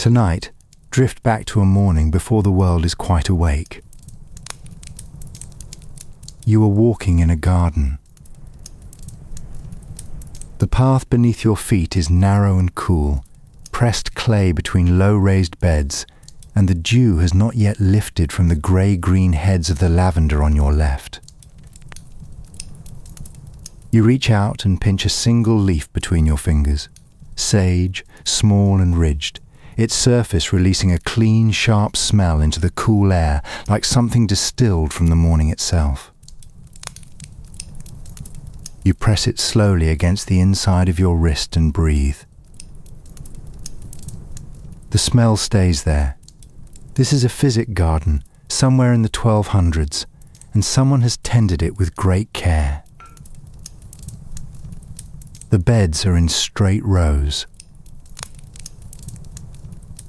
Tonight, drift back to a morning before the world is quite awake. You are walking in a garden. The path beneath your feet is narrow and cool, pressed clay between low raised beds, and the dew has not yet lifted from the grey-green heads of the lavender on your left. You reach out and pinch a single leaf between your fingers, sage, small and ridged, its surface releasing a clean, sharp smell into the cool air like something distilled from the morning itself. You press it slowly against the inside of your wrist and breathe. The smell stays there. This is a physic garden, somewhere in the 1200s, and someone has tended it with great care. The beds are in straight rows.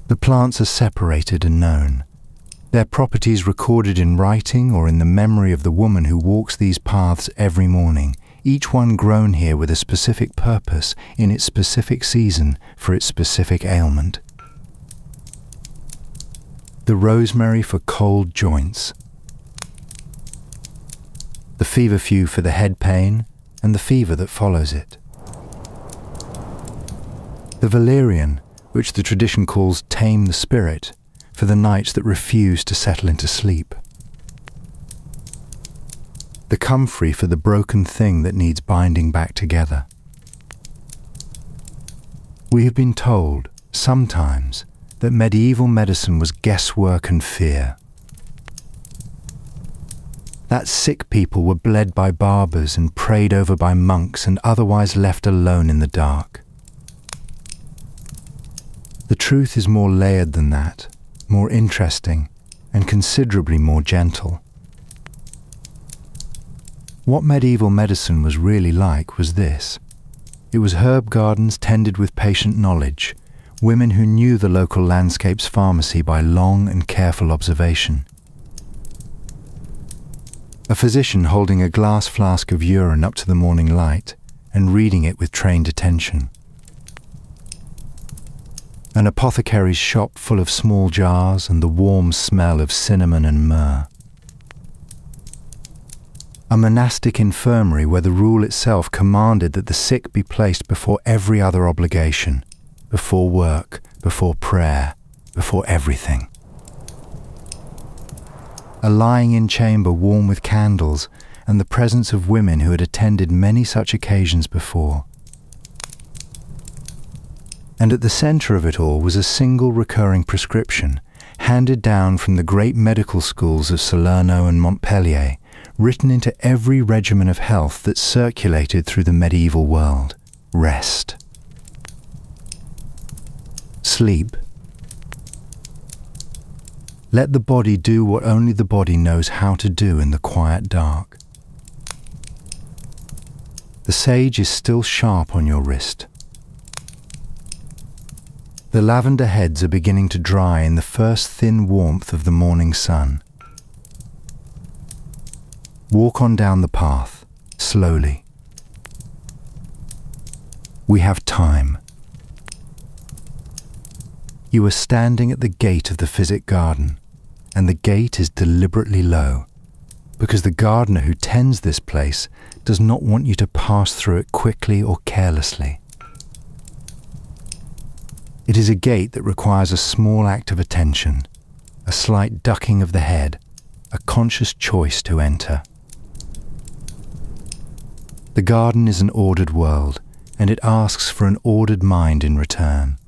The plants are separated and known, their properties recorded in writing or in the memory of the woman who walks these paths every morning, each one grown here with a specific purpose in its specific season for its specific ailment. The rosemary for cold joints, the feverfew for the head pain and the fever that follows it, the valerian, which the tradition calls tame the spirit, for the nights that refuse to settle into sleep, the comfrey for the broken thing that needs binding back together. We have been told, sometimes, that medieval medicine was guesswork and fear. That sick people were bled by barbers and prayed over by monks and otherwise left alone in the dark. The truth is more layered than that, more interesting, and considerably more gentle. What medieval medicine was really like was this. It was herb gardens tended with patient knowledge, women who knew the local landscape's pharmacy by long and careful observation. A physician holding a glass flask of urine up to the morning light and reading it with trained attention. An apothecary's shop full of small jars and the warm smell of cinnamon and myrrh. A monastic infirmary where the rule itself commanded that the sick be placed before every other obligation, before work, before prayer, before everything. A lying-in chamber warm with candles and the presence of women who had attended many such occasions before. And at the centre of it all was a single recurring prescription, handed down from the great medical schools of Salerno and Montpellier, written into every regimen of health that circulated through the medieval world. Rest. Sleep. Let the body do what only the body knows how to do in the quiet dark. The sage is still sharp on your wrist. The lavender heads are beginning to dry in the first thin warmth of the morning sun. Walk on down the path, slowly. We have time. You are standing at the gate of the physic garden, and the gate is deliberately low, because the gardener who tends this place does not want you to pass through it quickly or carelessly. It is a gate that requires a small act of attention, a slight ducking of the head, a conscious choice to enter. The garden is an ordered world, and it asks for an ordered mind in return.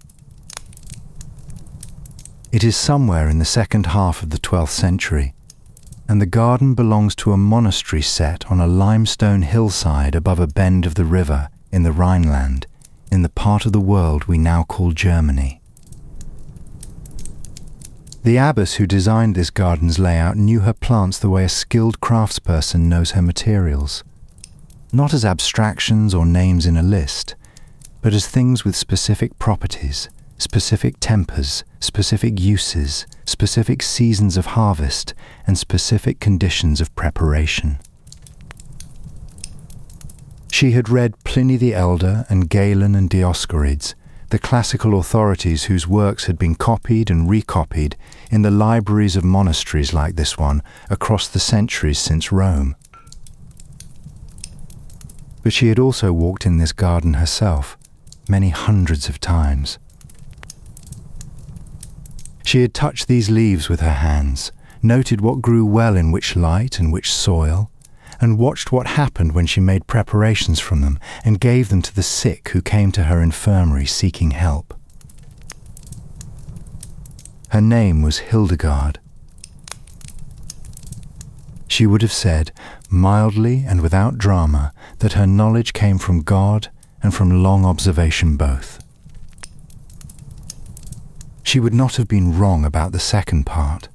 It is somewhere in the second half of the 12th century, and the garden belongs to a monastery set on a limestone hillside above a bend of the river in the Rhineland, in the part of the world we now call Germany. The abbess who designed this garden's layout knew her plants the way a skilled craftsperson knows her materials, not as abstractions or names in a list, but as things with specific properties, specific tempers, specific uses, specific seasons of harvest, and specific conditions of preparation. She had read Pliny the Elder and Galen and Dioscorides, the classical authorities whose works had been copied and recopied in the libraries of monasteries like this one across the centuries since Rome. But she had also walked in this garden herself, many hundreds of times. She had touched these leaves with her hands, noted what grew well in which light and which soil, and watched what happened when she made preparations from them and gave them to the sick who came to her infirmary seeking help. Her name was Hildegard. She would have said, mildly and without drama, that her knowledge came from God and from long observation both. She would not have been wrong about the second part.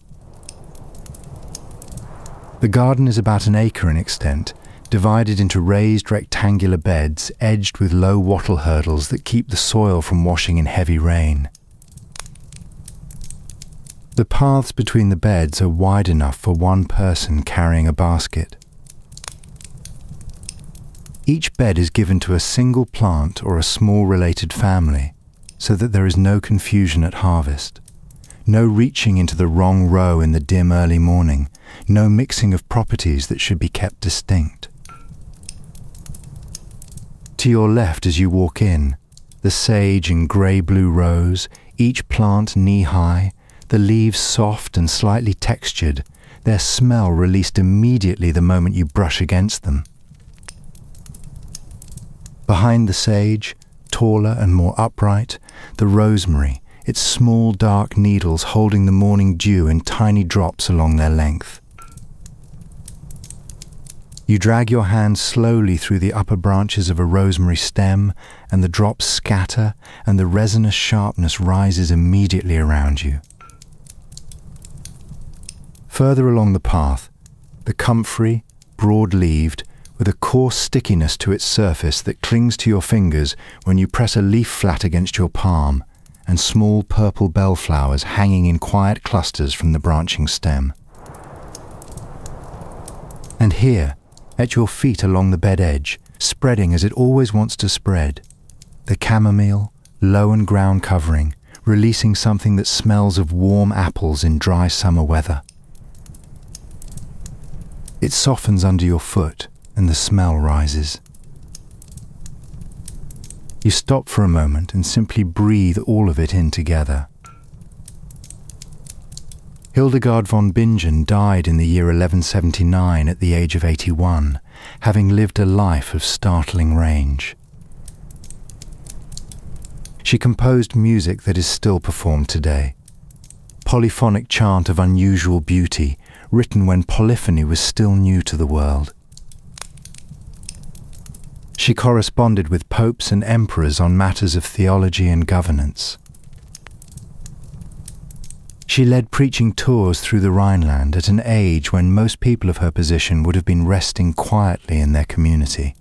The garden is about an acre in extent, divided into raised rectangular beds edged with low wattle hurdles that keep the soil from washing in heavy rain. The paths between the beds are wide enough for one person carrying a basket. Each bed is given to a single plant or a small related family, so that there is no confusion at harvest, no reaching into the wrong row in the dim early morning, no mixing of properties that should be kept distinct. To your left as you walk in, the sage in grey-blue rows, each plant knee-high, the leaves soft and slightly textured, their smell released immediately the moment you brush against them. Behind the sage, taller and more upright, the rosemary, its small dark needles holding the morning dew in tiny drops along their length. You drag your hand slowly through the upper branches of a rosemary stem, and the drops scatter, and the resinous sharpness rises immediately around you. Further along the path, the comfrey, broad-leaved, with a coarse stickiness to its surface that clings to your fingers when you press a leaf flat against your palm, and small purple bellflowers hanging in quiet clusters from the branching stem. And here, at your feet along the bed edge, spreading as it always wants to spread, the chamomile, low and ground covering, releasing something that smells of warm apples in dry summer weather. It softens under your foot, and the smell rises. You stop for a moment and simply breathe all of it in together. Hildegard von Bingen died in the year 1179 at the age of 81, having lived a life of startling range. She composed music that is still performed today, polyphonic chant of unusual beauty, written when polyphony was still new to the world. She corresponded with popes and emperors on matters of theology and governance. She led preaching tours through the Rhineland at an age when most people of her position would have been resting quietly in their community.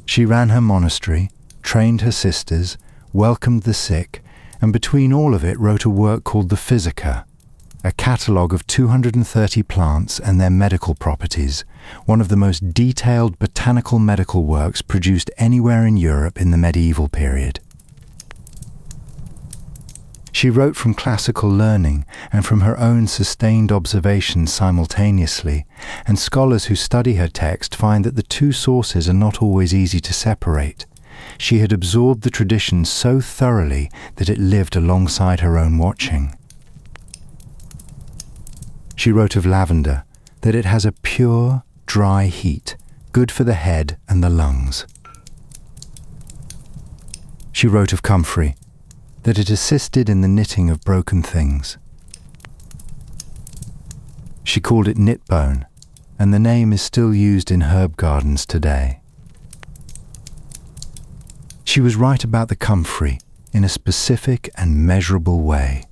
She ran her monastery, trained her sisters, welcomed the sick, and between all of it wrote a work called the Physica, a catalogue of 230 plants and their medical properties, one of the most detailed botanical medical works produced anywhere in Europe in the medieval period. She wrote from classical learning and from her own sustained observations simultaneously, and scholars who study her text find that the two sources are not always easy to separate. She had absorbed the tradition so thoroughly that it lived alongside her own watching. She wrote of lavender that it has a pure, dry heat, good for the head and the lungs. She wrote of comfrey that it assisted in the knitting of broken things. She called it knitbone, and the name is still used in herb gardens today. She was right about the comfrey in a specific and measurable way.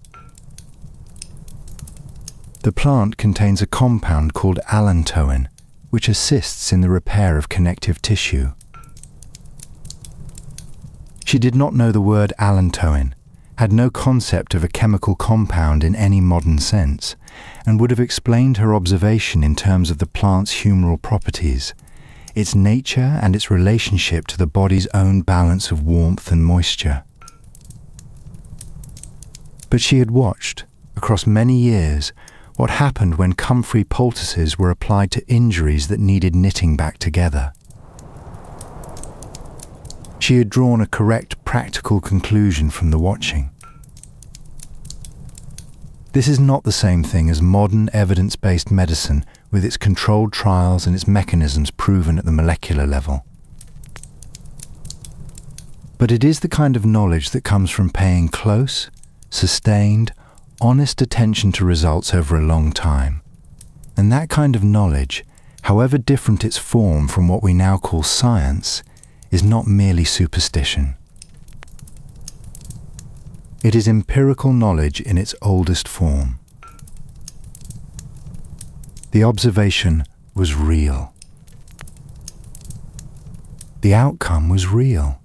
The plant contains a compound called allantoin, which assists in the repair of connective tissue. She did not know the word allantoin, had no concept of a chemical compound in any modern sense, and would have explained her observation in terms of the plant's humoral properties. its nature and its relationship to the body's own balance of warmth and moisture. But she had watched, across many years, what happened when comfrey poultices were applied to injuries that needed knitting back together. She had drawn a correct practical conclusion from the watching. This is not the same thing as modern evidence-based medicine with its controlled trials and its mechanisms proven at the molecular level. But it is the kind of knowledge that comes from paying close, sustained, honest attention to results over a long time. And that kind of knowledge, however different its form from what we now call science, is not merely superstition. It is empirical knowledge in its oldest form. The observation was real. The outcome was real.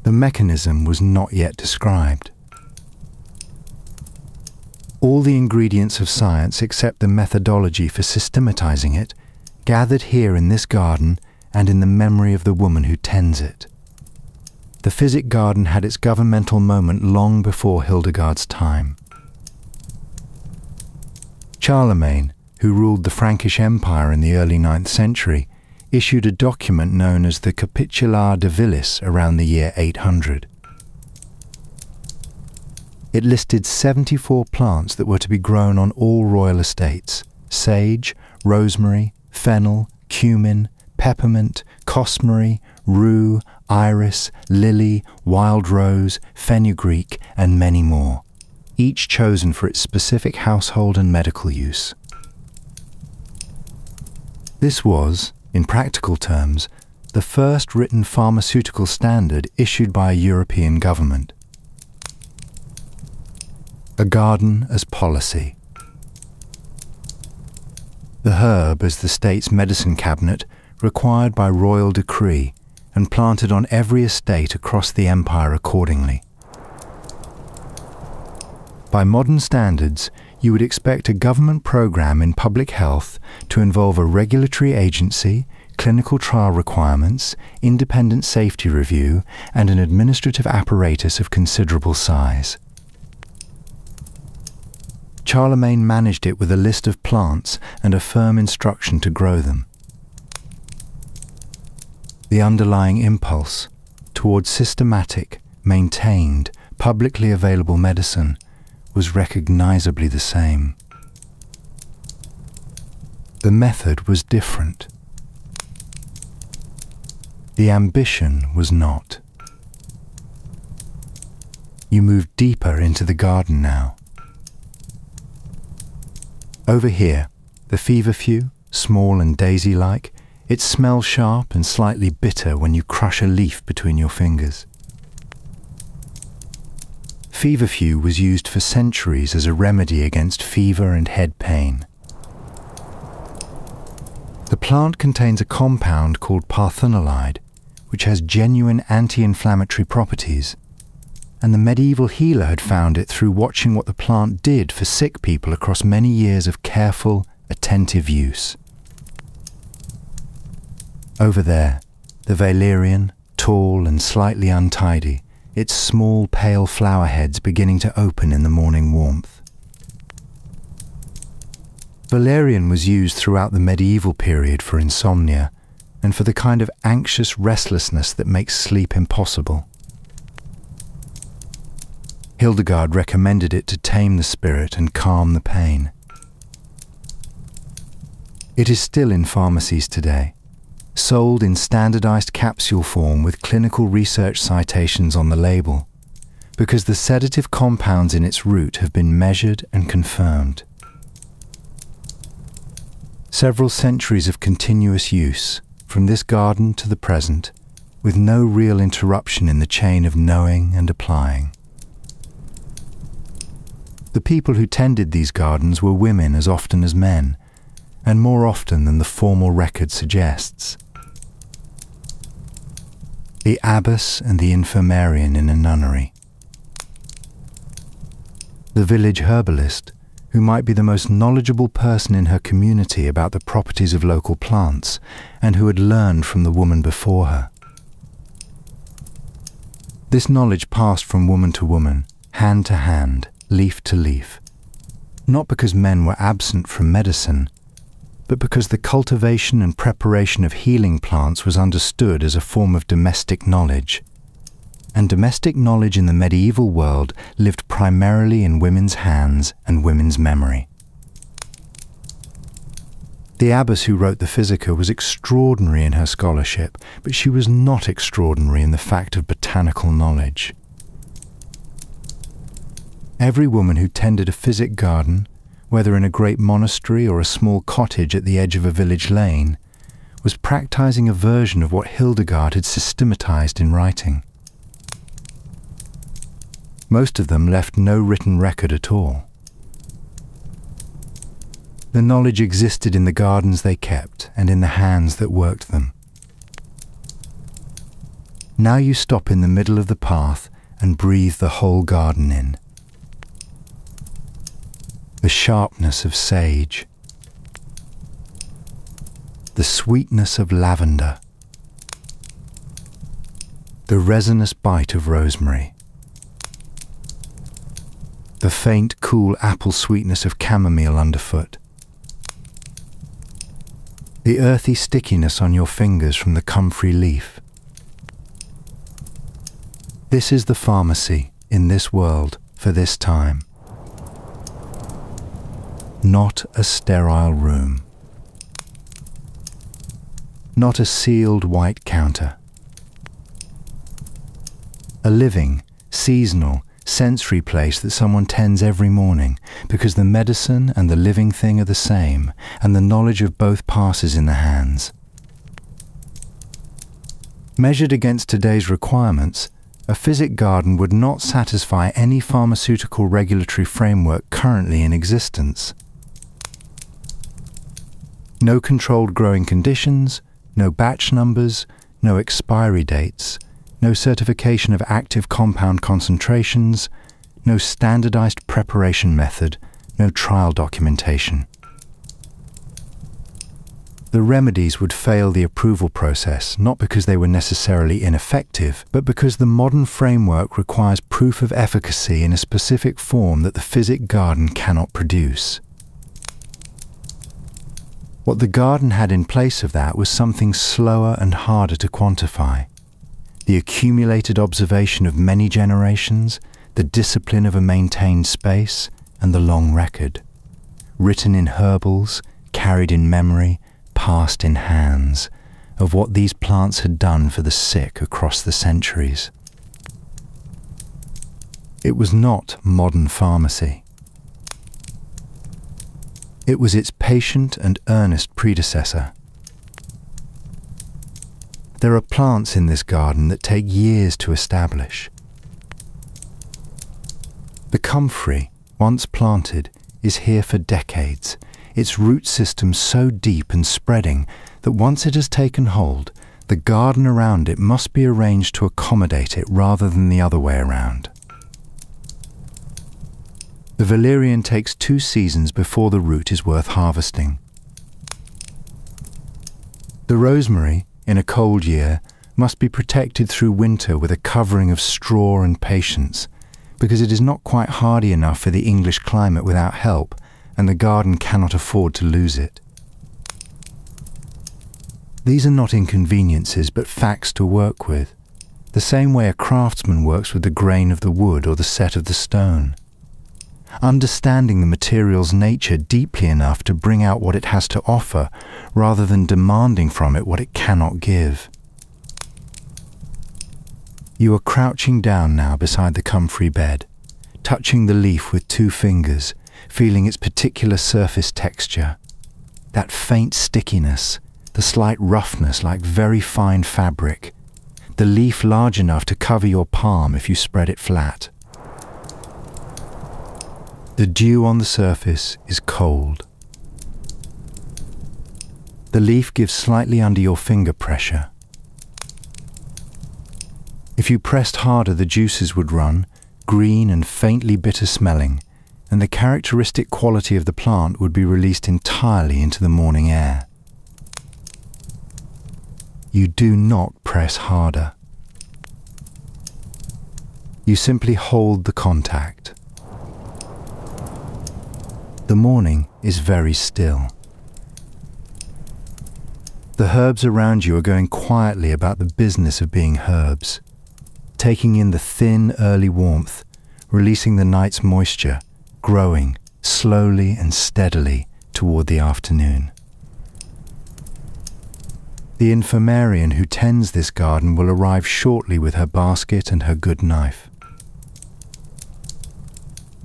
The mechanism was not yet described. All the ingredients of science except the methodology for systematizing it, gathered here in this garden and in the memory of the woman who tends it. The physic garden had its governmental moment long before Hildegard's time. Charlemagne, who ruled the Frankish Empire in the early 9th century, issued a document known as the Capitular de Villis around the year 800. It listed 74 plants that were to be grown on all royal estates: sage, rosemary, fennel, cumin, peppermint, cosmary, rue, iris, lily, wild rose, fenugreek, and many more, each chosen for its specific household and medical use. This was, in practical terms, the first written pharmaceutical standard issued by a European government. A garden as policy. The herb as the state's medicine cabinet, required by royal decree, and planted on every estate across the empire accordingly. By modern standards, you would expect a government program in public health to involve a regulatory agency, clinical trial requirements, independent safety review, and an administrative apparatus of considerable size. Charlemagne managed it with a list of plants and a firm instruction to grow them. The underlying impulse towards systematic, maintained, publicly available medicine was recognizably the same. The method was different. The ambition was not. You move deeper into the garden now. Over here, the feverfew, small and daisy-like, it smells sharp and slightly bitter when you crush a leaf between your fingers. Feverfew was used for centuries as a remedy against fever and head pain. The plant contains a compound called parthenolide, which has genuine anti-inflammatory properties, and the medieval healer had found it through watching what the plant did for sick people across many years of careful, attentive use. Over there, the valerian, tall and slightly untidy, its small pale flower heads beginning to open in the morning warmth. Valerian was used throughout the medieval period for insomnia and for the kind of anxious restlessness that makes sleep impossible. Hildegard recommended it to tame the spirit and calm the pain. It is still in pharmacies today, sold in standardized capsule form with clinical research citations on the label, because the sedative compounds in its root have been measured and confirmed. Several centuries of continuous use, from this garden to the present, with no real interruption in the chain of knowing and applying. The people who tended these gardens were women as often as men, and more often than the formal record suggests. The abbess and the infirmarian in a nunnery. The village herbalist, who might be the most knowledgeable person in her community about the properties of local plants, and who had learned from the woman before her. This knowledge passed from woman to woman, hand to hand, leaf to leaf, not because men were absent from medicine, but because the cultivation and preparation of healing plants was understood as a form of domestic knowledge. And domestic knowledge in the medieval world lived primarily in women's hands and women's memory. The abbess who wrote the Physica was extraordinary in her scholarship, but she was not extraordinary in the fact of botanical knowledge. Every woman who tended a physic garden, whether in a great monastery or a small cottage at the edge of a village lane, was practicing a version of what Hildegard had systematized in writing. Most of them left no written record at all. The knowledge existed in the gardens they kept and in the hands that worked them. Now you stop in the middle of the path and breathe the whole garden in. The sharpness of sage, the sweetness of lavender, the resinous bite of rosemary, the faint, cool apple sweetness of chamomile underfoot, the earthy stickiness on your fingers from the comfrey leaf. This is the pharmacy in this world for this time. Not a sterile room. Not a sealed white counter. A living, seasonal, sensory place that someone tends every morning, because the medicine and the living thing are the same, and the knowledge of both passes in the hands. Measured against today's requirements, a physic garden would not satisfy any pharmaceutical regulatory framework currently in existence. No controlled growing conditions, no batch numbers, no expiry dates, no certification of active compound concentrations, no standardized preparation method, no trial documentation. The remedies would fail the approval process, not because they were necessarily ineffective, but because the modern framework requires proof of efficacy in a specific form that the physic garden cannot produce. What the garden had in place of that was something slower and harder to quantify. The accumulated observation of many generations, the discipline of a maintained space, and the long record. Written in herbals, carried in memory, passed in hands, of what these plants had done for the sick across the centuries. It was not modern pharmacy. It was its patient and earnest predecessor. There are plants in this garden that take years to establish. The comfrey, once planted, is here for decades, its root system so deep and spreading that once it has taken hold, the garden around it must be arranged to accommodate it rather than the other way around. The valerian takes 2 seasons before the root is worth harvesting. The rosemary, in a cold year, must be protected through winter with a covering of straw and patience, because it is not quite hardy enough for the English climate without help, and the garden cannot afford to lose it. These are not inconveniences, but facts to work with, the same way a craftsman works with the grain of the wood or the set of the stone. Understanding the material's nature deeply enough to bring out what it has to offer, rather than demanding from it what it cannot give. You are crouching down now beside the comfrey bed, touching the leaf with 2 fingers, feeling its particular surface texture, that faint stickiness, the slight roughness like very fine fabric, the leaf large enough to cover your palm if you spread it flat. The dew on the surface is cold. The leaf gives slightly under your finger pressure. If you pressed harder, the juices would run, green and faintly bitter smelling, and the characteristic quality of the plant would be released entirely into the morning air. You do not press harder. You simply hold the contact. The morning is very still. The herbs around you are going quietly about the business of being herbs, taking in the thin early warmth, releasing the night's moisture, growing slowly and steadily toward the afternoon. The infirmarian who tends this garden will arrive shortly with her basket and her good knife.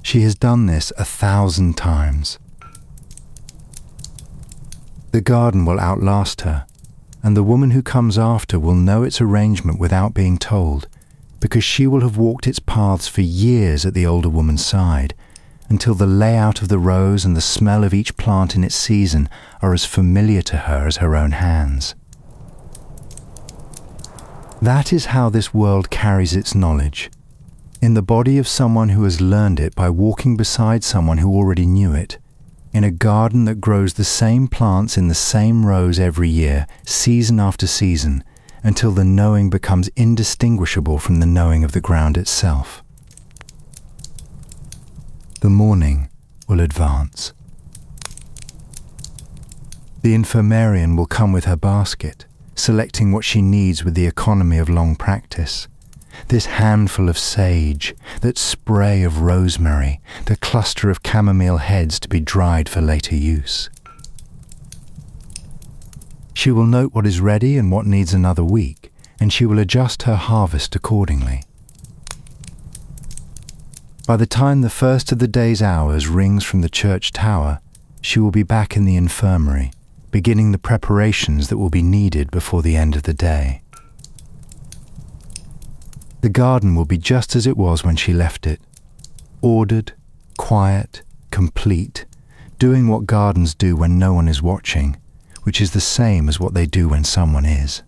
She has done this 1,000 times. The garden will outlast her, and the woman who comes after will know its arrangement without being told, because she will have walked its paths for years at the older woman's side, until the layout of the rows and the smell of each plant in its season are as familiar to her as her own hands. That is how this world carries its knowledge, in the body of someone who has learned it by walking beside someone who already knew it, in a garden that grows the same plants in the same rows every year, season after season, until the knowing becomes indistinguishable from the knowing of the ground itself. The morning will advance. The infirmarian will come with her basket, selecting what she needs with the economy of long practice. This handful of sage, that spray of rosemary, the cluster of chamomile heads to be dried for later use. She will note what is ready and what needs another week, and she will adjust her harvest accordingly. By the time the first of the day's hours rings from the church tower, she will be back in the infirmary, beginning the preparations that will be needed before the end of the day. The garden will be just as it was when she left it, ordered, quiet, complete, doing what gardens do when no one is watching, which is the same as what they do when someone is.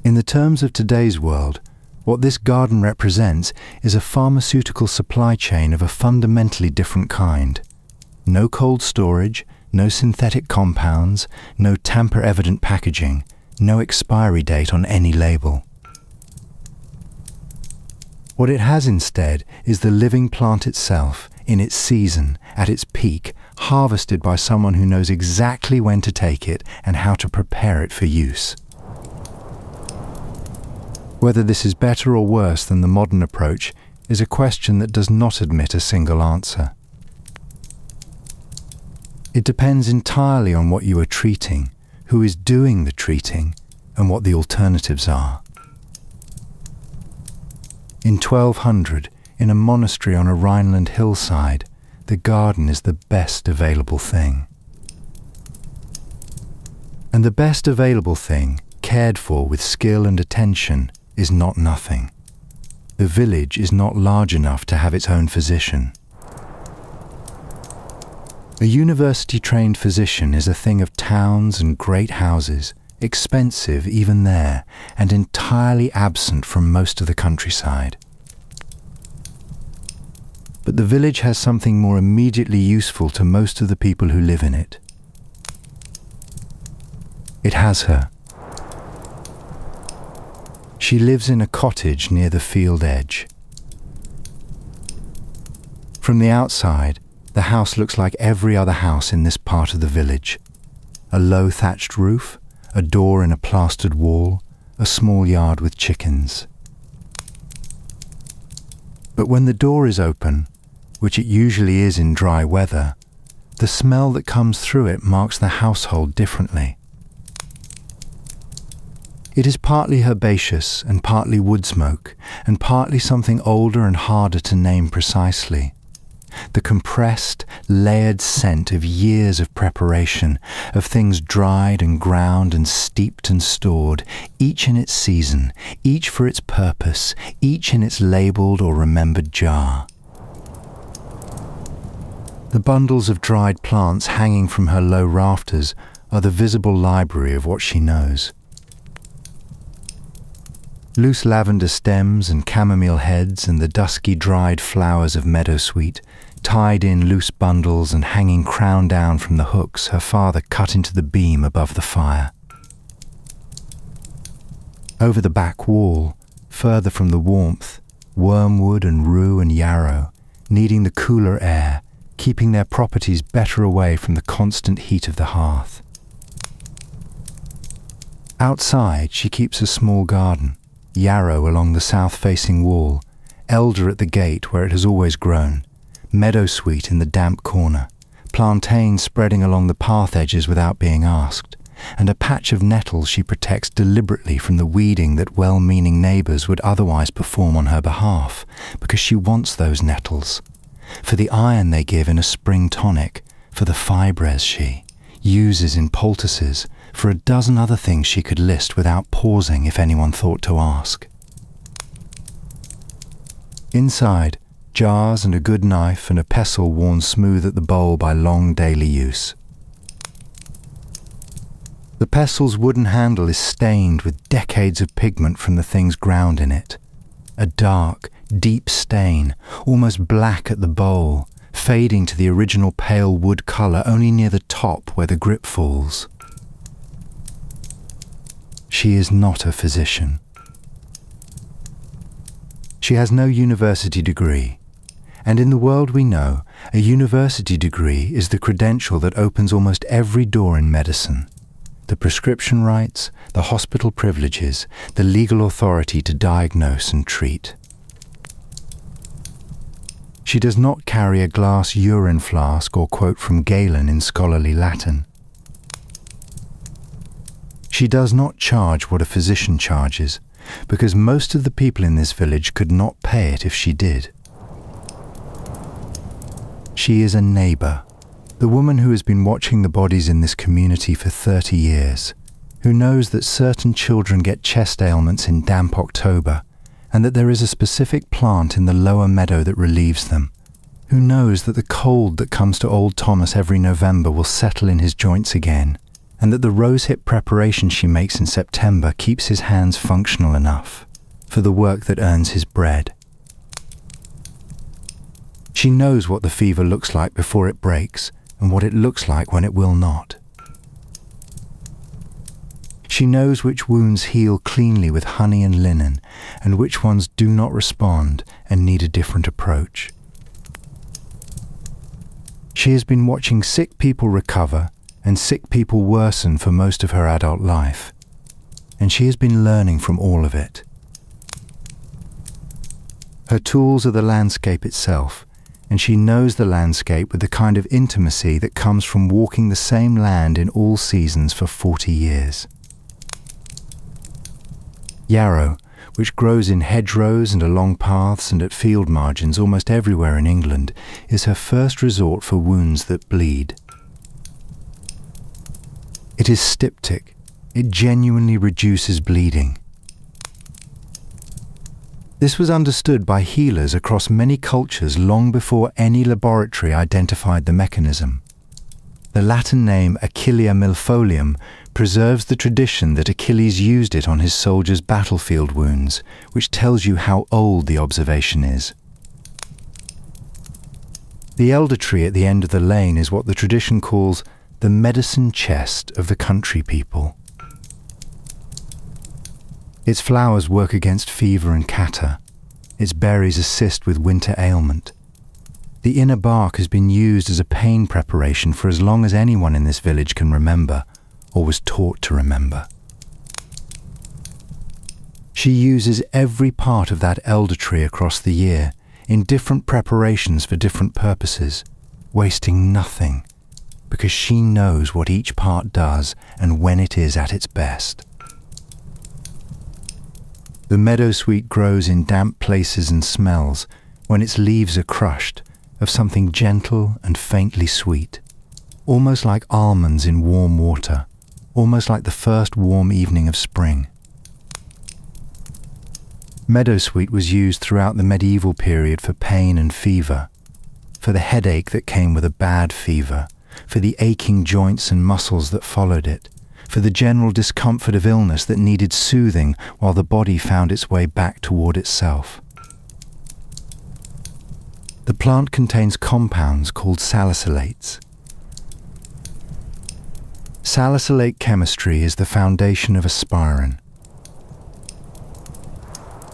In the terms of today's world, what this garden represents is a pharmaceutical supply chain of a fundamentally different kind. No cold storage, no synthetic compounds, no tamper-evident packaging, no expiry date on any label. What it has instead is the living plant itself, in its season, at its peak, harvested by someone who knows exactly when to take it and how to prepare it for use. Whether this is better or worse than the modern approach is a question that does not admit a single answer. It depends entirely on what you are treating, who is doing the treating, and what the alternatives are. In 1200, in a monastery on a Rhineland hillside, the garden is the best available thing. And the best available thing, cared for with skill and attention, is not nothing. The village is not large enough to have its own physician. A university-trained physician is a thing of towns and great houses, expensive even there, and entirely absent from most of the countryside. But the village has something more immediately useful to most of the people who live in it. It has her. She lives in a cottage near the field edge. From the outside, the house looks like every other house in this part of the village. A low thatched roof, a door in a plastered wall, a small yard with chickens. But when the door is open, which it usually is in dry weather, the smell that comes through it marks the household differently. It is partly herbaceous and partly wood smoke, and partly something older and harder to name precisely. The compressed, layered scent of years of preparation, of things dried and ground and steeped and stored, each in its season, each for its purpose, each in its labelled or remembered jar. The bundles of dried plants hanging from her low rafters are the visible library of what she knows. Loose lavender stems and chamomile heads and the dusky dried flowers of meadowsweet, tied in loose bundles and hanging crown down from the hooks her father cut into the beam above the fire. Over the back wall, further from the warmth, wormwood and rue and yarrow, needing the cooler air, keeping their properties better away from the constant heat of the hearth. Outside she keeps a small garden, yarrow along the south-facing wall, elder at the gate where it has always grown, meadowsweet in the damp corner, plantains spreading along the path edges without being asked, and a patch of nettles she protects deliberately from the weeding that well-meaning neighbours would otherwise perform on her behalf, because she wants those nettles, for the iron they give in a spring tonic, for the fibres she uses in poultices, for a dozen other things she could list without pausing if anyone thought to ask. Inside, jars and a good knife and a pestle worn smooth at the bowl by long daily use. The pestle's wooden handle is stained with decades of pigment from the things ground in it. A dark, deep stain, almost black at the bowl, fading to the original pale wood colour only near the top where the grip falls. She is not a physician. She has no university degree, and in the world we know, a university degree is the credential that opens almost every door in medicine. The prescription rights, the hospital privileges, the legal authority to diagnose and treat. She does not carry a glass urine flask or quote from Galen in scholarly Latin. She does not charge what a physician charges, because most of the people in this village could not pay it if she did. She is a neighbour, the woman who has been watching the bodies in this community for 30 years, who knows that certain children get chest ailments in damp October, and that there is a specific plant in the lower meadow that relieves them, who knows that the cold that comes to old Thomas every November will settle in his joints again, and that the rosehip preparation she makes in September keeps his hands functional enough for the work that earns his bread. She knows what the fever looks like before it breaks and what it looks like when it will not. She knows which wounds heal cleanly with honey and linen and which ones do not respond and need a different approach. She has been watching sick people recover and sick people worsen for most of her adult life, and she has been learning from all of it. Her tools are the landscape itself, and she knows the landscape with the kind of intimacy that comes from walking the same land in all seasons for 40 years. Yarrow, which grows in hedgerows and along paths and at field margins almost everywhere in England, is her first resort for wounds that bleed. It is styptic. It genuinely reduces bleeding. This was understood by healers across many cultures long before any laboratory identified the mechanism. The Latin name Achillea milfolium preserves the tradition that Achilles used it on his soldiers' battlefield wounds, which tells you how old the observation is. The elder tree at the end of the lane is what the tradition calls the medicine chest of the country people. Its flowers work against fever and catarrh. Its berries assist with winter ailment. The inner bark has been used as a pain preparation for as long as anyone in this village can remember, or was taught to remember. She uses every part of that elder tree across the year, in different preparations for different purposes, wasting nothing, because she knows what each part does and when it is at its best. The meadowsweet grows in damp places and smells, when its leaves are crushed, of something gentle and faintly sweet, almost like almonds in warm water, almost like the first warm evening of spring. Meadowsweet was used throughout the medieval period for pain and fever, for the headache that came with a bad fever, for the aching joints and muscles that followed it, for the general discomfort of illness that needed soothing while the body found its way back toward itself. The plant contains compounds called salicylates. Salicylate chemistry is the foundation of aspirin.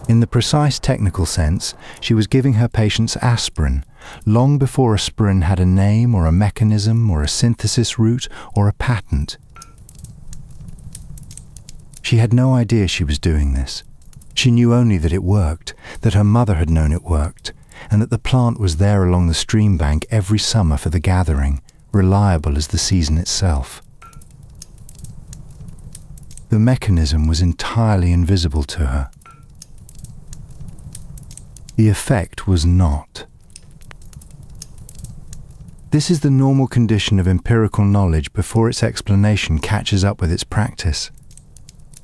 In the precise technical sense, she was giving her patients aspirin long before aspirin had a name or a mechanism or a synthesis route or a patent. She had no idea she was doing this. She knew only that it worked, that her mother had known it worked, and that the plant was there along the stream bank every summer for the gathering, reliable as the season itself. The mechanism was entirely invisible to her. The effect was not. This is the normal condition of empirical knowledge before its explanation catches up with its practice.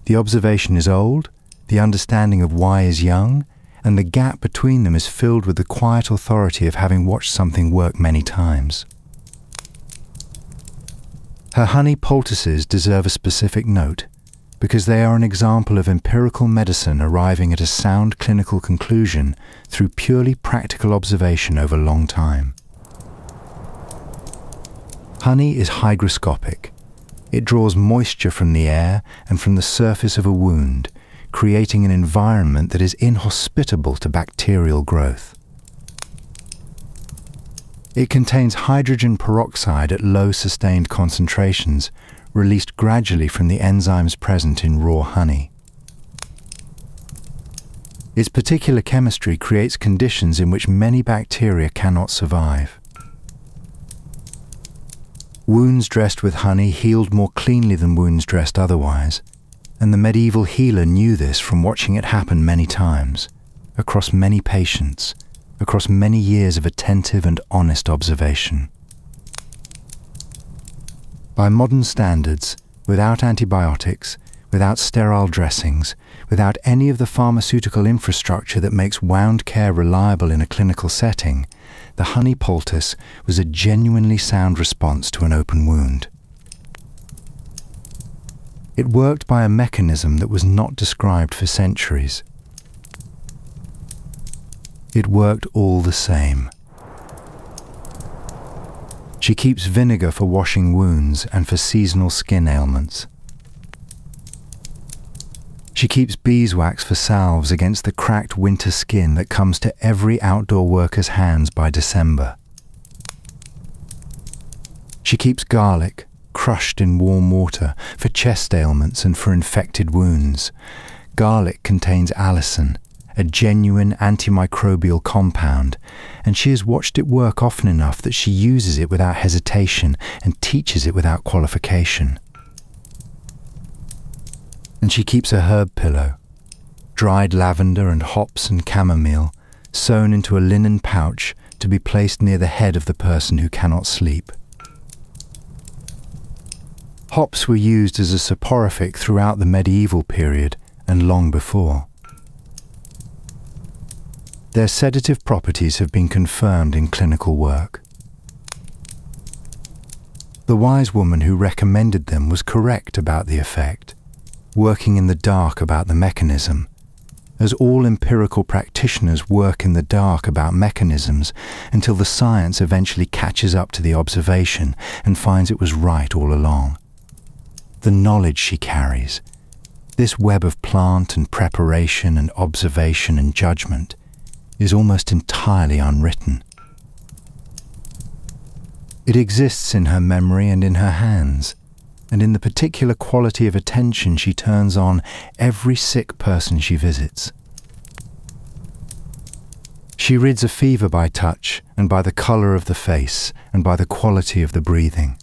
The observation is old, the understanding of why is young, and the gap between them is filled with the quiet authority of having watched something work many times. Her honey poultices deserve a specific note, because they are an example of empirical medicine arriving at a sound clinical conclusion through purely practical observation over long time. Honey is hygroscopic. It draws moisture from the air and from the surface of a wound, creating an environment that is inhospitable to bacterial growth. It contains hydrogen peroxide at low sustained concentrations, released gradually from the enzymes present in raw honey. Its particular chemistry creates conditions in which many bacteria cannot survive. Wounds dressed with honey healed more cleanly than wounds dressed otherwise, and the medieval healer knew this from watching it happen many times, across many patients, across many years of attentive and honest observation. By modern standards, without antibiotics, without sterile dressings, without any of the pharmaceutical infrastructure that makes wound care reliable in a clinical setting, the honey poultice was a genuinely sound response to an open wound. It worked by a mechanism that was not described for centuries. It worked all the same. She keeps vinegar for washing wounds and for seasonal skin ailments. She keeps beeswax for salves against the cracked winter skin that comes to every outdoor worker's hands by December. She keeps garlic, crushed in warm water, for chest ailments and for infected wounds. Garlic contains allicin, a genuine antimicrobial compound, and she has watched it work often enough that she uses it without hesitation and teaches it without qualification. And she keeps a herb pillow, dried lavender and hops and chamomile, sewn into a linen pouch to be placed near the head of the person who cannot sleep. Hops were used as a soporific throughout the medieval period and long before. Their sedative properties have been confirmed in clinical work. The wise woman who recommended them was correct about the effect, working in the dark about the mechanism, as all empirical practitioners work in the dark about mechanisms until the science eventually catches up to the observation and finds it was right all along. The knowledge she carries, this web of plant and preparation and observation and judgment, is almost entirely unwritten. It exists in her memory and in her hands, and in the particular quality of attention she turns on every sick person she visits. She rids a fever by touch and by the colour of the face and by the quality of the breathing.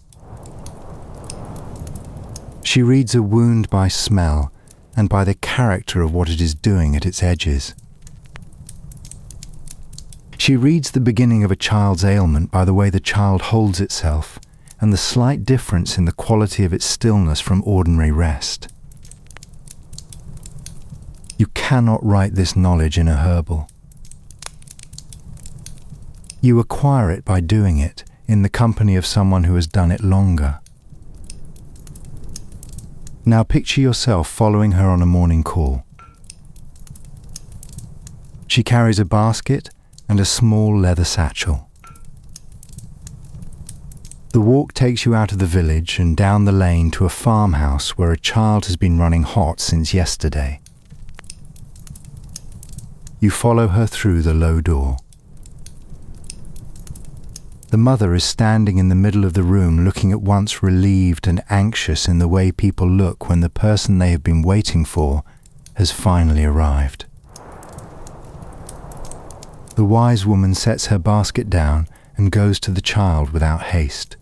She reads a wound by smell and by the character of what it is doing at its edges. She reads the beginning of a child's ailment by the way the child holds itself and the slight difference in the quality of its stillness from ordinary rest. You cannot write this knowledge in a herbal. You acquire it by doing it in the company of someone who has done it longer. Now picture yourself following her on a morning call. She carries a basket and a small leather satchel. The walk takes you out of the village and down the lane to a farmhouse where a child has been running hot since yesterday. You follow her through the low door. The mother is standing in the middle of the room, looking at once relieved and anxious in the way people look when the person they have been waiting for has finally arrived. The wise woman sets her basket down and goes to the child without haste.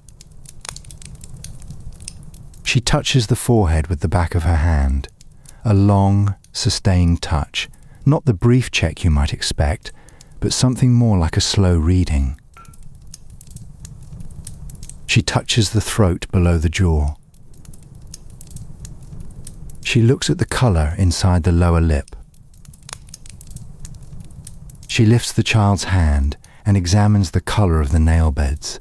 She touches the forehead with the back of her hand, a long, sustained touch, not the brief check you might expect, but something more like a slow reading. She touches the throat below the jaw. She looks at the colour inside the lower lip. She lifts the child's hand and examines the colour of the nail beds.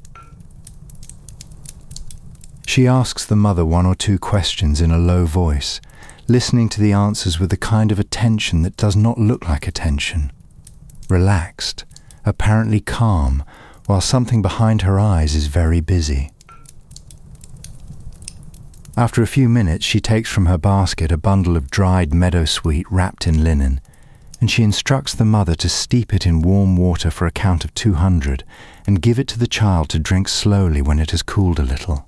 She asks the mother one or two questions in a low voice, listening to the answers with a kind of attention that does not look like attention. Relaxed, apparently calm, while something behind her eyes is very busy. After a few minutes, she takes from her basket a bundle of dried meadowsweet wrapped in linen, and she instructs the mother to steep it in warm water for a count of 200 and give it to the child to drink slowly when it has cooled a little.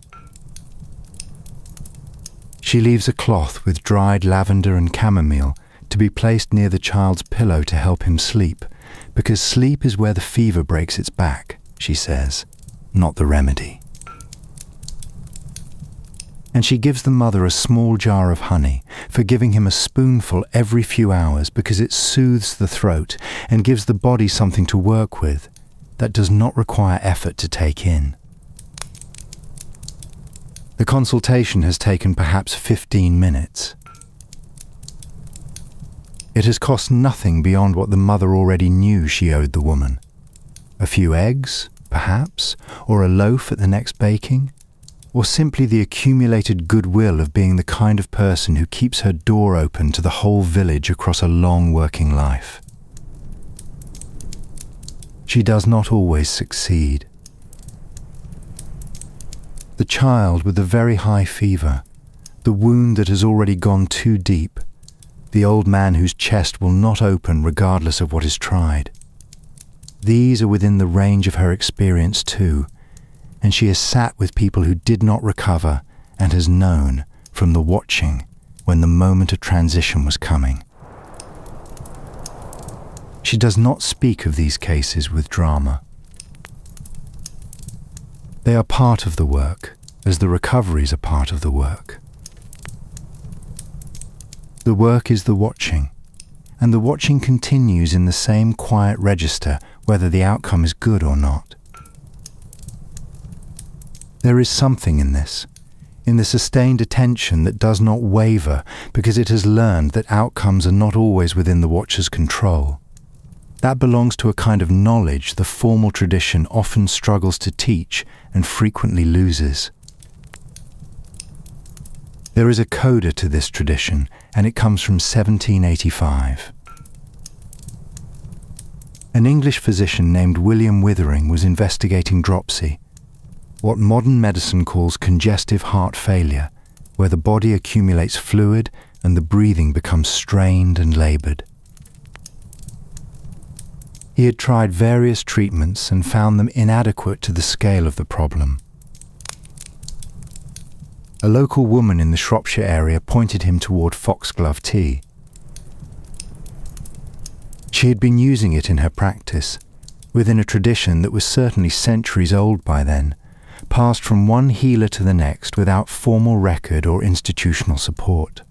She leaves a cloth with dried lavender and chamomile to be placed near the child's pillow to help him sleep, because sleep is where the fever breaks its back, she says, not the remedy. And she gives the mother a small jar of honey for giving him a spoonful every few hours because it soothes the throat and gives the body something to work with that does not require effort to take in. The consultation has taken perhaps 15 minutes. It has cost nothing beyond what the mother already knew she owed the woman. A few eggs, perhaps, or a loaf at the next baking, or simply the accumulated goodwill of being the kind of person who keeps her door open to the whole village across a long working life. She does not always succeed. The child with the very high fever, the wound that has already gone too deep, the old man whose chest will not open regardless of what is tried. These are within the range of her experience too, and she has sat with people who did not recover and has known from the watching when the moment of transition was coming. She does not speak of these cases with drama. They are part of the work, as the recoveries are part of the work. The work is the watching, and the watching continues in the same quiet register whether the outcome is good or not. There is something in this, in the sustained attention that does not waver because it has learned that outcomes are not always within the watcher's control. That belongs to a kind of knowledge the formal tradition often struggles to teach and frequently loses. There is a coda to this tradition, and it comes from 1785. An English physician named William Withering was investigating dropsy, what modern medicine calls congestive heart failure, where the body accumulates fluid and the breathing becomes strained and laboured. He had tried various treatments and found them inadequate to the scale of the problem. A local woman in the Shropshire area pointed him toward foxglove tea. She had been using it in her practice, within a tradition that was certainly centuries old by then, passed from one healer to the next without formal record or institutional support.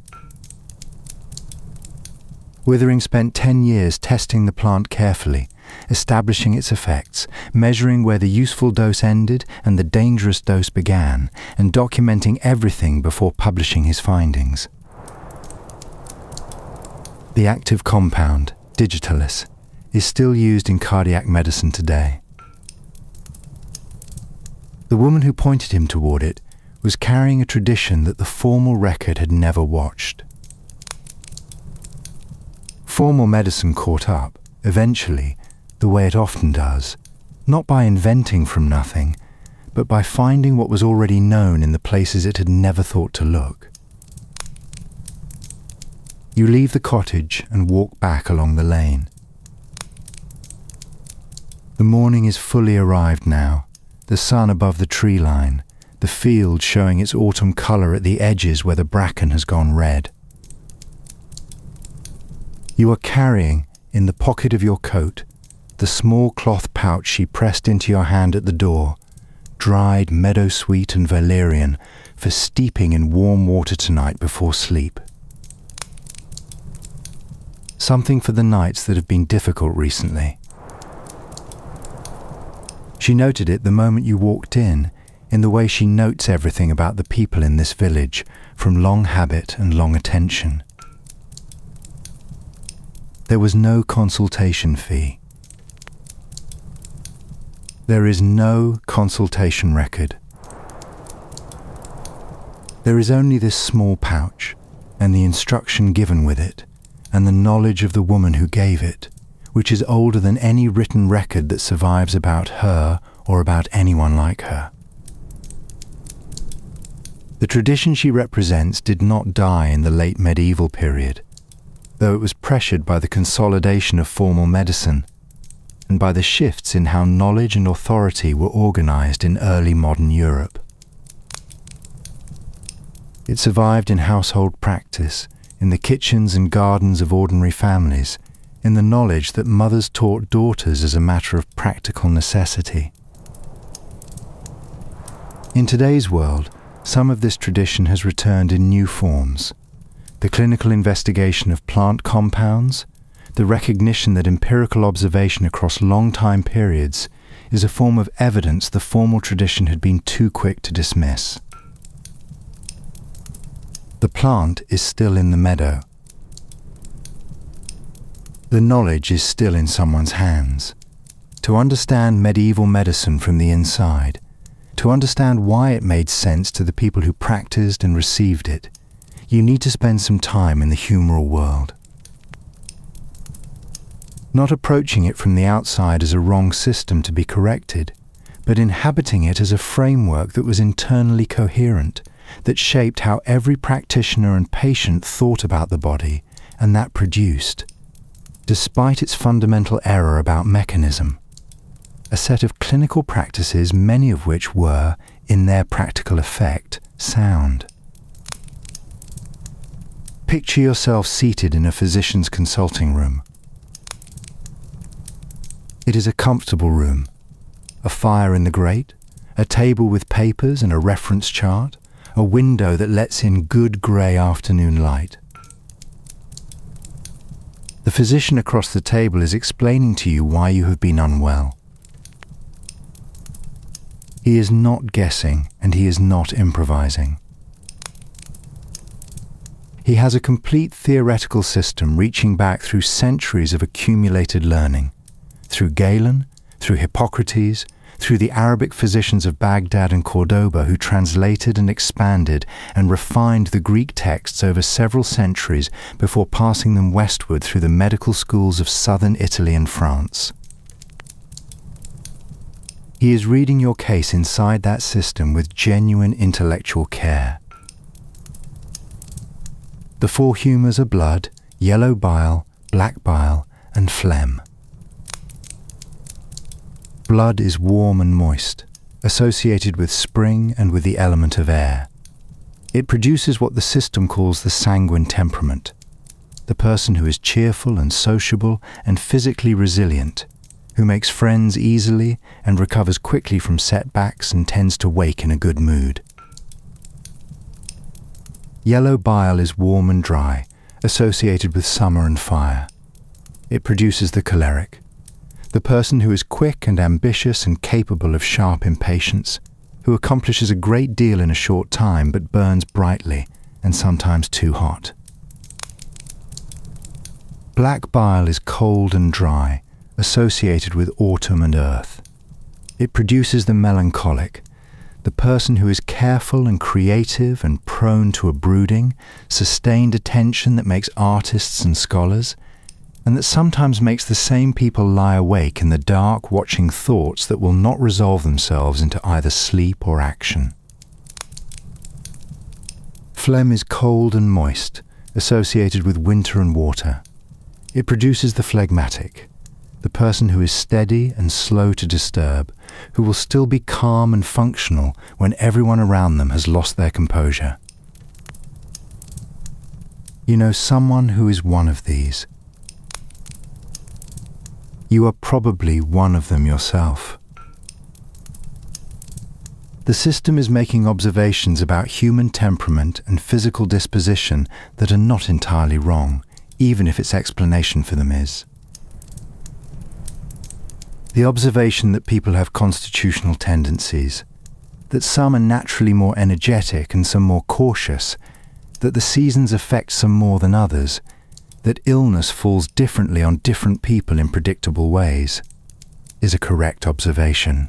Withering spent 10 years testing the plant carefully, establishing its effects, measuring where the useful dose ended and the dangerous dose began, and documenting everything before publishing his findings. The active compound, digitalis, is still used in cardiac medicine today. The woman who pointed him toward it was carrying a tradition that the formal record had never watched. Formal medicine caught up, eventually, the way it often does, not by inventing from nothing, but by finding what was already known in the places it had never thought to look. You leave the cottage and walk back along the lane. The morning is fully arrived now, the sun above the tree line, the field showing its autumn colour at the edges where the bracken has gone red. You are carrying, in the pocket of your coat, the small cloth pouch she pressed into your hand at the door, dried meadowsweet and valerian for steeping in warm water tonight before sleep. Something for the nights that have been difficult recently. She noted it the moment you walked in the way she notes everything about the people in this village from long habit and long attention. There was no consultation fee. There is no consultation record. There is only this small pouch, and the instruction given with it, and the knowledge of the woman who gave it, which is older than any written record that survives about her or about anyone like her. The tradition she represents did not die in the late medieval period, though it was pressured by the consolidation of formal medicine and by the shifts in how knowledge and authority were organized in early modern Europe. It survived in household practice, in the kitchens and gardens of ordinary families, in the knowledge that mothers taught daughters as a matter of practical necessity. In today's world, some of this tradition has returned in new forms. The clinical investigation of plant compounds, the recognition that empirical observation across long time periods is a form of evidence the formal tradition had been too quick to dismiss. The plant is still in the meadow. The knowledge is still in someone's hands. To understand medieval medicine from the inside, to understand why it made sense to the people who practiced and received it, you need to spend some time in the humoral world. Not approaching it from the outside as a wrong system to be corrected, but inhabiting it as a framework that was internally coherent, that shaped how every practitioner and patient thought about the body, and that produced, despite its fundamental error about mechanism, a set of clinical practices, many of which were, in their practical effect, sound. Picture yourself seated in a physician's consulting room. It is a comfortable room, a fire in the grate, a table with papers and a reference chart, a window that lets in good grey afternoon light. The physician across the table is explaining to you why you have been unwell. He is not guessing and he is not improvising. He has a complete theoretical system reaching back through centuries of accumulated learning, through Galen, through Hippocrates, through the Arabic physicians of Baghdad and Cordoba who translated and expanded and refined the Greek texts over several centuries before passing them westward through the medical schools of southern Italy and France. He is reading your case inside that system with genuine intellectual care. The four humours are blood, yellow bile, black bile, and phlegm. Blood is warm and moist, associated with spring and with the element of air. It produces what the system calls the sanguine temperament, the person who is cheerful and sociable and physically resilient, who makes friends easily and recovers quickly from setbacks and tends to wake in a good mood. Yellow bile is warm and dry, associated with summer and fire. It produces the choleric, the person who is quick and ambitious and capable of sharp impatience, who accomplishes a great deal in a short time but burns brightly and sometimes too hot. Black bile is cold and dry, associated with autumn and earth. It produces the melancholic, the person who is careful and creative and prone to a brooding, sustained attention that makes artists and scholars, and that sometimes makes the same people lie awake in the dark watching thoughts that will not resolve themselves into either sleep or action. Phlegm is cold and moist, associated with winter and water. It produces the phlegmatic, the person who is steady and slow to disturb, who will still be calm and functional when everyone around them has lost their composure. You know someone who is one of these. You are probably one of them yourself. The system is making observations about human temperament and physical disposition that are not entirely wrong, even if its explanation for them is. The observation that people have constitutional tendencies, that some are naturally more energetic and some more cautious, that the seasons affect some more than others, that illness falls differently on different people in predictable ways, is a correct observation.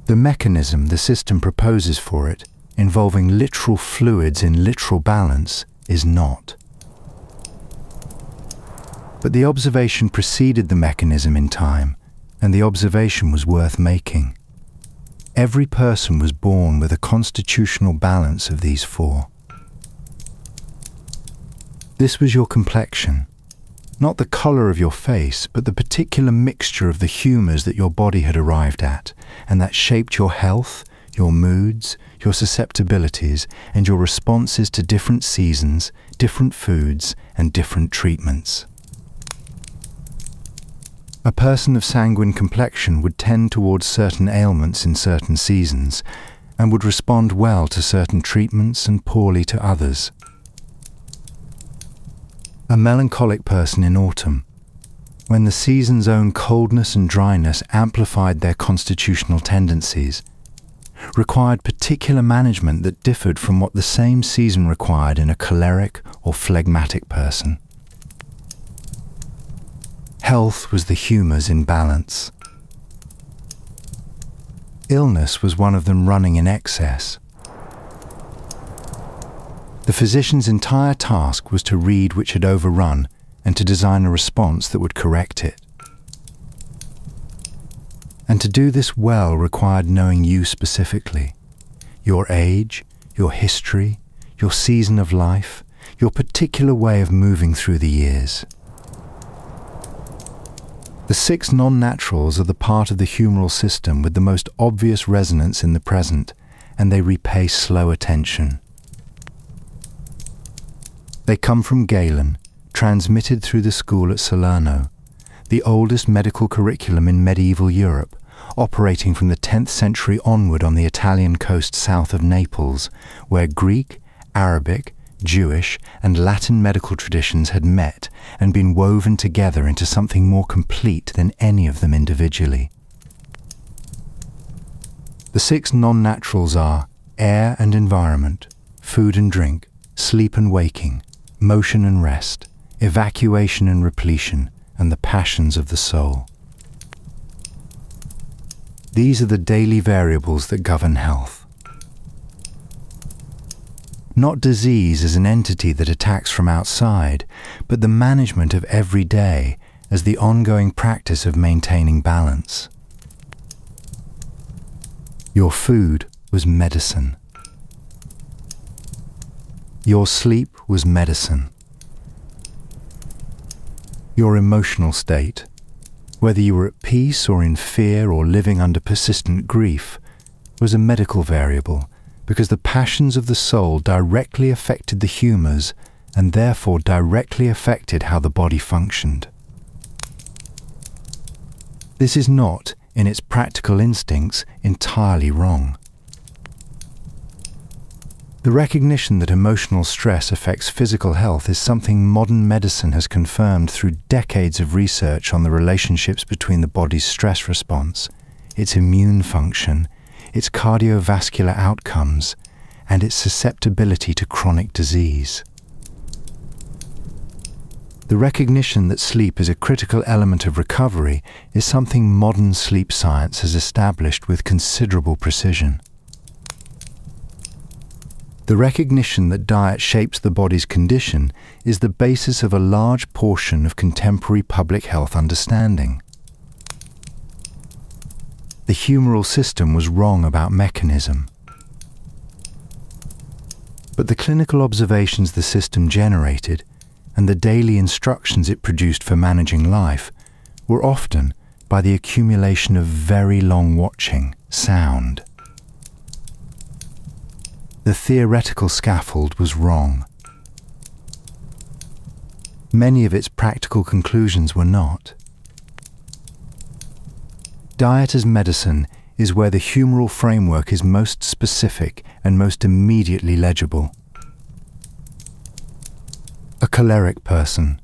The mechanism the system proposes for it, involving literal fluids in literal balance, is not. But the observation preceded the mechanism in time, and the observation was worth making. Every person was born with a constitutional balance of these four. This was your complexion, not the colour of your face, but the particular mixture of the humours that your body had arrived at, and that shaped your health, your moods, your susceptibilities, and your responses to different seasons, different foods, and different treatments. A person of sanguine complexion would tend towards certain ailments in certain seasons, and would respond well to certain treatments and poorly to others. A melancholic person in autumn, when the season's own coldness and dryness amplified their constitutional tendencies, required particular management that differed from what the same season required in a choleric or phlegmatic person. Health was the humours in balance. Illness was one of them running in excess. The physician's entire task was to read which had overrun and to design a response that would correct it. And to do this well required knowing you specifically, your age, your history, your season of life, your particular way of moving through the years. The 6 non-naturals are the part of the humoral system with the most obvious resonance in the present, and they repay slow attention. They come from Galen, transmitted through the school at Salerno, the oldest medical curriculum in medieval Europe, operating from the 10th century onward on the Italian coast south of Naples, where Greek, Arabic, Jewish, and Latin medical traditions had met and been woven together into something more complete than any of them individually. The 6 non-naturals are air and environment, food and drink, sleep and waking, motion and rest, evacuation and repletion, and the passions of the soul. These are the daily variables that govern health. Not disease as an entity that attacks from outside, but the management of every day as the ongoing practice of maintaining balance. Your food was medicine. Your sleep was medicine. Your emotional state, whether you were at peace or in fear or living under persistent grief, was a medical variable because the passions of the soul directly affected the humours and therefore directly affected how the body functioned. This is not, in its practical instincts, entirely wrong. The recognition that emotional stress affects physical health is something modern medicine has confirmed through decades of research on the relationships between the body's stress response, its immune function, its cardiovascular outcomes, and its susceptibility to chronic disease. The recognition that sleep is a critical element of recovery is something modern sleep science has established with considerable precision. The recognition that diet shapes the body's condition is the basis of a large portion of contemporary public health understanding. The humoral system was wrong about mechanism. But the clinical observations the system generated and the daily instructions it produced for managing life were often, by the accumulation of very long watching, sound. The theoretical scaffold was wrong. Many of its practical conclusions were not. Diet as medicine is where the humoral framework is most specific and most immediately legible. A choleric person,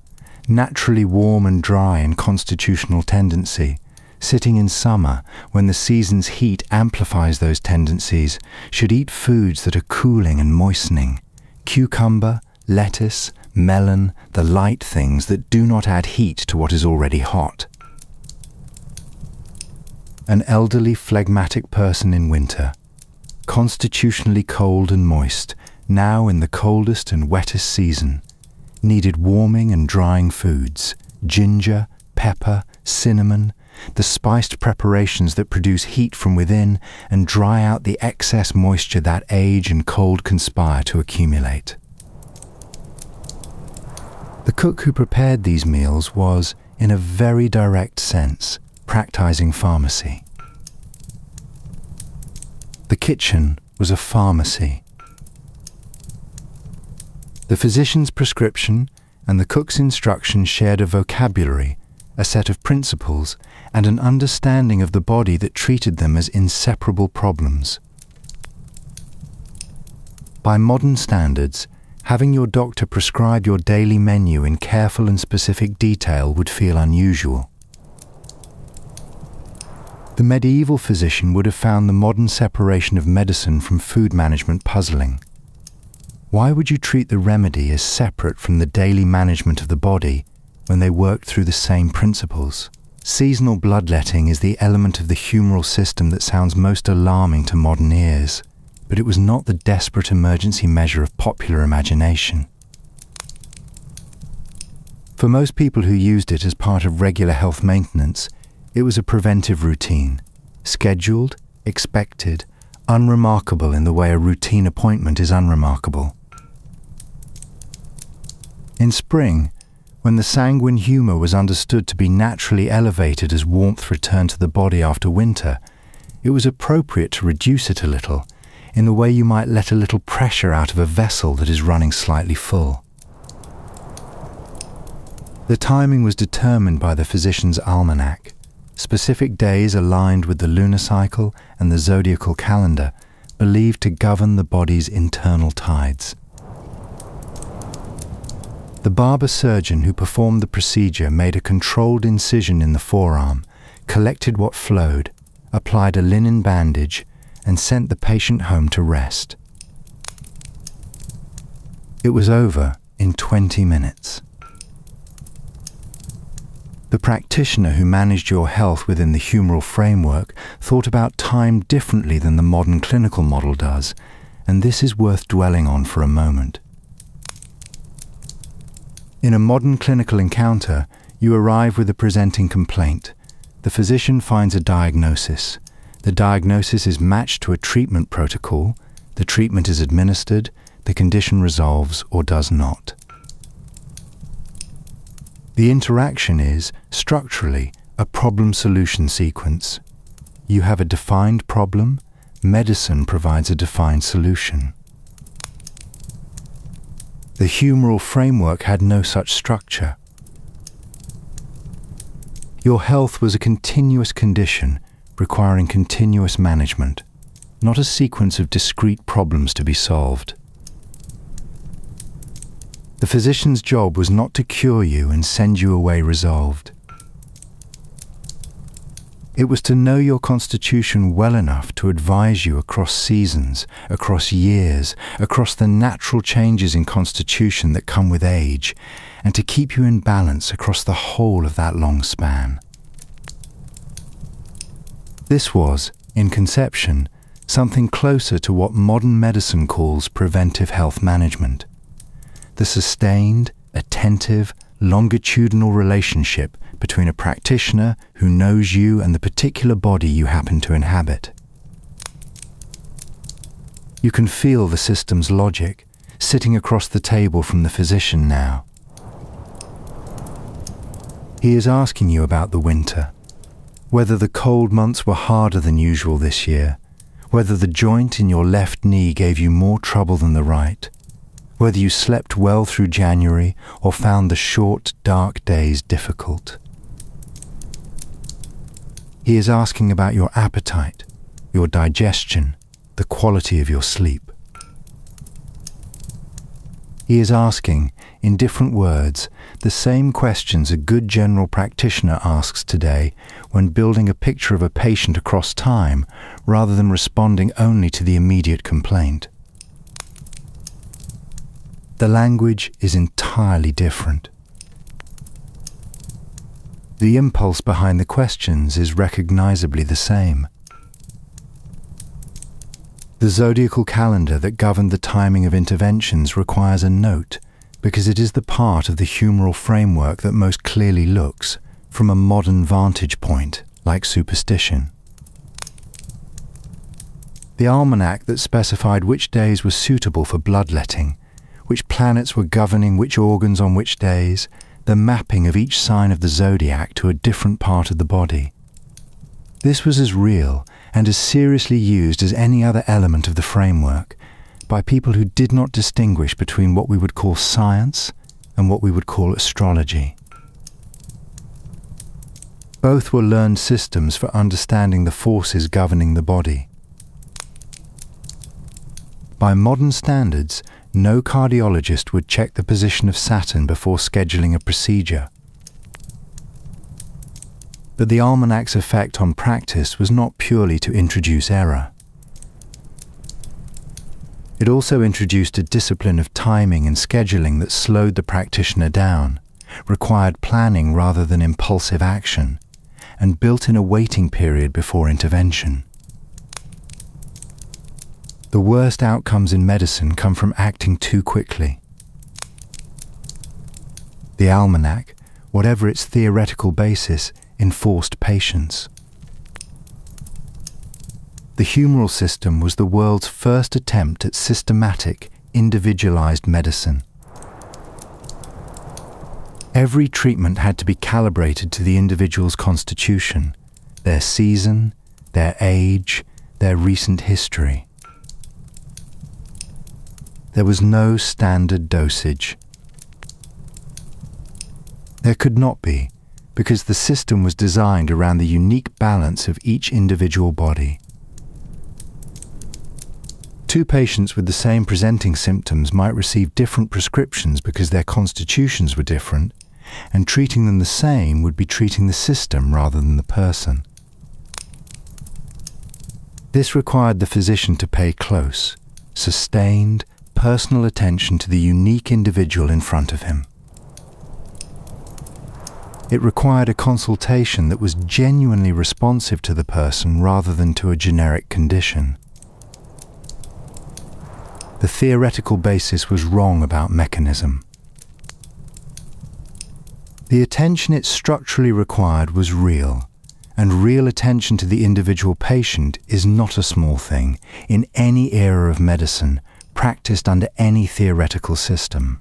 naturally warm and dry in constitutional tendency, sitting in summer when the season's heat amplifies those tendencies, should eat foods that are cooling and moistening: cucumber, lettuce, melon, the light things that do not add heat to what is already hot. An elderly phlegmatic person in winter, constitutionally cold and moist, now in the coldest and wettest season, needed warming and drying foods: ginger, pepper, cinnamon, the spiced preparations that produce heat from within and dry out the excess moisture that age and cold conspire to accumulate. The cook who prepared these meals was, in a very direct sense, practicing pharmacy. The kitchen was a pharmacy. The physician's prescription and the cook's instruction shared a vocabulary, a set of principles, and an understanding of the body that treated them as inseparable problems. By modern standards, having your doctor prescribe your daily menu in careful and specific detail would feel unusual. The medieval physician would have found the modern separation of medicine from food management puzzling. Why would you treat the remedy as separate from the daily management of the body when they worked through the same principles? Seasonal bloodletting is the element of the humoral system that sounds most alarming to modern ears, but it was not the desperate emergency measure of popular imagination. For most people who used it as part of regular health maintenance, it was a preventive routine, scheduled, expected, unremarkable in the way a routine appointment is unremarkable. In spring, when the sanguine humour was understood to be naturally elevated as warmth returned to the body after winter, it was appropriate to reduce it a little, in the way you might let a little pressure out of a vessel that is running slightly full. The timing was determined by the physician's almanac, specific days aligned with the lunar cycle and the zodiacal calendar, believed to govern the body's internal tides. The barber surgeon who performed the procedure made a controlled incision in the forearm, collected what flowed, applied a linen bandage, and sent the patient home to rest. It was over in 20 minutes. The practitioner who managed your health within the humoral framework thought about time differently than the modern clinical model does, and this is worth dwelling on for a moment. In a modern clinical encounter, you arrive with a presenting complaint. The physician finds a diagnosis. The diagnosis is matched to a treatment protocol. The treatment is administered. The condition resolves or does not. The interaction is, structurally, a problem-solution sequence. You have a defined problem. Medicine provides a defined solution. The humoral framework had no such structure. Your health was a continuous condition requiring continuous management, not a sequence of discrete problems to be solved. The physician's job was not to cure you and send you away resolved. It was to know your constitution well enough to advise you across seasons, across years, across the natural changes in constitution that come with age, and to keep you in balance across the whole of that long span. This was, in conception, something closer to what modern medicine calls preventive health management. The sustained, attentive, longitudinal relationship between a practitioner who knows you and the particular body you happen to inhabit. You can feel the system's logic sitting across the table from the physician now. He is asking you about the winter, whether the cold months were harder than usual this year, whether the joint in your left knee gave you more trouble than the right, whether you slept well through January or found the short, dark days difficult. He is asking about your appetite, your digestion, the quality of your sleep. He is asking, in different words, the same questions a good general practitioner asks today when building a picture of a patient across time, rather than responding only to the immediate complaint. The language is entirely different. The impulse behind the questions is recognizably the same. The zodiacal calendar that governed the timing of interventions requires a note because it is the part of the humoral framework that most clearly looks, from a modern vantage point, like superstition. The almanac that specified which days were suitable for bloodletting, which planets were governing which organs on which days, the mapping of each sign of the zodiac to a different part of the body. This was as real and as seriously used as any other element of the framework by people who did not distinguish between what we would call science and what we would call astrology. Both were learned systems for understanding the forces governing the body. By modern standards, no cardiologist would check the position of Saturn before scheduling a procedure. But the almanac's effect on practice was not purely to introduce error. It also introduced a discipline of timing and scheduling that slowed the practitioner down, required planning rather than impulsive action, and built in a waiting period before intervention. The worst outcomes in medicine come from acting too quickly. The almanac, whatever its theoretical basis, enforced patience. The humoral system was the world's first attempt at systematic, individualized medicine. Every treatment had to be calibrated to the individual's constitution, their season, their age, their recent history. There was no standard dosage. There could not be, because the system was designed around the unique balance of each individual body. Two patients with the same presenting symptoms might receive different prescriptions because their constitutions were different, and treating them the same would be treating the system rather than the person. This required the physician to pay close, sustained, personal attention to the unique individual in front of him. It required a consultation that was genuinely responsive to the person rather than to a generic condition. The theoretical basis was wrong about mechanism. The attention it structurally required was real, and real attention to the individual patient is not a small thing in any era of medicine practiced under any theoretical system.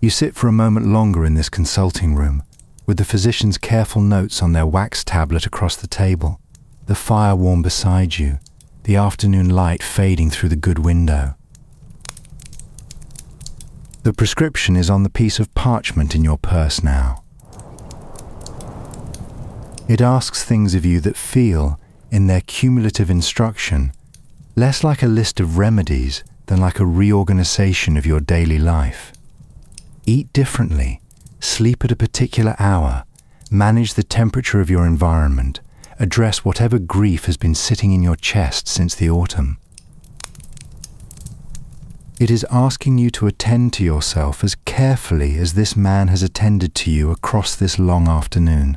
You sit for a moment longer in this consulting room, with the physician's careful notes on their wax tablet across the table, the fire warm beside you, the afternoon light fading through the good window. The prescription is on the piece of parchment in your purse now. It asks things of you that feel, in their cumulative instruction, less like a list of remedies than like a reorganization of your daily life. Eat differently, sleep at a particular hour, manage the temperature of your environment, address whatever grief has been sitting in your chest since the autumn. It is asking you to attend to yourself as carefully as this man has attended to you across this long afternoon.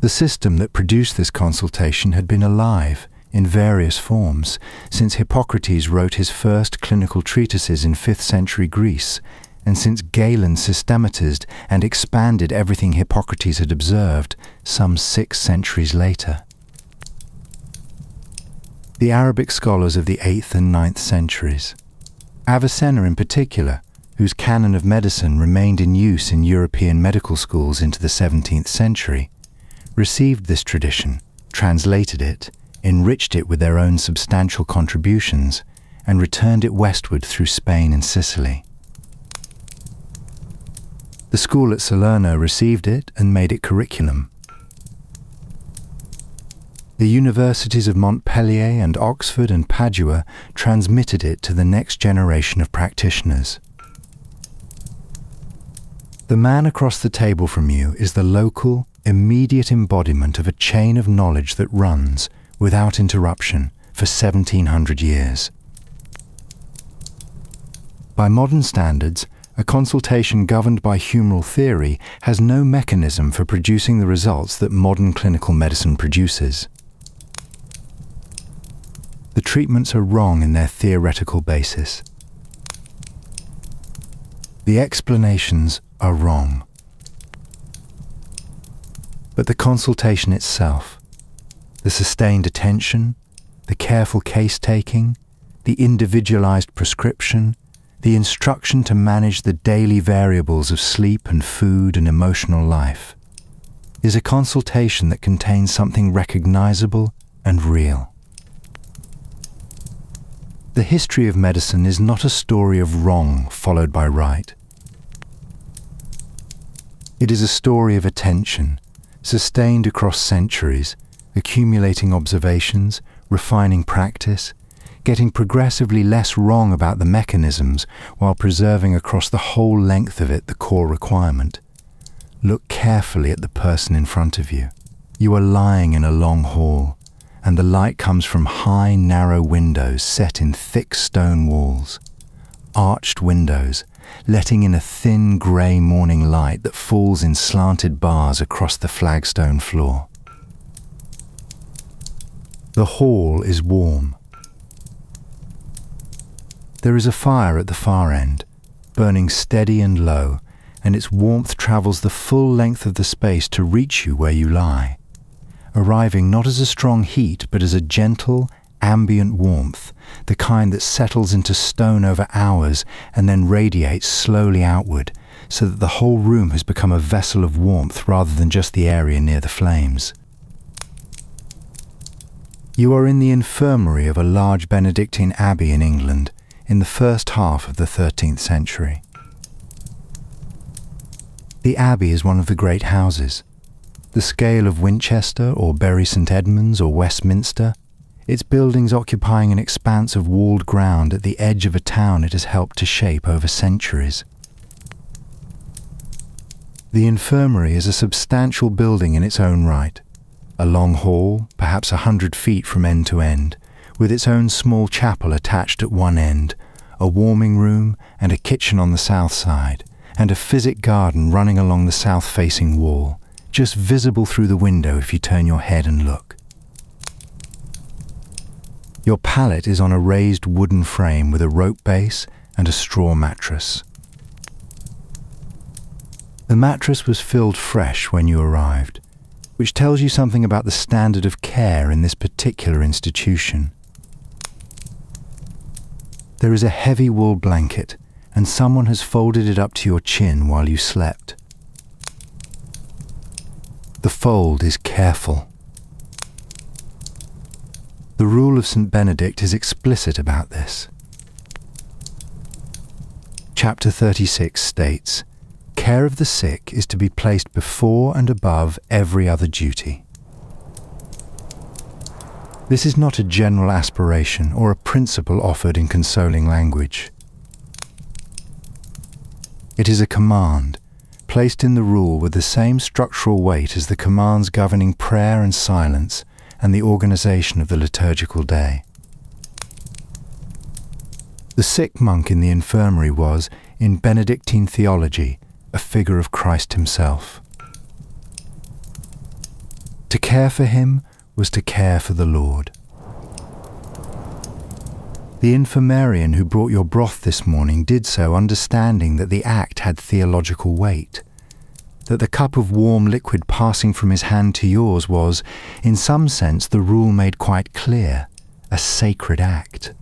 The system that produced this consultation had been alive in various forms since Hippocrates wrote his first clinical treatises in 5th century Greece, and since Galen systematized and expanded everything Hippocrates had observed some 6 centuries later. The Arabic scholars of the 8th and 9th centuries, Avicenna in particular, whose canon of medicine remained in use in European medical schools into the 17th century, received this tradition, translated it, enriched it with their own substantial contributions, and returned it westward through Spain and Sicily. The school at Salerno received it and made it curriculum. The universities of Montpellier and Oxford and Padua transmitted it to the next generation of practitioners. The man across the table from you is the local, immediate embodiment of a chain of knowledge that runs, without interruption, for 1700 years. By modern standards, a consultation governed by humoral theory has no mechanism for producing the results that modern clinical medicine produces. The treatments are wrong in their theoretical basis. The explanations are wrong. But the consultation itself, the sustained attention, the careful case-taking, the individualized prescription, the instruction to manage the daily variables of sleep and food and emotional life, is a consultation that contains something recognizable and real. The history of medicine is not a story of wrong followed by right. It is a story of attention, sustained across centuries, accumulating observations, refining practice, getting progressively less wrong about the mechanisms while preserving across the whole length of it the core requirement. Look carefully at the person in front of you. You are lying in a long hall, and the light comes from high, narrow windows set in thick stone walls. Arched windows, letting in a thin grey morning light that falls in slanted bars across the flagstone floor. The hall is warm. There is a fire at the far end, burning steady and low, and its warmth travels the full length of the space to reach you where you lie, arriving not as a strong heat but as a gentle, ambient warmth, the kind that settles into stone over hours and then radiates slowly outward, so that the whole room has become a vessel of warmth rather than just the area near the flames. You are in the infirmary of a large Benedictine abbey in England in the first half of the 13th century. The abbey is one of the great houses. The scale of Winchester or Bury St Edmunds or Westminster, its buildings occupying an expanse of walled ground at the edge of a town it has helped to shape over centuries. The infirmary is a substantial building in its own right, a long hall, perhaps 100 feet from end to end, with its own small chapel attached at one end, a warming room and a kitchen on the south side, and a physic garden running along the south-facing wall, just visible through the window if you turn your head and look. Your pallet is on a raised wooden frame with a rope base and a straw mattress. The mattress was filled fresh when you arrived, which tells you something about the standard of care in this particular institution. There is a heavy wool blanket, and someone has folded it up to your chin while you slept. The fold is careful. The rule of St. Benedict is explicit about this. Chapter 36 states, "Care of the sick is to be placed before and above every other duty." This is not a general aspiration or a principle offered in consoling language. It is a command, placed in the rule with the same structural weight as the commands governing prayer and silence and the organization of the liturgical day. The sick monk in the infirmary was, in Benedictine theology, a figure of Christ himself. To care for him was to care for the Lord. The infirmarian who brought your broth this morning did so understanding that the act had theological weight, that the cup of warm liquid passing from his hand to yours was, in some sense, the rule made quite clear, a sacred act.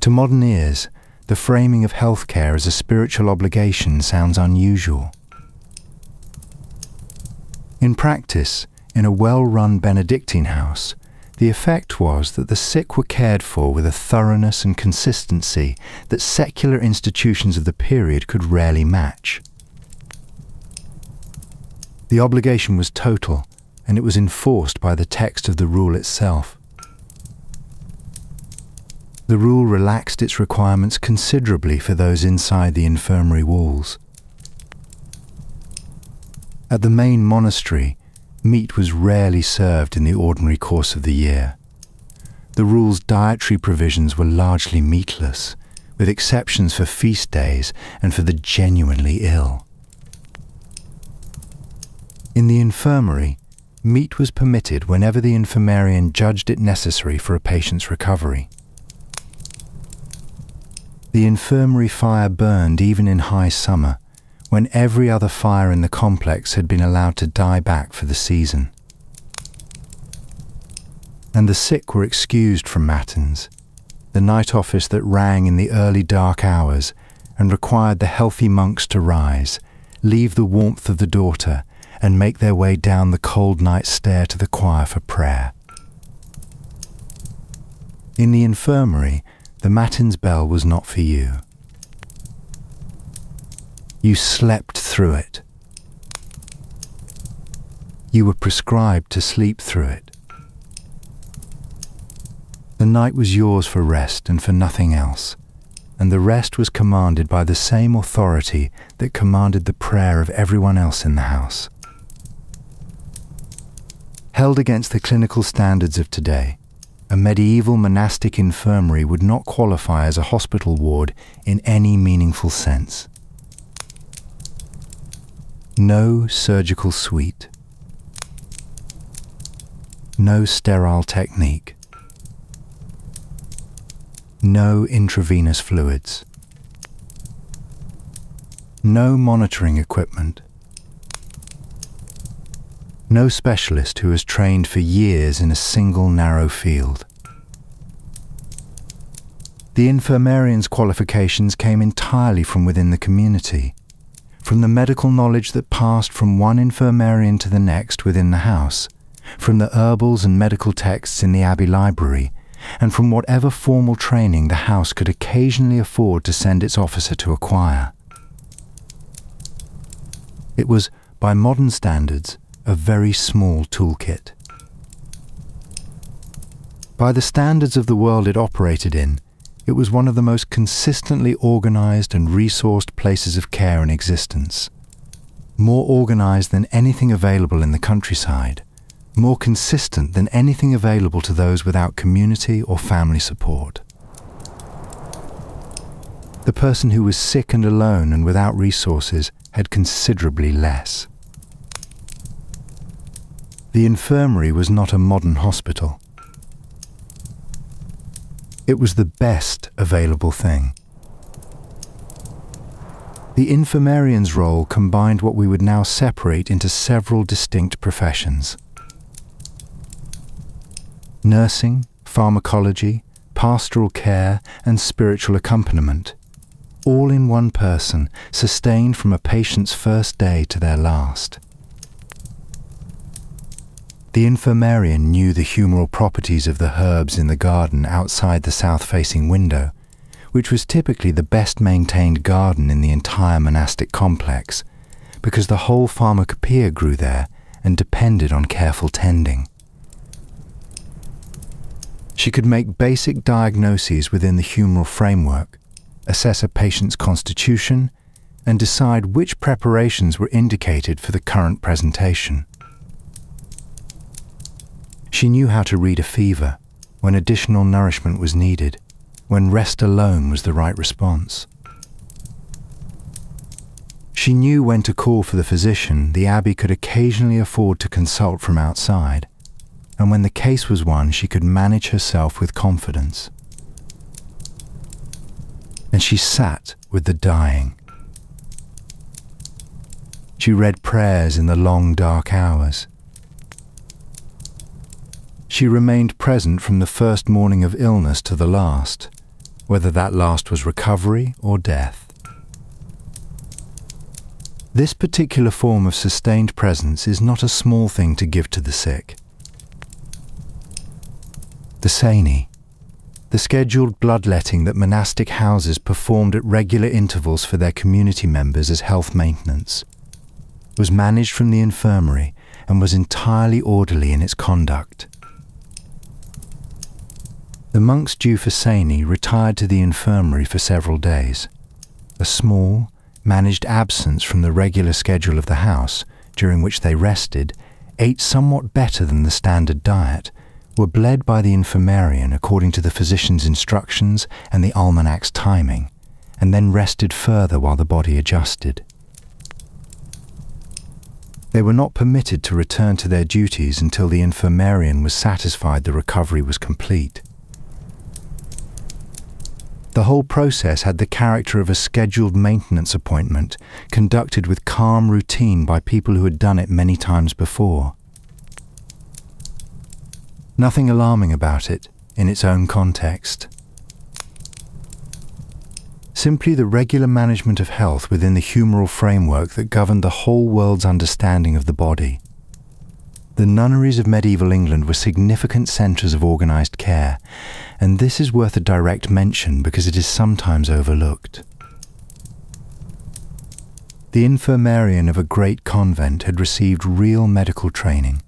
To modern ears, the framing of healthcare as a spiritual obligation sounds unusual. In practice, in a well-run Benedictine house, the effect was that the sick were cared for with a thoroughness and consistency that secular institutions of the period could rarely match. The obligation was total, and it was enforced by the text of the rule itself. The rule relaxed its requirements considerably for those inside the infirmary walls. At the main monastery, meat was rarely served in the ordinary course of the year. The rule's dietary provisions were largely meatless, with exceptions for feast days and for the genuinely ill. In the infirmary, meat was permitted whenever the infirmarian judged it necessary for a patient's recovery. The infirmary fire burned even in high summer, when every other fire in the complex had been allowed to die back for the season. And the sick were excused from matins, the night office that rang in the early dark hours and required the healthy monks to rise, leave the warmth of the daughter, and make their way down the cold night stair to the choir for prayer. In the infirmary, the matins bell was not for you. You slept through it. You were prescribed to sleep through it. The night was yours for rest and for nothing else, and the rest was commanded by the same authority that commanded the prayer of everyone else in the house. Held against the clinical standards of today, a medieval monastic infirmary would not qualify as a hospital ward in any meaningful sense. No surgical suite. No sterile technique. No intravenous fluids. No monitoring equipment. No specialist who has trained for years in a single narrow field. The infirmarian's qualifications came entirely from within the community, from the medical knowledge that passed from one infirmarian to the next within the house, from the herbals and medical texts in the abbey library, and from whatever formal training the house could occasionally afford to send its officer to acquire. It was, by modern standards, a very small toolkit. By the standards of the world it operated in, it was one of the most consistently organized and resourced places of care in existence. More organized than anything available in the countryside, more consistent than anything available to those without community or family support. The person who was sick and alone and without resources had considerably less. The infirmary was not a modern hospital. It was the best available thing. The infirmarian's role combined what we would now separate into several distinct professions. Nursing, pharmacology, pastoral care, and spiritual accompaniment, all in one person, sustained from a patient's first day to their last. The infirmarian knew the humoral properties of the herbs in the garden outside the south-facing window, which was typically the best-maintained garden in the entire monastic complex, because the whole pharmacopoeia grew there and depended on careful tending. She could make basic diagnoses within the humoral framework, assess a patient's constitution, and decide which preparations were indicated for the current presentation. She knew how to read a fever when additional nourishment was needed, when rest alone was the right response. She knew when to call for the physician the Abbey could occasionally afford to consult from outside, and when the case was one she could manage herself with confidence. And she sat with the dying. She read prayers in the long dark hours. She remained present from the first morning of illness to the last, whether that last was recovery or death. This particular form of sustained presence is not a small thing to give to the sick. The Saini, the scheduled bloodletting that monastic houses performed at regular intervals for their community members as health maintenance, was managed from the infirmary and was entirely orderly in its conduct. The monks due for Saini retired to the infirmary for several days. A small, managed absence from the regular schedule of the house, during which they rested, ate somewhat better than the standard diet, were bled by the infirmarian according to the physician's instructions and the almanac's timing, and then rested further while the body adjusted. They were not permitted to return to their duties until the infirmarian was satisfied the recovery was complete. The whole process had the character of a scheduled maintenance appointment, conducted with calm routine by people who had done it many times before. Nothing alarming about it in its own context. Simply the regular management of health within the humoral framework that governed the whole world's understanding of the body. The nunneries of medieval England were significant centres of organised care, and this is worth a direct mention because it is sometimes overlooked. The infirmarian of a great convent had received real medical training,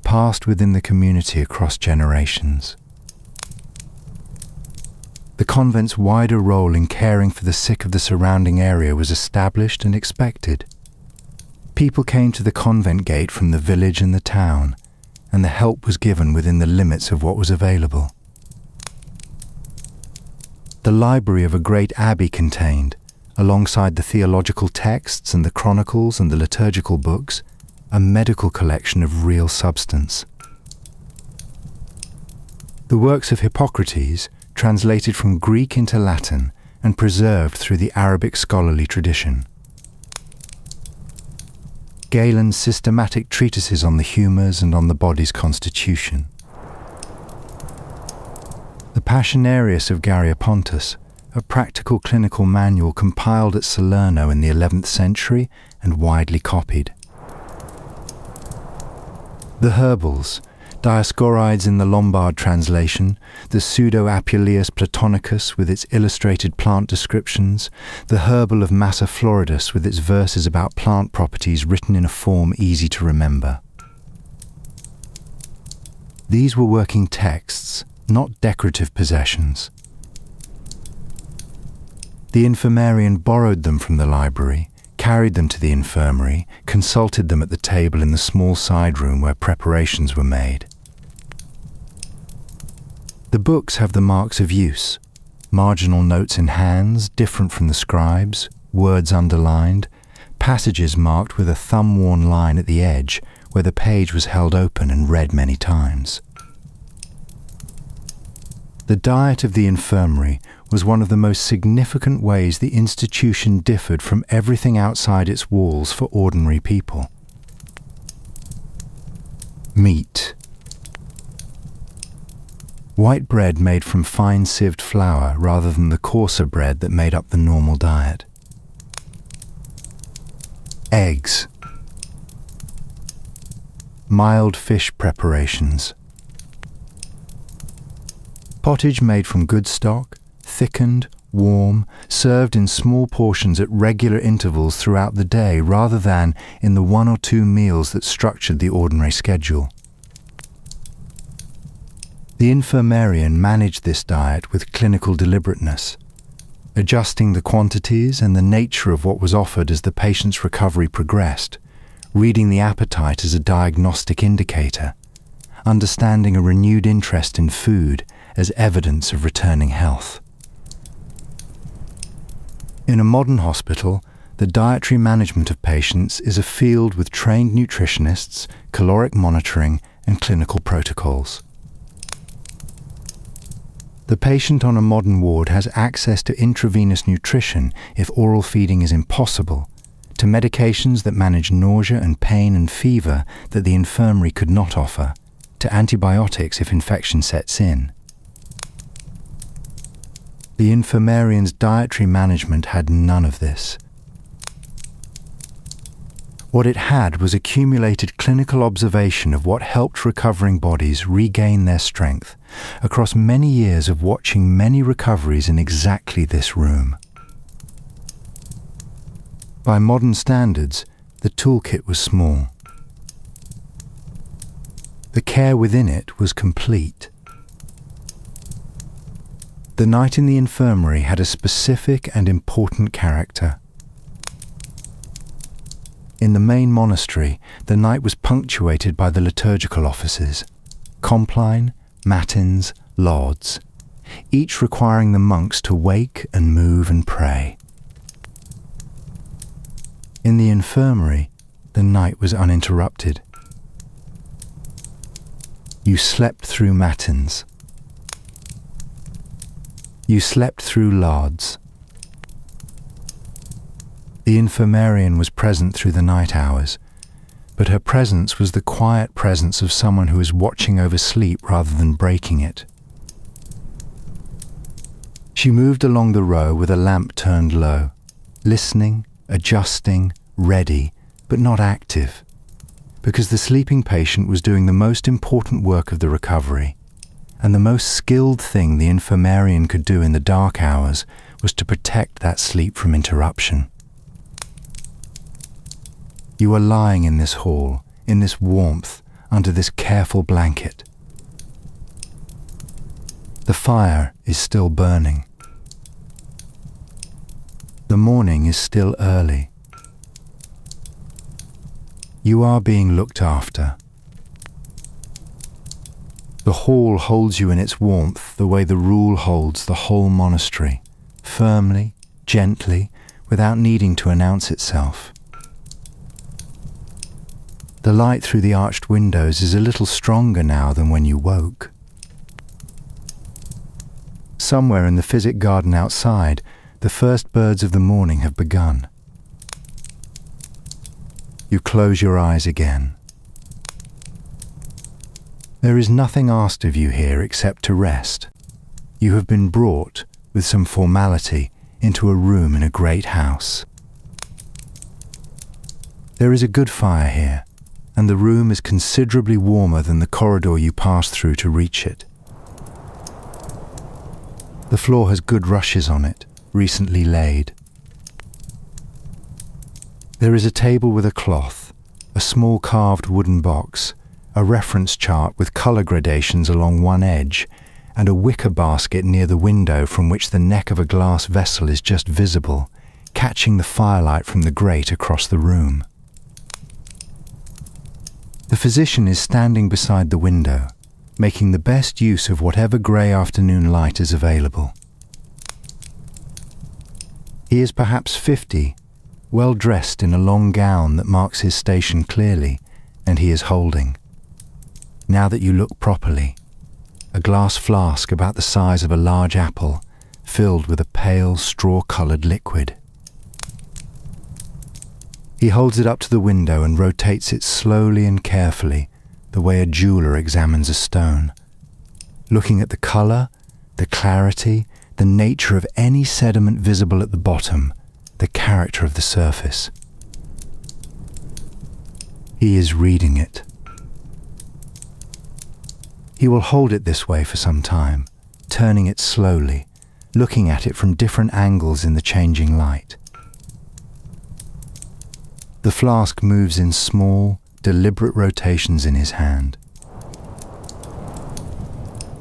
passed within the community across generations. The convent's wider role in caring for the sick of the surrounding area was established and expected. People came to the convent gate from the village and the town, and the help was given within the limits of what was available. The library of a great abbey contained, alongside the theological texts and the chronicles and the liturgical books, a medical collection of real substance. The works of Hippocrates, translated from Greek into Latin and preserved through the Arabic scholarly tradition. Galen's systematic treatises on the humours and on the body's constitution. The Passionarius of Gariopontus, a practical clinical manual compiled at Salerno in the 11th century and widely copied. The herbals, Dioscorides in the Lombard translation, the Pseudo-Apuleius Platonicus with its illustrated plant descriptions, the Herbal of Massa Floridus with its verses about plant properties written in a form easy to remember. These were working texts, not decorative possessions. The infirmarian borrowed them from the library, carried them to the infirmary, consulted them at the table in the small side room where preparations were made. The books have the marks of use, marginal notes in hands different from the scribes, words underlined, passages marked with a thumb-worn line at the edge where the page was held open and read many times. The diet of the infirmary was one of the most significant ways the institution differed from everything outside its walls for ordinary people. Meat. White bread made from fine sieved flour rather than the coarser bread that made up the normal diet. Eggs. Mild fish preparations. Pottage made from good stock, thickened, warm, served in small portions at regular intervals throughout the day rather than in the 1 or 2 meals that structured the ordinary schedule. The infirmarian managed this diet with clinical deliberateness, adjusting the quantities and the nature of what was offered as the patient's recovery progressed, reading the appetite as a diagnostic indicator, understanding a renewed interest in food as evidence of returning health. In a modern hospital, the dietary management of patients is a field with trained nutritionists, caloric monitoring, and clinical protocols. The patient on a modern ward has access to intravenous nutrition if oral feeding is impossible, to medications that manage nausea and pain and fever that the infirmary could not offer, to antibiotics if infection sets in. The infirmarian's dietary management had none of this. What it had was accumulated clinical observation of what helped recovering bodies regain their strength across many years of watching many recoveries in exactly this room. By modern standards, the toolkit was small. The care within it was complete. The night in the infirmary had a specific and important character. In the main monastery, the night was punctuated by the liturgical offices, compline, matins, lauds, each requiring the monks to wake and move and pray. In the infirmary, the night was uninterrupted. You slept through matins. You slept through lauds. The infirmarian was present through the night hours, but her presence was the quiet presence of someone who is watching over sleep rather than breaking it. She moved along the row with a lamp turned low, listening, adjusting, ready, but not active, because the sleeping patient was doing the most important work of the recovery, and the most skilled thing the infirmarian could do in the dark hours was to protect that sleep from interruption. You are lying in this hall, in this warmth, under this careful blanket. The fire is still burning. The morning is still early. You are being looked after. The hall holds you in its warmth the way the rule holds the whole monastery, firmly, gently, without needing to announce itself. The light through the arched windows is a little stronger now than when you woke. Somewhere in the physic garden outside, the first birds of the morning have begun. You close your eyes again. There is nothing asked of you here except to rest. You have been brought, with some formality, into a room in a great house. There is a good fire here, and the room is considerably warmer than the corridor you pass through to reach it. The floor has good rushes on it, recently laid. There is a table with a cloth, a small carved wooden box, a reference chart with colour gradations along one edge, and a wicker basket near the window from which the neck of a glass vessel is just visible, catching the firelight from the grate across the room. The physician is standing beside the window, making the best use of whatever grey afternoon light is available. He is perhaps 50, well dressed in a long gown that marks his station clearly, and he is holding, now that you look properly, a glass flask about the size of a large apple, filled with a pale straw-coloured liquid. He holds it up to the window and rotates it slowly and carefully, the way a jeweller examines a stone, looking at the colour, the clarity, the nature of any sediment visible at the bottom, the character of the surface. He is reading it. He will hold it this way for some time, turning it slowly, looking at it from different angles in the changing light. The flask moves in small, deliberate rotations in his hand.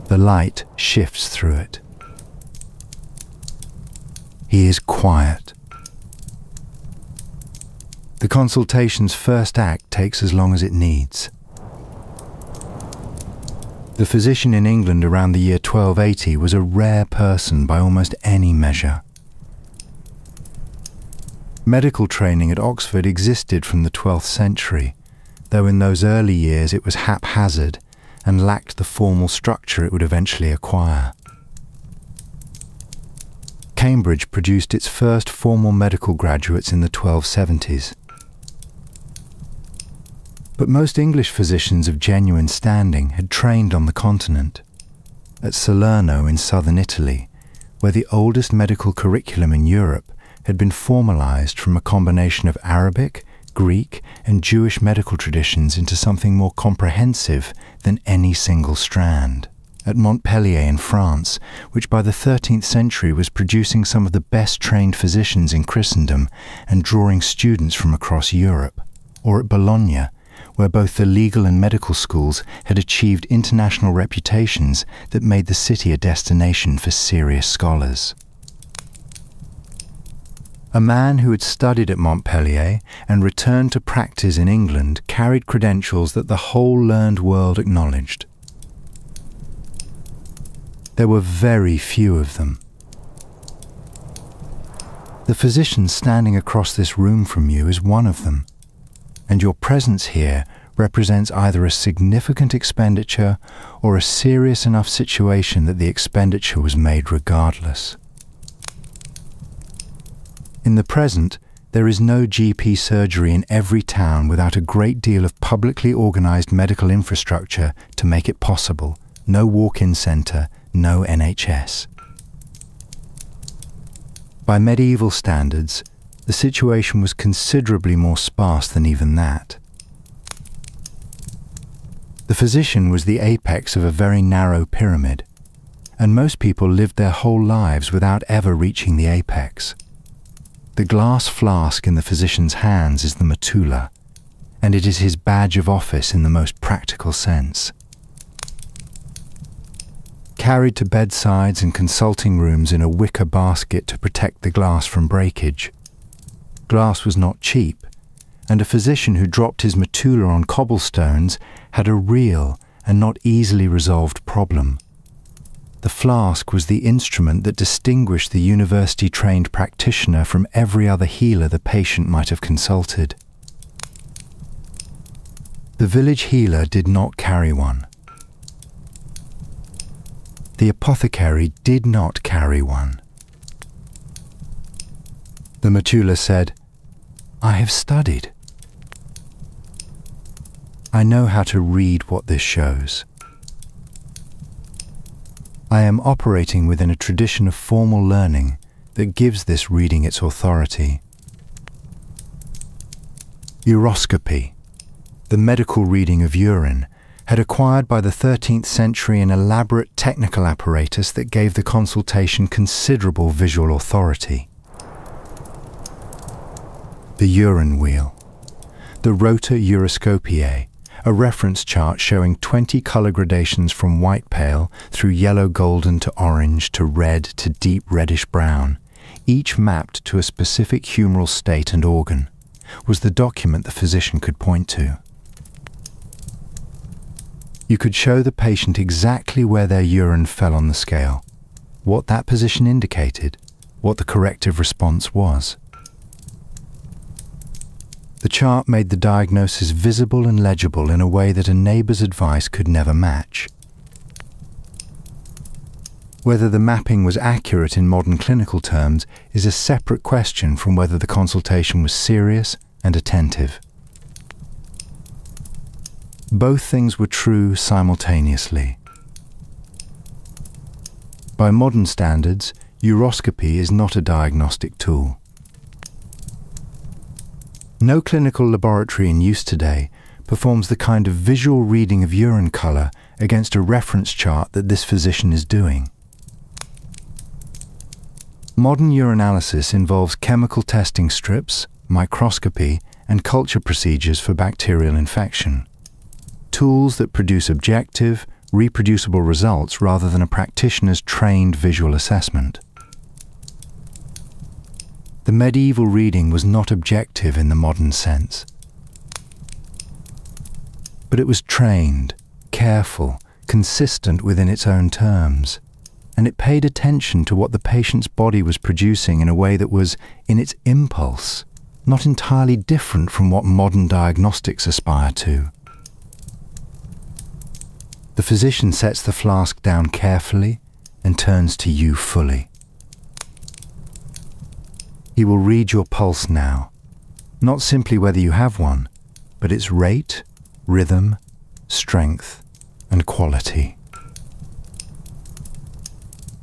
The light shifts through it. He is quiet. The consultation's first act takes as long as it needs. The physician in England around the year 1280 was a rare person by almost any measure. Medical training at Oxford existed from the 12th century, though in those early years it was haphazard and lacked the formal structure it would eventually acquire. Cambridge produced its first formal medical graduates in the 1270s. But most English physicians of genuine standing had trained on the continent, at Salerno in southern Italy, where the oldest medical curriculum in Europe had been formalized from a combination of Arabic, Greek, and Jewish medical traditions into something more comprehensive than any single strand. At Montpellier in France, which by the 13th century was producing some of the best trained physicians in Christendom and drawing students from across Europe. Or at Bologna, where both the legal and medical schools had achieved international reputations that made the city a destination for serious scholars. A man who had studied at Montpellier and returned to practice in England carried credentials that the whole learned world acknowledged. There were very few of them. The physician standing across this room from you is one of them, and your presence here represents either a significant expenditure or a serious enough situation that the expenditure was made regardless. In the present, there is no GP surgery in every town without a great deal of publicly organised medical infrastructure to make it possible. No walk-in centre, no NHS. By medieval standards, the situation was considerably more sparse than even that. The physician was the apex of a very narrow pyramid, and most people lived their whole lives without ever reaching the apex. The glass flask in the physician's hands is the metulla, and it is his badge of office in the most practical sense. Carried to bedsides and consulting rooms in a wicker basket to protect the glass from breakage. Glass was not cheap, and a physician who dropped his metulla on cobblestones had a real and not easily resolved problem. The flask was the instrument that distinguished the university-trained practitioner from every other healer the patient might have consulted. The village healer did not carry one. The apothecary did not carry one. The metulla said, "I have studied. I know how to read what this shows. I am operating within a tradition of formal learning that gives this reading its authority." Uroscopy, the medical reading of urine, had acquired by the 13th century an elaborate technical apparatus that gave the consultation considerable visual authority. The urine wheel, the rota uroscopiae, a reference chart showing 20 colour gradations from white pale through yellow golden to orange to red to deep reddish brown, each mapped to a specific humoral state and organ, was the document the physician could point to. You could show the patient exactly where their urine fell on the scale, what that position indicated, what the corrective response was. The chart made the diagnosis visible and legible in a way that a neighbour's advice could never match. Whether the mapping was accurate in modern clinical terms is a separate question from whether the consultation was serious and attentive. Both things were true simultaneously. By modern standards, uroscopy is not a diagnostic tool. No clinical laboratory in use today performs the kind of visual reading of urine colour against a reference chart that this physician is doing. Modern urinalysis involves chemical testing strips, microscopy, and culture procedures for bacterial infection. Tools that produce objective, reproducible results rather than a practitioner's trained visual assessment. The medieval reading was not objective in the modern sense, but it was trained, careful, consistent within its own terms, and it paid attention to what the patient's body was producing in a way that was, in its impulse, not entirely different from what modern diagnostics aspire to. The physician sets the flask down carefully and turns to you fully. He will read your pulse now, not simply whether you have one, but its rate, rhythm, strength, and quality.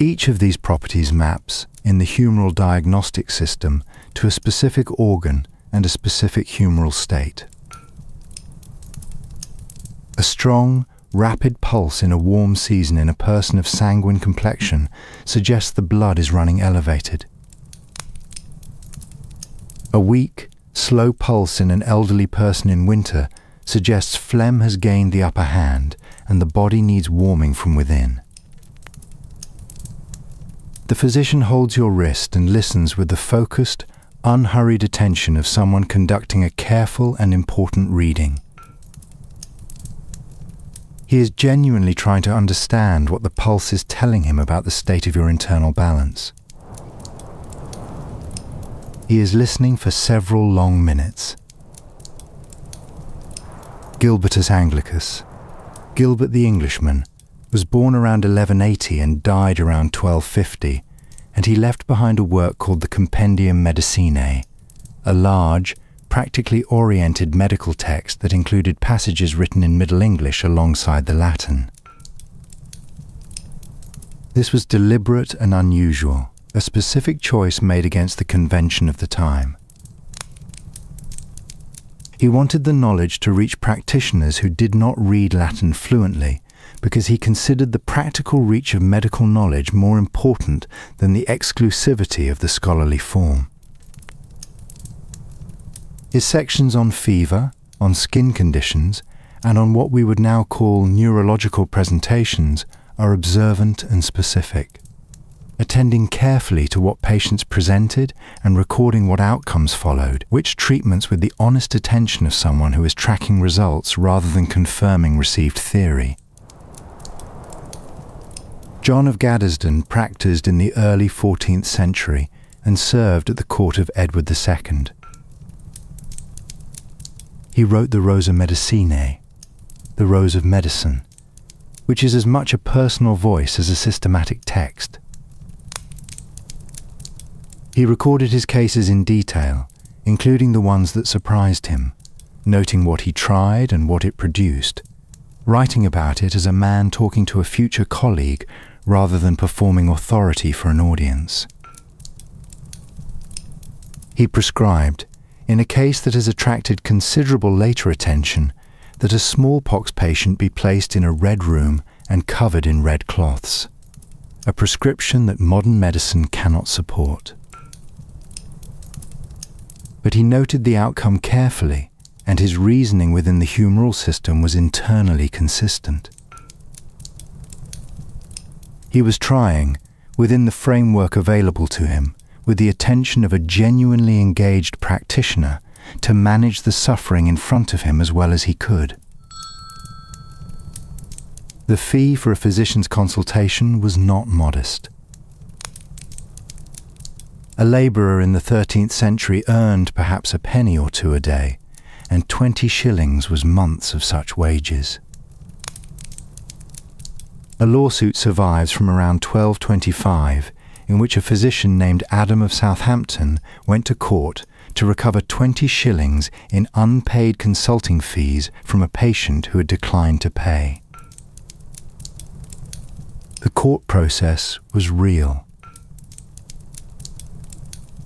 Each of these properties maps, in the humoral diagnostic system, to a specific organ and a specific humoral state. A strong, rapid pulse in a warm season in a person of sanguine complexion suggests the blood is running elevated. A weak, slow pulse in an elderly person in winter suggests phlegm has gained the upper hand and the body needs warming from within. The physician holds your wrist and listens with the focused, unhurried attention of someone conducting a careful and important reading. He is genuinely trying to understand what the pulse is telling him about the state of your internal balance. He is listening for several long minutes. Gilbertus Anglicus, Gilbert the Englishman, was born around 1180 and died around 1250, and he left behind a work called the Compendium Medicinae, a large, practically oriented medical text that included passages written in Middle English alongside the Latin. This was deliberate and unusual, a specific choice made against the convention of the time. He wanted the knowledge to reach practitioners who did not read Latin fluently, because he considered the practical reach of medical knowledge more important than the exclusivity of the scholarly form. His sections on fever, on skin conditions, and on what we would now call neurological presentations are observant and specific, attending carefully to what patients presented and recording what outcomes followed, which treatments with the honest attention of someone who is tracking results rather than confirming received theory. John of Gaddesden practised in the early 14th century and served at the court of Edward II. He wrote the Rosa Medicinae, the Rose of Medicine, which is as much a personal voice as a systematic text. He recorded his cases in detail, including the ones that surprised him, noting what he tried and what it produced, writing about it as a man talking to a future colleague rather than performing authority for an audience. He prescribed, in a case that has attracted considerable later attention, that a smallpox patient be placed in a red room and covered in red cloths, a prescription that modern medicine cannot support. But he noted the outcome carefully, and his reasoning within the humoral system was internally consistent. He was trying, within the framework available to him, with the attention of a genuinely engaged practitioner, to manage the suffering in front of him as well as he could. The fee for a physician's consultation was not modest. A labourer in the 13th century earned perhaps a penny or two a day, and 20 shillings was months of such wages. A lawsuit survives from around 1225, in which a physician named Adam of Southampton went to court to recover 20 shillings in unpaid consulting fees from a patient who had declined to pay. The court process was real.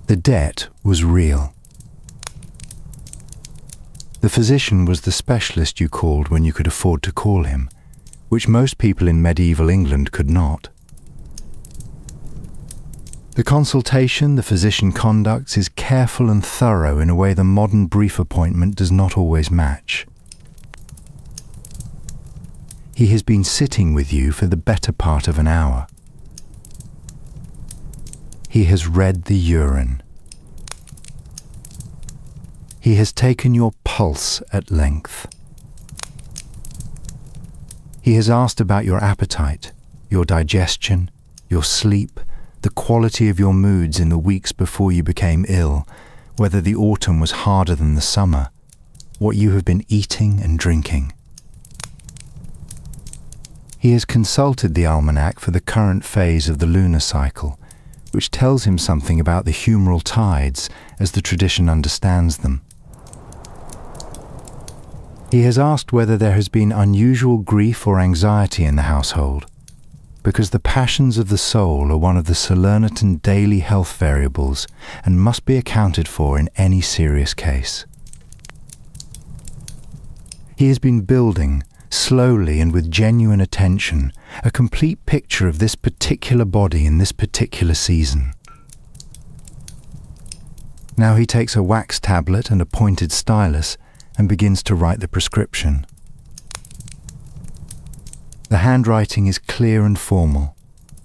The debt was real. The physician was the specialist you called when you could afford to call him, which most people in medieval England could not. The consultation the physician conducts is careful and thorough in a way the modern brief appointment does not always match. He has been sitting with you for the better part of an hour. He has read the urine. He has taken your pulse at length. He has asked about your appetite, your digestion, your sleep, the quality of your moods in the weeks before you became ill, whether the autumn was harder than the summer, what you have been eating and drinking. He has consulted the almanac for the current phase of the lunar cycle, which tells him something about the humoral tides as the tradition understands them. He has asked whether there has been unusual grief or anxiety in the household, because the passions of the soul are one of the Salernitan daily health variables and must be accounted for in any serious case. He has been building, slowly and with genuine attention, a complete picture of this particular body in this particular season. Now he takes a wax tablet and a pointed stylus and begins to write the prescription. The handwriting is clear and formal,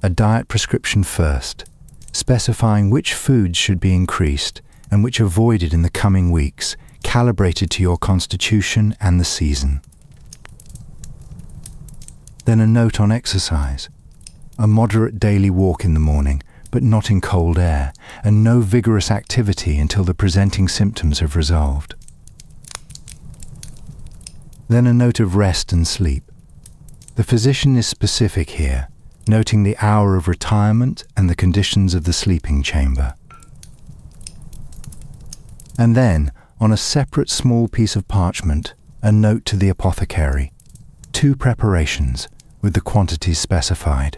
a diet prescription first, specifying which foods should be increased and which avoided in the coming weeks, calibrated to your constitution and the season. Then a note on exercise, a moderate daily walk in the morning, but not in cold air, and no vigorous activity until the presenting symptoms have resolved. Then a note of rest and sleep. The physician is specific here, noting the hour of retirement and the conditions of the sleeping chamber. And then, on a separate small piece of parchment, a note to the apothecary, 2 preparations with the quantities specified.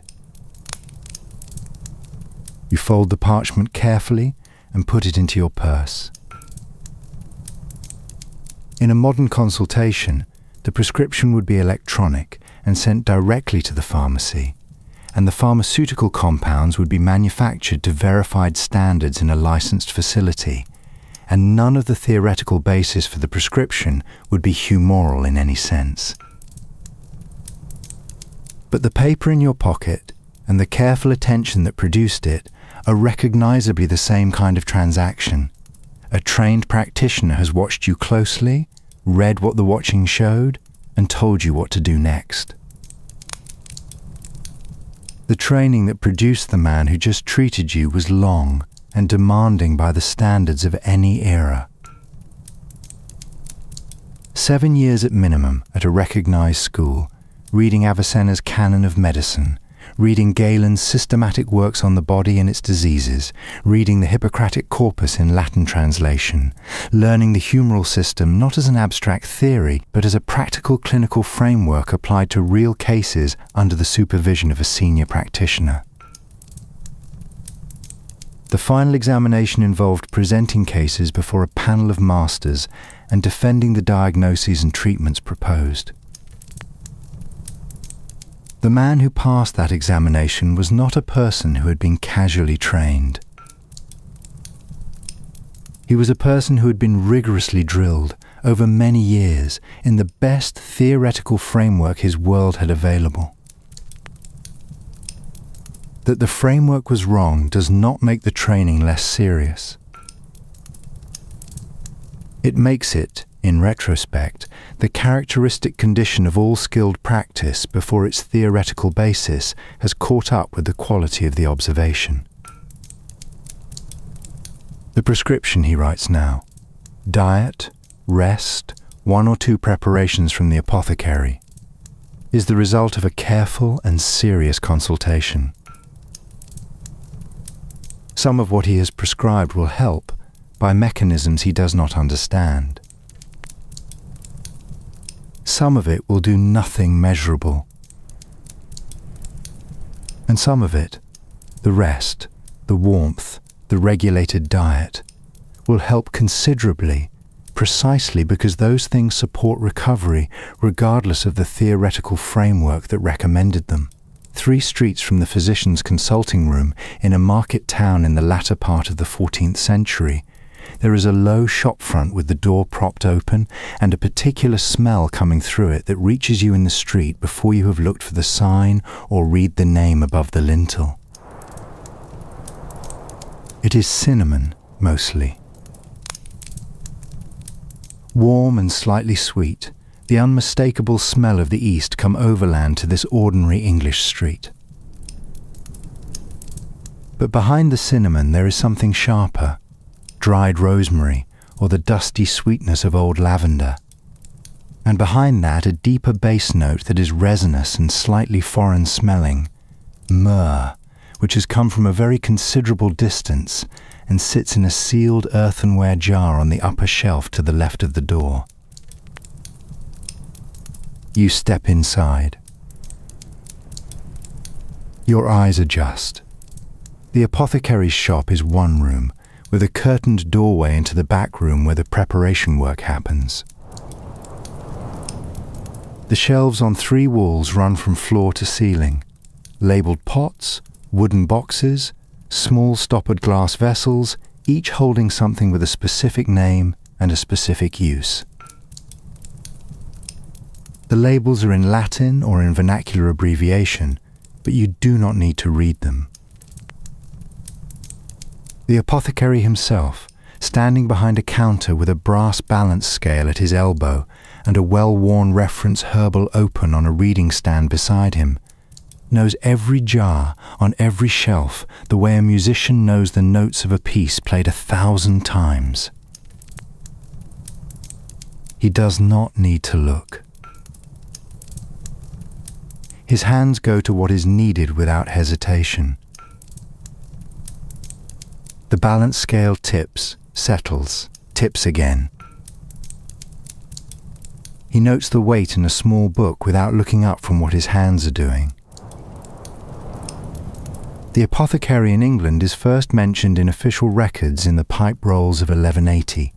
You fold the parchment carefully and put it into your purse. In a modern consultation, the prescription would be electronic and sent directly to the pharmacy, and the pharmaceutical compounds would be manufactured to verified standards in a licensed facility, and none of the theoretical basis for the prescription would be humoral in any sense. But the paper in your pocket and the careful attention that produced it are recognizably the same kind of transaction. A trained practitioner has watched you closely, read what the watching showed, and told you what to do next. The training that produced the man who just treated you was long and demanding by the standards of any era. 7 years at minimum at a recognized school, reading Avicenna's Canon of Medicine, reading Galen's systematic works on the body and its diseases, reading the Hippocratic Corpus in Latin translation, learning the humoral system not as an abstract theory, but as a practical clinical framework applied to real cases under the supervision of a senior practitioner. The final examination involved presenting cases before a panel of masters and defending the diagnoses and treatments proposed. The man who passed that examination was not a person who had been casually trained. He was a person who had been rigorously drilled over many years in the best theoretical framework his world had available. That the framework was wrong does not make the training less serious. It makes it, in retrospect, the characteristic condition of all skilled practice before its theoretical basis has caught up with the quality of the observation. The prescription, he writes now, diet, rest, 1 or 2 preparations from the apothecary, is the result of a careful and serious consultation. Some of what he has prescribed will help by mechanisms he does not understand. Some of it will do nothing measurable. And some of it, the rest, the warmth, the regulated diet, will help considerably, precisely because those things support recovery regardless of the theoretical framework that recommended them. 3 streets from the physician's consulting room in a market town in the latter part of the 14th century, there is a low shop front with the door propped open and a particular smell coming through it that reaches you in the street before you have looked for the sign or read the name above the lintel. It is cinnamon, mostly. Warm and slightly sweet, the unmistakable smell of the East come overland to this ordinary English street. But behind the cinnamon there is something sharper, dried rosemary, or the dusty sweetness of old lavender. And behind that, a deeper bass note that is resinous and slightly foreign smelling, myrrh, which has come from a very considerable distance and sits in a sealed earthenware jar on the upper shelf to the left of the door. You step inside. Your eyes adjust. The apothecary's shop is one room, with a curtained doorway into the back room where the preparation work happens. The shelves on 3 walls run from floor to ceiling, labelled pots, wooden boxes, small stoppered glass vessels, each holding something with a specific name and a specific use. The labels are in Latin or in vernacular abbreviation, but you do not need to read them. The apothecary himself, standing behind a counter with a brass balance scale at his elbow and a well-worn reference herbal open on a reading stand beside him, knows every jar on every shelf the way a musician knows the notes of a piece played 1,000 times. He does not need to look. His hands go to what is needed without hesitation. The balance scale tips, settles, tips again. He notes the weight in a small book without looking up from what his hands are doing. The apothecary in England is first mentioned in official records in the Pipe Rolls of 1180,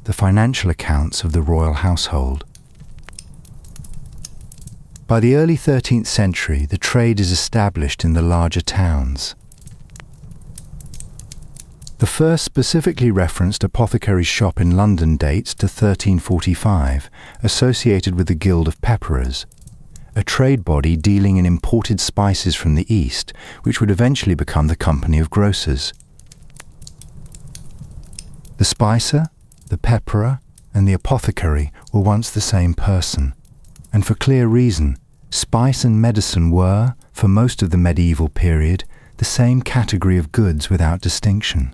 the financial accounts of the royal household. By the early 13th century, the trade is established in the larger towns. The first specifically referenced apothecary's shop in London dates to 1345, associated with the Guild of Pepperers, a trade body dealing in imported spices from the East, which would eventually become the Company of Grocers. The spicer, the pepperer, and the apothecary were once the same person, and for clear reason. Spice and medicine were, for most of the medieval period, the same category of goods without distinction.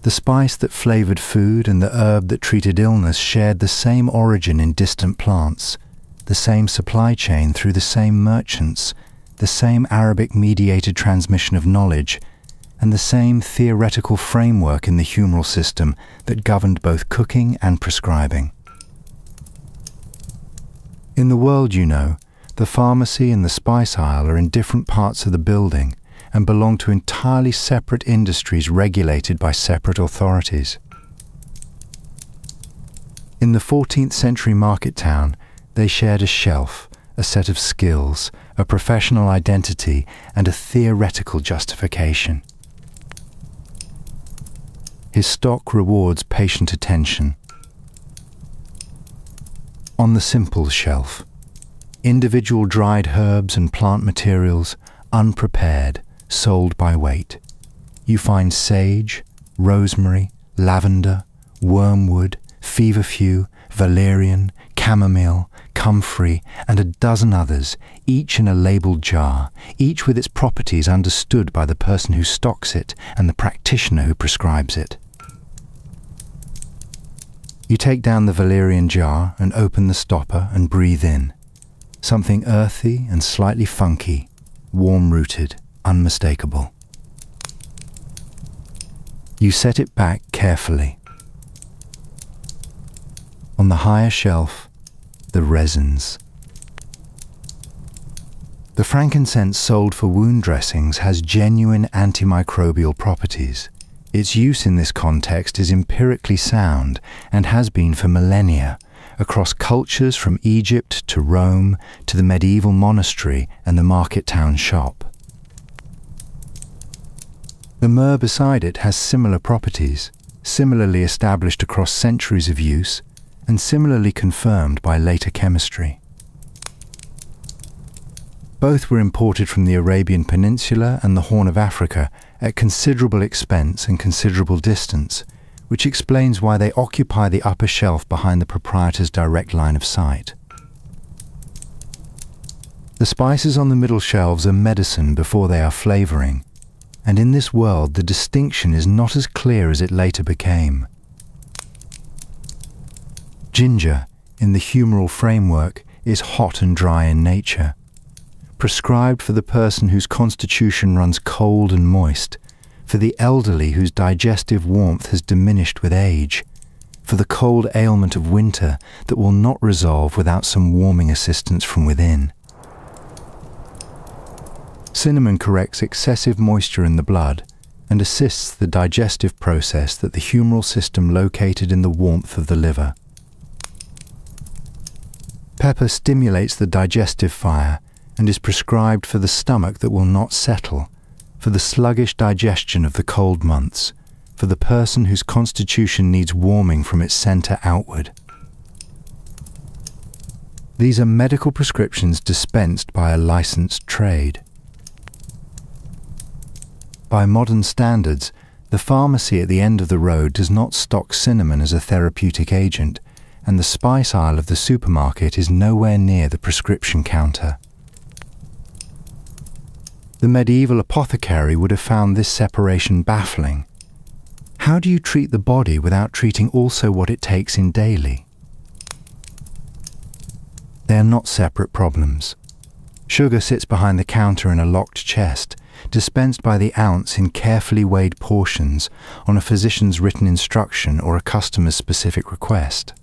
The spice that flavoured food and the herb that treated illness shared the same origin in distant plants, the same supply chain through the same merchants, the same Arabic-mediated transmission of knowledge, and the same theoretical framework in the humoral system that governed both cooking and prescribing. In the world, you know, the pharmacy and the spice aisle are in different parts of the building and belong to entirely separate industries regulated by separate authorities. In the 14th century market town, they shared a shelf, a set of skills, a professional identity, and a theoretical justification. His stock rewards patient attention. On the simple shelf, individual dried herbs and plant materials, unprepared, sold by weight. You find sage, rosemary, lavender, wormwood, feverfew, valerian, chamomile, comfrey, and a dozen others, each in a labelled jar, each with its properties understood by the person who stocks it and the practitioner who prescribes it. You take down the valerian jar and open the stopper and breathe in. Something earthy and slightly funky, warm-rooted, unmistakable. You set it back carefully. On the higher shelf, the resins. The frankincense sold for wound dressings has genuine antimicrobial properties. Its use in this context is empirically sound and has been for millennia, across cultures from Egypt to Rome to the medieval monastery and the market town shop. The myrrh beside it has similar properties, similarly established across centuries of use, and similarly confirmed by later chemistry. Both were imported from the Arabian Peninsula and the Horn of Africa at considerable expense and considerable distance, which explains why they occupy the upper shelf behind the proprietor's direct line of sight. The spices on the middle shelves are medicine before they are flavouring, and in this world the distinction is not as clear as it later became. Ginger, in the humoral framework, is hot and dry in nature, prescribed for the person whose constitution runs cold and moist, for the elderly whose digestive warmth has diminished with age, for the cold ailment of winter that will not resolve without some warming assistance from within. Cinnamon corrects excessive moisture in the blood and assists the digestive process that the humoral system located in the warmth of the liver. Pepper stimulates the digestive fire and is prescribed for the stomach that will not settle, for the sluggish digestion of the cold months, for the person whose constitution needs warming from its centre outward. These are medical prescriptions dispensed by a licensed trade. By modern standards, the pharmacy at the end of the road does not stock cinnamon as a therapeutic agent, and the spice aisle of the supermarket is nowhere near the prescription counter. The medieval apothecary would have found this separation baffling. How do you treat the body without treating also what it takes in daily? They are not separate problems. Sugar sits behind the counter in a locked chest, dispensed by the ounce in carefully weighed portions on a physician's written instruction or a customer's specific request.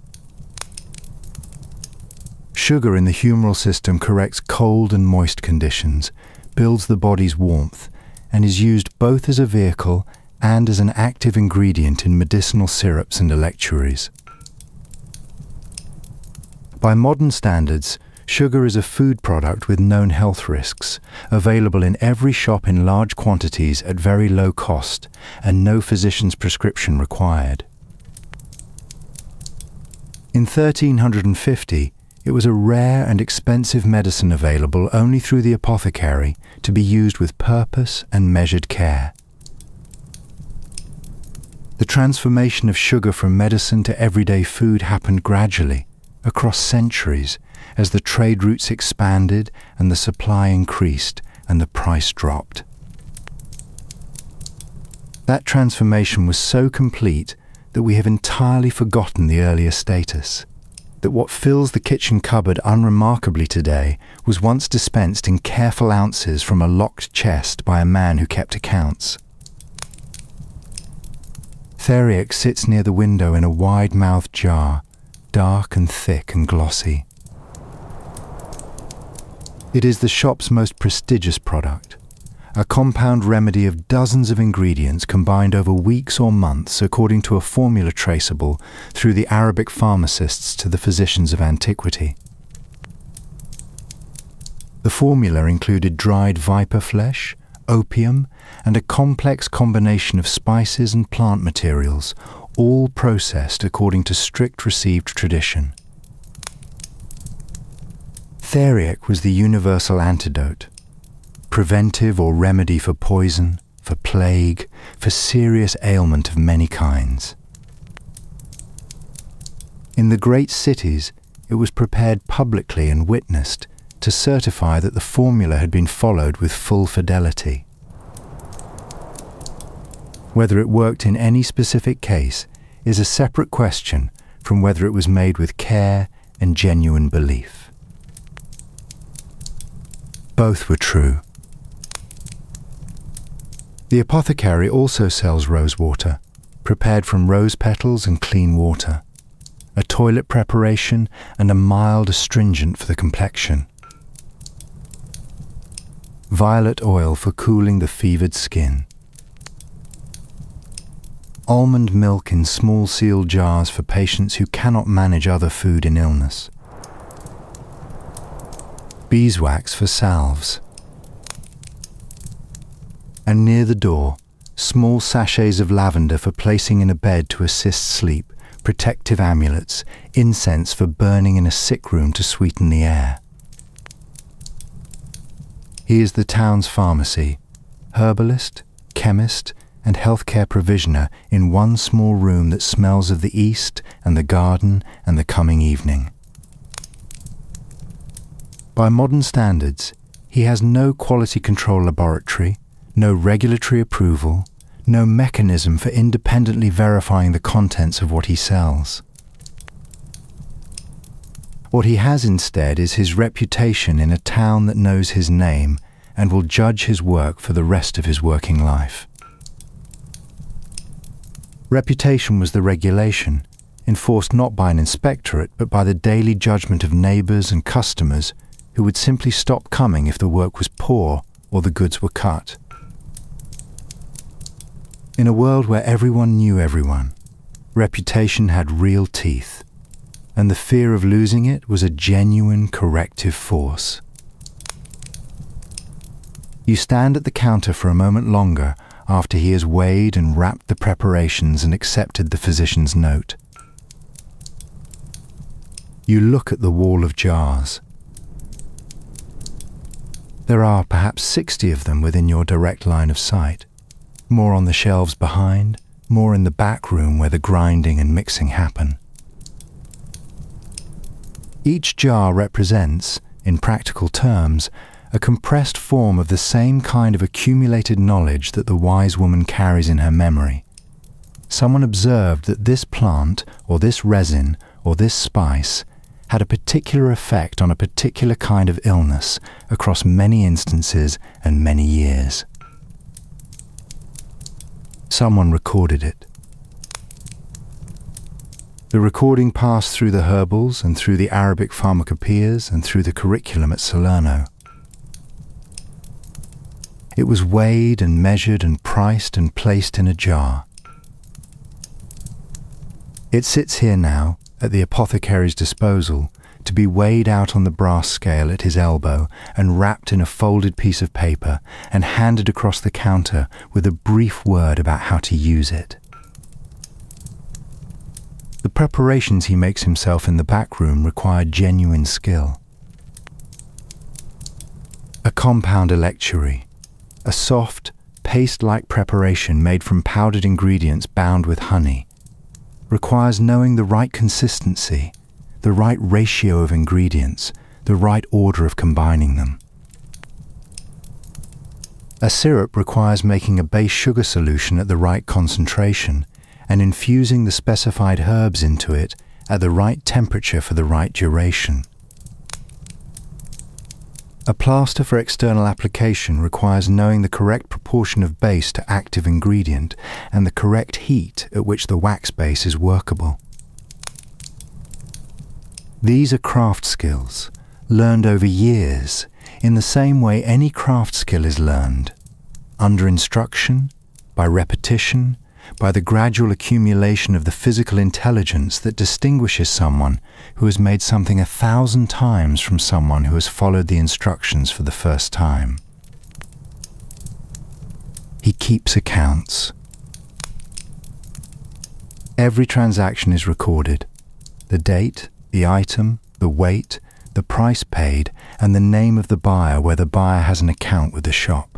Sugar in the humoral system corrects cold and moist conditions, builds the body's warmth, and is used both as a vehicle and as an active ingredient in medicinal syrups and electuaries. By modern standards, sugar is a food product with known health risks, available in every shop in large quantities at very low cost, and no physician's prescription required. In 1350, it was a rare and expensive medicine available only through the apothecary to be used with purpose and measured care. The transformation of sugar from medicine to everyday food happened gradually, across centuries, as the trade routes expanded and the supply increased and the price dropped. That transformation was so complete that we have entirely forgotten the earlier status, that what fills the kitchen cupboard unremarkably today was once dispensed in careful ounces from a locked chest by a man who kept accounts. Theriac sits near the window in a wide-mouthed jar, dark and thick and glossy. It is the shop's most prestigious product, a compound remedy of dozens of ingredients combined over weeks or months according to a formula traceable through the Arabic pharmacists to the physicians of antiquity. The formula included dried viper flesh, opium, and a complex combination of spices and plant materials, all processed according to strict received tradition. Theriac was the universal antidote, preventive or remedy for poison, for plague, for serious ailment of many kinds. In the great cities, it was prepared publicly and witnessed to certify that the formula had been followed with full fidelity. Whether it worked in any specific case is a separate question from whether it was made with care and genuine belief. Both were true. The apothecary also sells rose water, prepared from rose petals and clean water, a toilet preparation and a mild astringent for the complexion, violet oil for cooling the fevered skin, almond milk in small sealed jars for patients who cannot manage other food in illness, beeswax for salves, and near the door, small sachets of lavender for placing in a bed to assist sleep, protective amulets, incense for burning in a sick room to sweeten the air. He is the town's pharmacy, herbalist, chemist, and healthcare provisioner in one small room that smells of the east and the garden and the coming evening. By modern standards, he has no quality control laboratory, no regulatory approval, no mechanism for independently verifying the contents of what he sells. What he has instead is his reputation in a town that knows his name and will judge his work for the rest of his working life. Reputation was the regulation, enforced not by an inspectorate but by the daily judgment of neighbours and customers who would simply stop coming if the work was poor or the goods were cut. In a world where everyone knew everyone, reputation had real teeth, and the fear of losing it was a genuine corrective force. You stand at the counter for a moment longer after he has weighed and wrapped the preparations and accepted the physician's note. You look at the wall of jars. There are perhaps 60 of them within your direct line of sight, more on the shelves behind, more in the back room where the grinding and mixing happen. Each jar represents, in practical terms, a compressed form of the same kind of accumulated knowledge that the wise woman carries in her memory. Someone observed that this plant, or this resin, or this spice had a particular effect on a particular kind of illness across many instances and many years. Someone recorded it. The recording passed through the herbals and through the Arabic pharmacopoeias and through the curriculum at Salerno. It was weighed and measured and priced and placed in a jar. It sits here now, at the apothecary's disposal, to be weighed out on the brass scale at his elbow and wrapped in a folded piece of paper and handed across the counter with a brief word about how to use it. The preparations he makes himself in the back room require genuine skill. A compound electuary, a soft, paste-like preparation made from powdered ingredients bound with honey, requires knowing the right consistency, the right ratio of ingredients, the right order of combining them. A syrup requires making a base sugar solution at the right concentration and infusing the specified herbs into it at the right temperature for the right duration. A plaster for external application requires knowing the correct proportion of base to active ingredient and the correct heat at which the wax base is workable. These are craft skills, learned over years, in the same way any craft skill is learned, under instruction, by repetition, by the gradual accumulation of the physical intelligence that distinguishes someone who has made something 1,000 times from someone who has followed the instructions for the first time. He keeps accounts. Every transaction is recorded. The date, the item, the weight, the price paid, and the name of the buyer where the buyer has an account with the shop.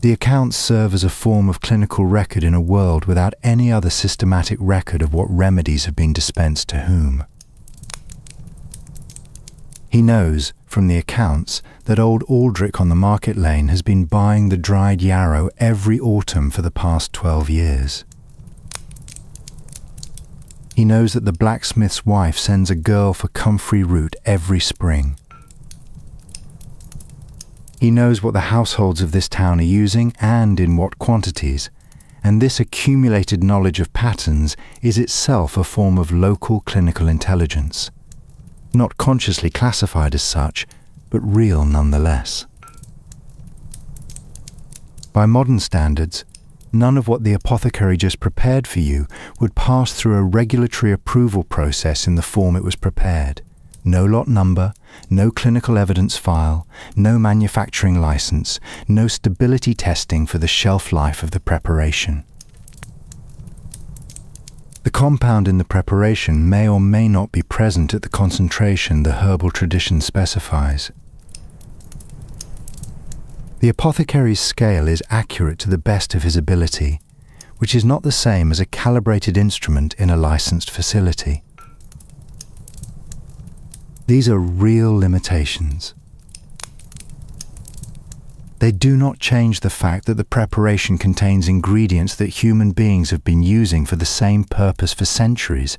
The accounts serve as a form of clinical record in a world without any other systematic record of what remedies have been dispensed to whom. He knows, from the accounts, that old Aldrich on the market lane has been buying the dried yarrow every autumn for the past 12 years. He knows that the blacksmith's wife sends a girl for comfrey root every spring. He knows what the households of this town are using and in what quantities, and this accumulated knowledge of patterns is itself a form of local clinical intelligence, not consciously classified as such, but real nonetheless. By modern standards, none of what the apothecary just prepared for you would pass through a regulatory approval process in the form it was prepared. No lot number, no clinical evidence file, no manufacturing license, no stability testing for the shelf life of the preparation. The compound in the preparation may or may not be present at the concentration the herbal tradition specifies. The apothecary's scale is accurate to the best of his ability, which is not the same as a calibrated instrument in a licensed facility. These are real limitations. They do not change the fact that the preparation contains ingredients that human beings have been using for the same purpose for centuries.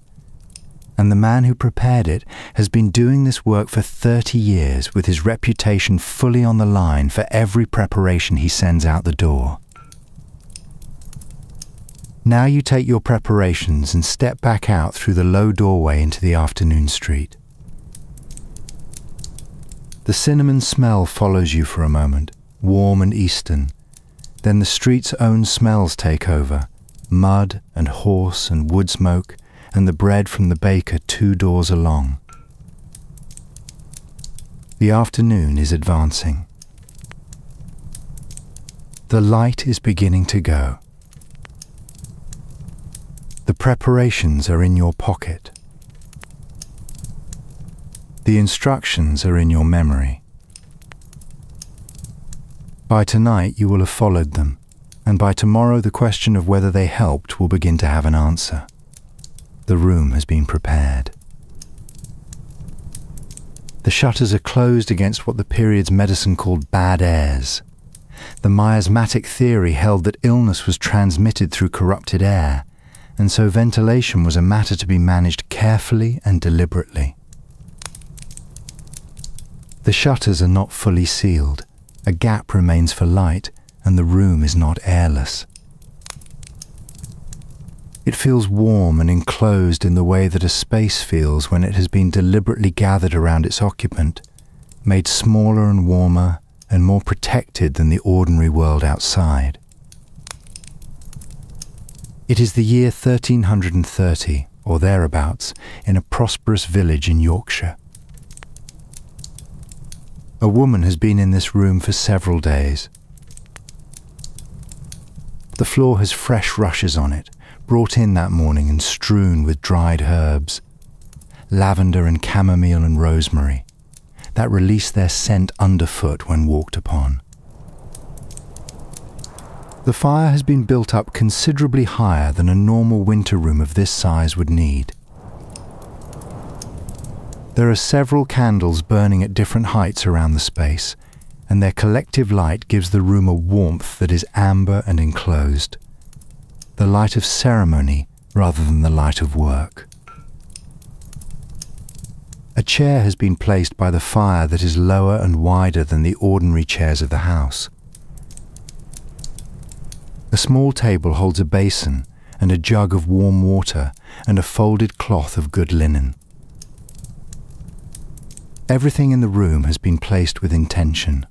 And the man who prepared it has been doing this work for 30 years with his reputation fully on the line for every preparation he sends out the door. Now you take your preparations and step back out through the low doorway into the afternoon street. The cinnamon smell follows you for a moment, warm and eastern. Then the street's own smells take over, mud and horse and wood smoke, and the bread from the baker 2 doors along. The afternoon is advancing. The light is beginning to go. The preparations are in your pocket. The instructions are in your memory. By tonight you will have followed them, and by tomorrow the question of whether they helped will begin to have an answer. The room has been prepared. The shutters are closed against what the period's medicine called bad airs. The miasmatic theory held that illness was transmitted through corrupted air, and so ventilation was a matter to be managed carefully and deliberately. The shutters are not fully sealed. A gap remains for light, and the room is not airless. It feels warm and enclosed in the way that a space feels when it has been deliberately gathered around its occupant, made smaller and warmer and more protected than the ordinary world outside. It is the year 1330, or thereabouts, in a prosperous village in Yorkshire. A woman has been in this room for several days. The floor has fresh rushes on it, brought in that morning and strewn with dried herbs, lavender and chamomile and rosemary, that release their scent underfoot when walked upon. The fire has been built up considerably higher than a normal winter room of this size would need. There are several candles burning at different heights around the space, and their collective light gives the room a warmth that is amber and enclosed, the light of ceremony rather than the light of work. A chair has been placed by the fire that is lower and wider than the ordinary chairs of the house. A small table holds a basin and a jug of warm water and a folded cloth of good linen. Everything in the room has been placed with intention.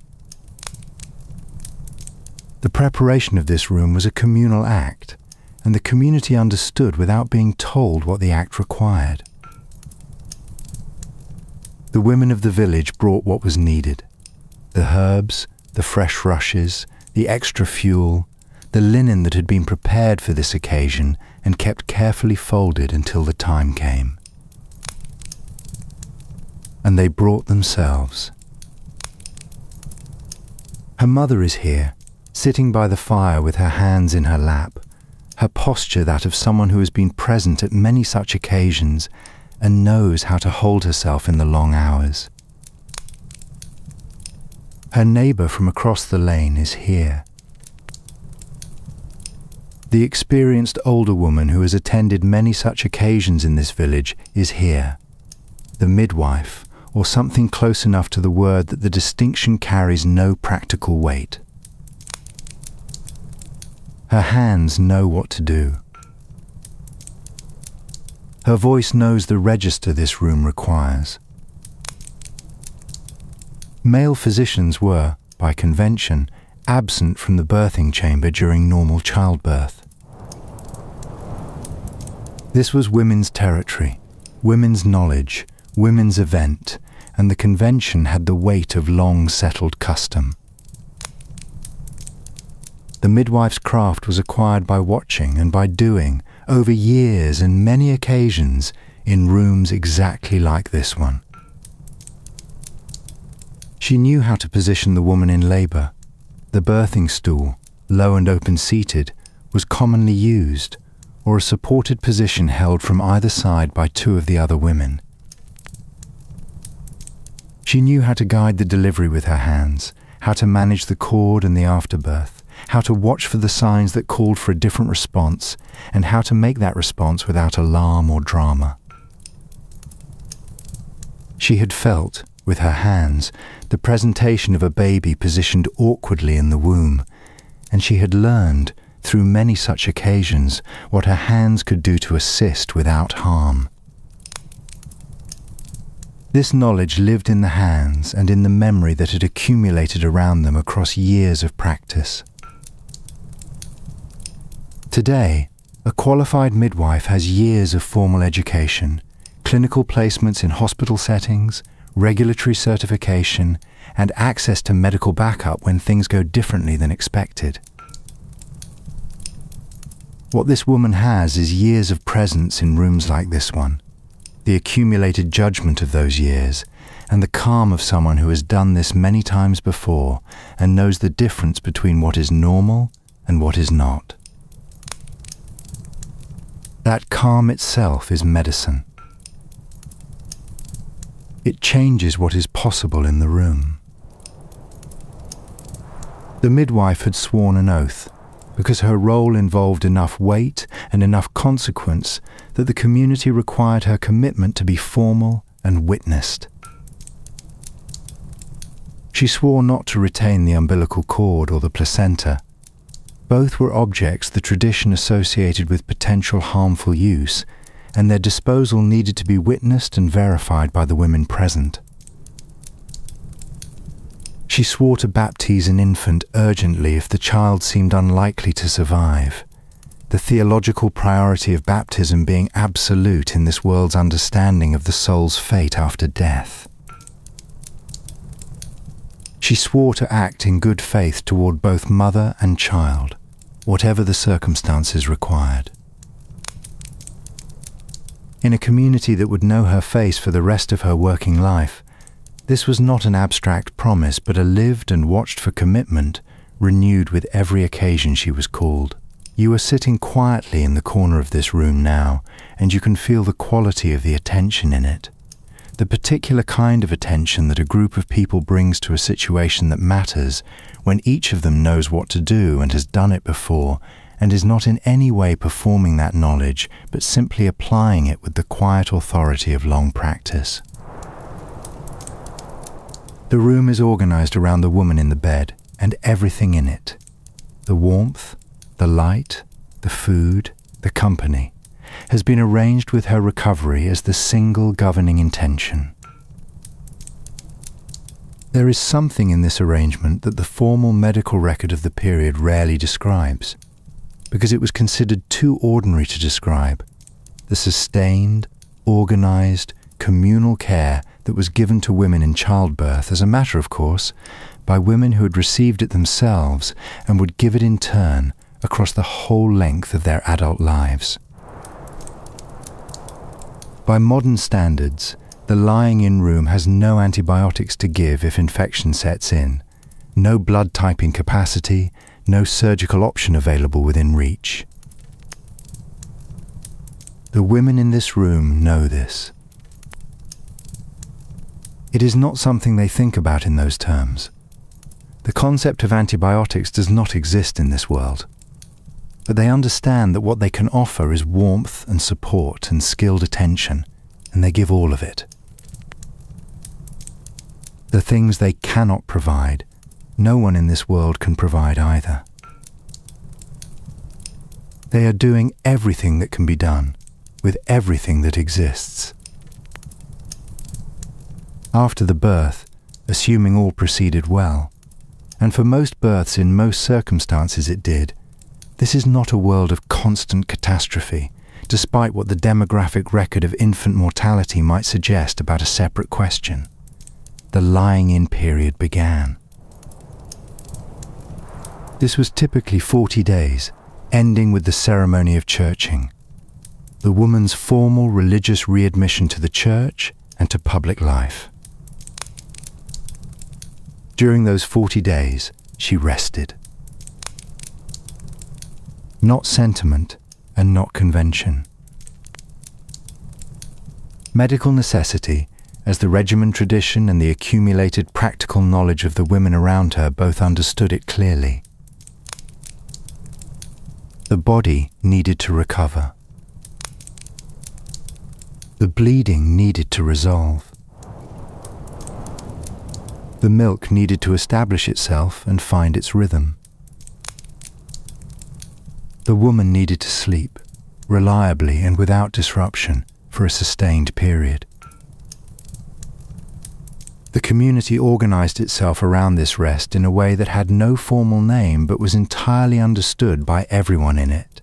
The preparation of this room was a communal act, and the community understood without being told what the act required. The women of the village brought what was needed: the herbs, the fresh rushes, the extra fuel, the linen that had been prepared for this occasion and kept carefully folded until the time came. And they brought themselves. Her mother is here, sitting by the fire with her hands in her lap, her posture that of someone who has been present at many such occasions and knows how to hold herself in the long hours. Her neighbour from across the lane is here. The experienced older woman who has attended many such occasions in this village is here. The midwife, or something close enough to the word that the distinction carries no practical weight. Her hands know what to do. Her voice knows the register this room requires. Male physicians were, by convention, absent from the birthing chamber during normal childbirth. This was women's territory, women's knowledge, women's event, and the convention had the weight of long-settled custom. The midwife's craft was acquired by watching and by doing, over years and many occasions, in rooms exactly like this one. She knew how to position the woman in labour. The birthing stool, low and open-seated, was commonly used, or a supported position held from either side by two of the other women. She knew how to guide the delivery with her hands, how to manage the cord and the afterbirth, how to watch for the signs that called for a different response, and how to make that response without alarm or drama. She had felt, with her hands, the presentation of a baby positioned awkwardly in the womb, and she had learned, through many such occasions, what her hands could do to assist without harm. This knowledge lived in the hands and in the memory that had accumulated around them across years of practice. Today, a qualified midwife has years of formal education, clinical placements in hospital settings, regulatory certification, and access to medical backup when things go differently than expected. What this woman has is years of presence in rooms like this one, the accumulated judgment of those years, and the calm of someone who has done this many times before and knows the difference between what is normal and what is not. That calm itself is medicine. It changes what is possible in the room. The midwife had sworn an oath, because her role involved enough weight and enough consequence that the community required her commitment to be formal and witnessed. She swore not to retain the umbilical cord or the placenta. Both were objects the tradition associated with potential harmful use, and their disposal needed to be witnessed and verified by the women present. She swore to baptize an infant urgently if the child seemed unlikely to survive, the theological priority of baptism being absolute in this world's understanding of the soul's fate after death. She swore to act in good faith toward both mother and child, whatever the circumstances required. In a community that would know her face for the rest of her working life, this was not an abstract promise, but a lived and watched for commitment, renewed with every occasion she was called. You are sitting quietly in the corner of this room now, and you can feel the quality of the attention in it. The particular kind of attention that a group of people brings to a situation that matters, when each of them knows what to do and has done it before, and is not in any way performing that knowledge, but simply applying it with the quiet authority of long practice. The room is organized around the woman in the bed and everything in it. The warmth, the light, the food, the company has been arranged with her recovery as the single governing intention. There is something in this arrangement that the formal medical record of the period rarely describes, because it was considered too ordinary to describe, the sustained, organized, communal care that was given to women in childbirth, as a matter of course, by women who had received it themselves and would give it in turn across the whole length of their adult lives. By modern standards, the lying-in room has no antibiotics to give if infection sets in, no blood typing capacity, no surgical option available within reach. The women in this room know this. It is not something they think about in those terms. The concept of antibiotics does not exist in this world, but they understand that what they can offer is warmth and support and skilled attention, and they give all of it. The things they cannot provide, no one in this world can provide either. They are doing everything that can be done, with everything that exists. After the birth, assuming all proceeded well, and for most births in most circumstances it did, this is not a world of constant catastrophe, despite what the demographic record of infant mortality might suggest about a separate question. The lying-in period began. This was typically 40 days, ending with the ceremony of churching, the woman's formal religious readmission to the church and to public life. During those 40 days, she rested. Not sentiment and not convention. Medical necessity as the regimen tradition and the accumulated practical knowledge of the women around her both understood it clearly. The body needed to recover. The bleeding needed to resolve. The milk needed to establish itself and find its rhythm. The woman needed to sleep, reliably and without disruption, for a sustained period. The community organized itself around this rest in a way that had no formal name but was entirely understood by everyone in it.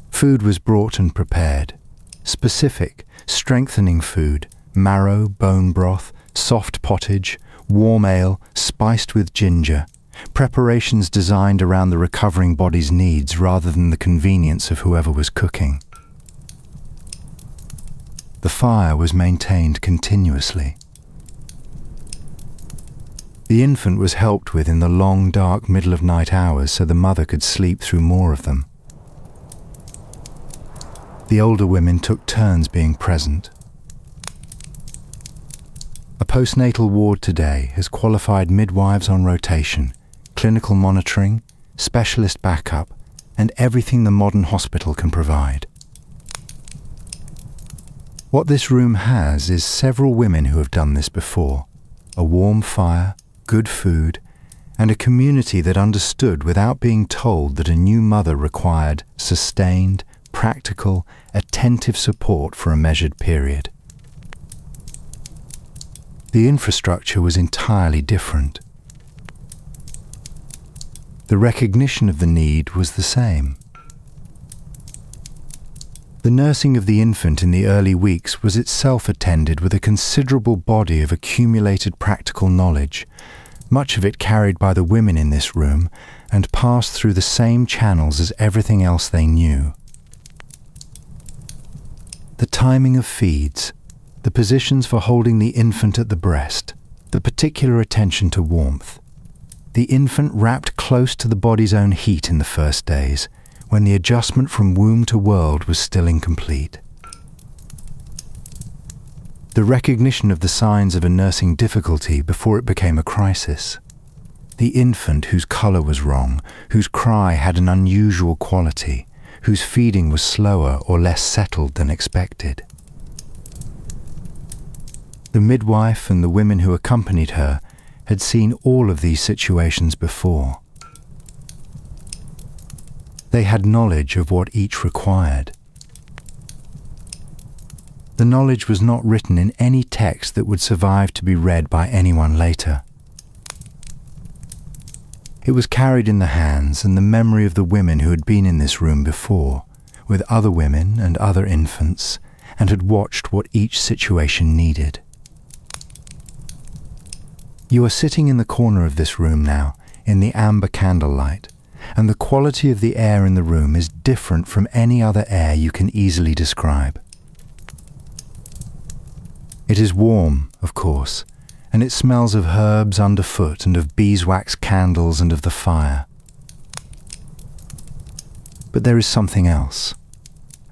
Food was brought and prepared. Specific, strengthening food, marrow, bone broth, soft pottage, warm ale, spiced with ginger, preparations designed around the recovering body's needs rather than the convenience of whoever was cooking. The fire was maintained continuously. The infant was helped with in the long, dark middle-of-night hours so the mother could sleep through more of them. The older women took turns being present. A postnatal ward today has qualified midwives on rotation, clinical monitoring, specialist backup, and everything the modern hospital can provide. What this room has is several women who have done this before, a warm fire, good food, and a community that understood without being told that a new mother required sustained, practical, attentive support for a measured period. The infrastructure was entirely different. The recognition of the need was the same. The nursing of the infant in the early weeks was itself attended with a considerable body of accumulated practical knowledge, much of it carried by the women in this room and passed through the same channels as everything else they knew. The timing of feeds, the positions for holding the infant at the breast, the particular attention to warmth. The infant wrapped close to the body's own heat in the first days, when the adjustment from womb to world was still incomplete. The recognition of the signs of a nursing difficulty before it became a crisis. The infant whose colour was wrong, whose cry had an unusual quality, whose feeding was slower or less settled than expected. The midwife and the women who accompanied her had seen all of these situations before. They had knowledge of what each required. The knowledge was not written in any text that would survive to be read by anyone later. It was carried in the hands and the memory of the women who had been in this room before, with other women and other infants, and had watched what each situation needed. You are sitting in the corner of this room now, in the amber candlelight, and the quality of the air in the room is different from any other air you can easily describe. It is warm, of course, and it smells of herbs underfoot and of beeswax candles and of the fire. But there is something else,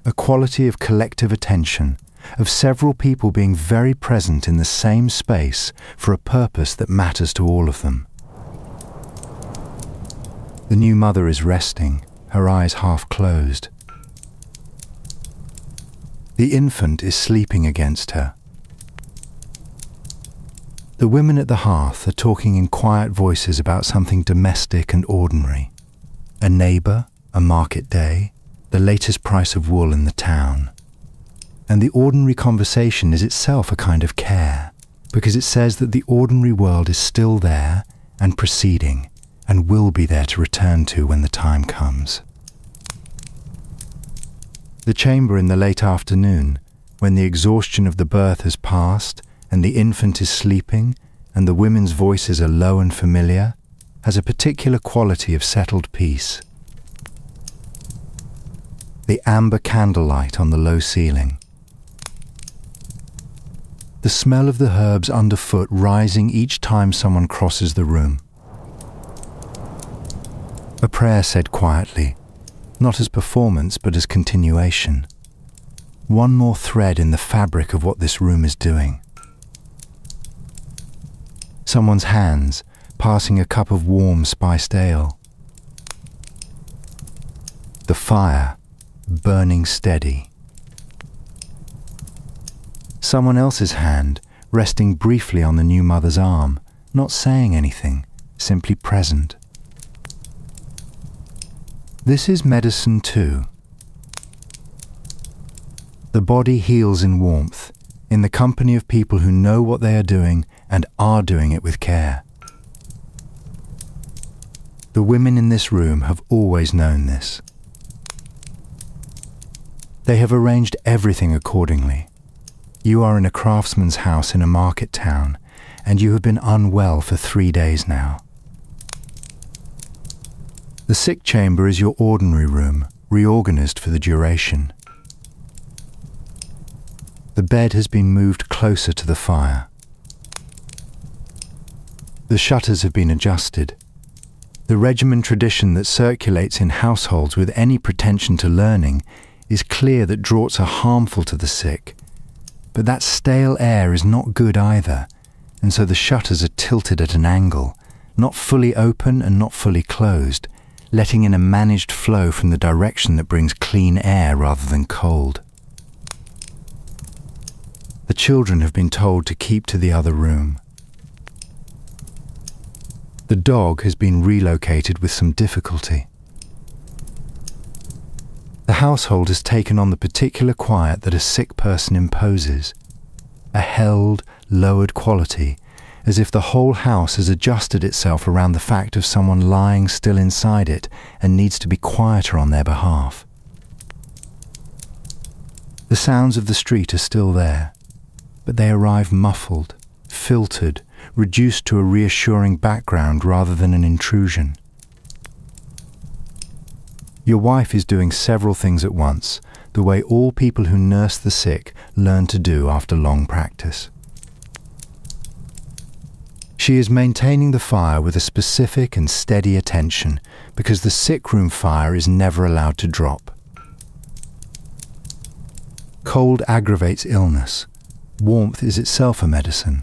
a quality of collective attention, of several people being very present in the same space for a purpose that matters to all of them. The new mother is resting, her eyes half closed. The infant is sleeping against her. The women at the hearth are talking in quiet voices about something domestic and ordinary. A neighbour, a market day, the latest price of wool in the town. And the ordinary conversation is itself a kind of care, because it says that the ordinary world is still there and proceeding, and will be there to return to when the time comes. The chamber in the late afternoon, when the exhaustion of the birth has passed, and the infant is sleeping, and the women's voices are low and familiar, has a particular quality of settled peace. The amber candlelight on the low ceiling. The smell of the herbs underfoot rising each time someone crosses the room. A prayer said quietly, not as performance but as continuation. one more thread in the fabric of what this room is doing. Someone's hands passing a cup of warm spiced ale. The fire burning steady. Someone else's hand resting briefly on the new mother's arm, not saying anything, simply present. This is medicine too. The body heals in warmth, in the company of people who know what they are doing and are doing it with care. The women in this room have always known this. They have arranged everything accordingly. You are in a craftsman's house in a market town, and you have been unwell for 3 days now. The sick chamber is your ordinary room, reorganized for the duration. The bed has been moved closer to the fire. The shutters have been adjusted. The regimen tradition that circulates in households with any pretension to learning is clear that draughts are harmful to the sick. But that stale air is not good either, and so the shutters are tilted at an angle, not fully open and not fully closed, letting in a managed flow from the direction that brings clean air rather than cold. The children have been told to keep to the other room. The dog has been relocated with some difficulty. The household has taken on the particular quiet that a sick person imposes, a held, lowered quality, as if the whole house has adjusted itself around the fact of someone lying still inside it and needs to be quieter on their behalf. The sounds of the street are still there, but they arrive muffled, filtered, reduced to a reassuring background rather than an intrusion. Your wife is doing several things at once, the way all people who nurse the sick learn to do after long practice. She is maintaining the fire with a specific and steady attention because the sickroom fire is never allowed to drop. Cold aggravates illness. Warmth is itself a medicine.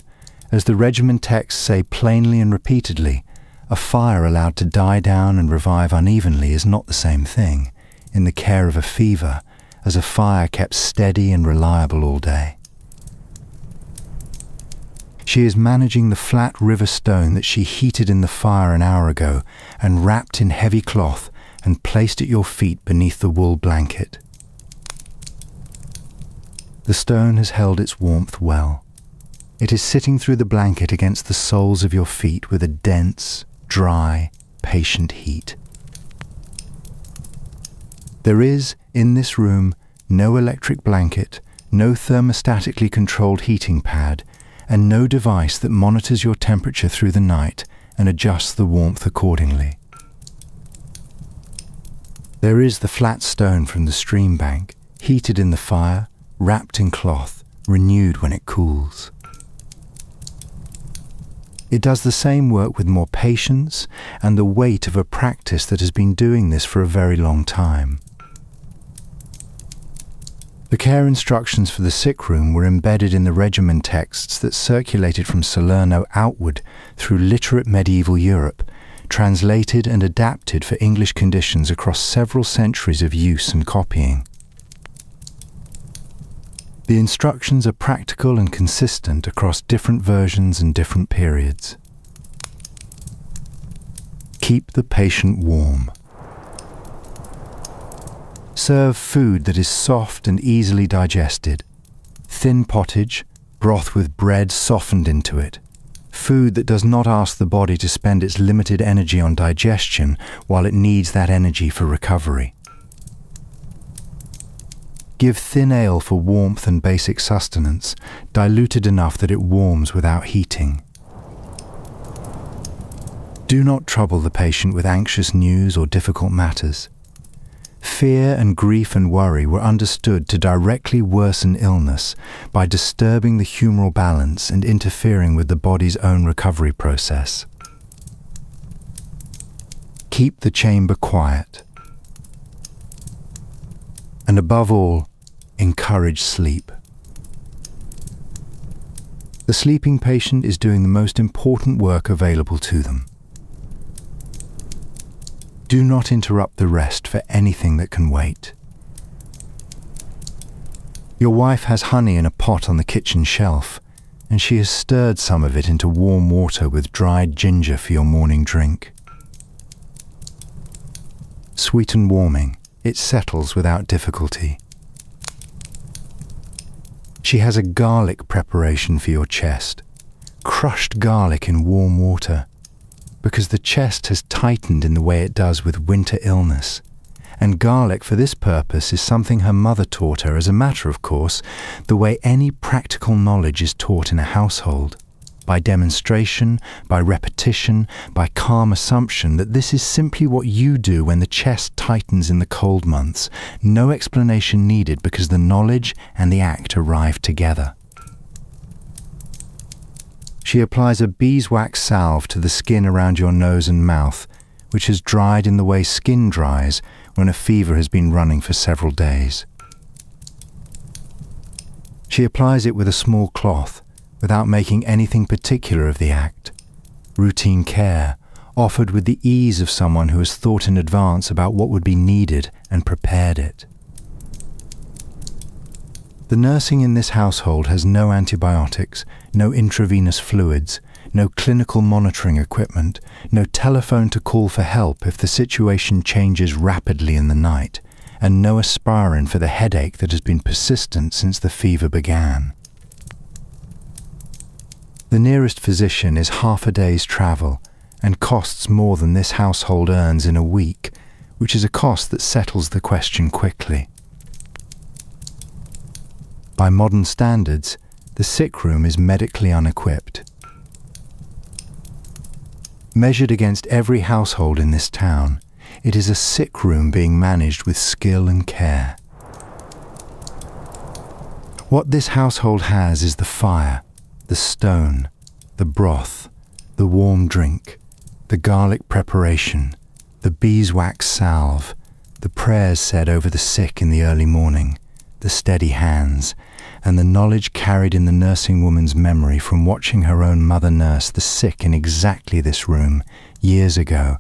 As the regimen texts say plainly and repeatedly, a fire allowed to die down and revive unevenly is not the same thing, in the care of a fever, as a fire kept steady and reliable all day. She is managing the flat river stone that she heated in the fire an hour ago and wrapped in heavy cloth and placed at your feet beneath the wool blanket. The stone has held its warmth well. It is sitting through the blanket against the soles of your feet with a dense, dry, patient heat. There is, in this room, no electric blanket, no thermostatically controlled heating pad, and no device that monitors your temperature through the night and adjusts the warmth accordingly. There is the flat stone from the stream bank, heated in the fire, wrapped in cloth, renewed when it cools. It does the same work with more patience and the weight of a practice that has been doing this for a very long time. The care instructions for the sick room were embedded in the regimen texts that circulated from Salerno outward through literate medieval Europe, translated and adapted for English conditions across several centuries of use and copying. The instructions are practical and consistent across different versions and different periods. Keep the patient warm. Serve food that is soft and easily digested. Thin pottage, broth with bread softened into it. Food that does not ask the body to spend its limited energy on digestion while it needs that energy for recovery. Give thin ale for warmth and basic sustenance, diluted enough that it warms without heating. Do not trouble the patient with anxious news or difficult matters. Fear and grief and worry were understood to directly worsen illness by disturbing the humoral balance and interfering with the body's own recovery process. Keep the chamber quiet. And above all, encourage sleep. The sleeping patient is doing the most important work available to them. Do not interrupt the rest for anything that can wait. Your wife has honey in a pot on the kitchen shelf, and she has stirred some of it into warm water with dried ginger for your morning drink. Sweet and warming, it settles without difficulty. She has a garlic preparation for your chest, crushed garlic in warm water, because the chest has tightened in the way it does with winter illness, and garlic for this purpose is something her mother taught her as a matter of course, the way any practical knowledge is taught in a household, by demonstration, by repetition, by calm assumption that this is simply what you do when the chest tightens in the cold months, no explanation needed because the knowledge and the act arrive together. She applies a beeswax salve to the skin around your nose and mouth, which has dried in the way skin dries when a fever has been running for several days. She applies it with a small cloth, without making anything particular of the act. Routine care, offered with the ease of someone who has thought in advance about what would be needed and prepared it. The nursing in this household has no antibiotics, no intravenous fluids, no clinical monitoring equipment, no telephone to call for help if the situation changes rapidly in the night, and no aspirin for the headache that has been persistent since the fever began. The nearest physician is half a day's travel and costs more than this household earns in a week, which is a cost that settles the question quickly. By modern standards, the sickroom is medically unequipped. Measured against every household in this town, it is a sickroom being managed with skill and care. What this household has is the fire, the stone, the broth, the warm drink, the garlic preparation, the beeswax salve, the prayers said over the sick in the early morning, the steady hands, and the knowledge carried in the nursing woman's memory from watching her own mother nurse the sick in exactly this room years ago,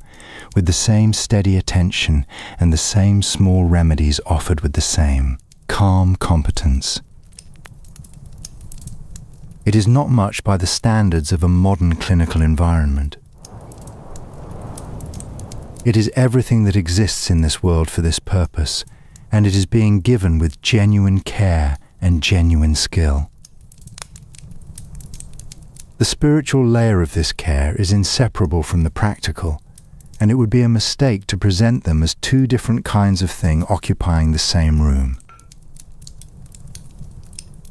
with the same steady attention and the same small remedies offered with the same calm competence. It is not much by the standards of a modern clinical environment. It is everything that exists in this world for this purpose, and it is being given with genuine care and genuine skill. The spiritual layer of this care is inseparable from the practical, and it would be a mistake to present them as two different kinds of thing occupying the same room.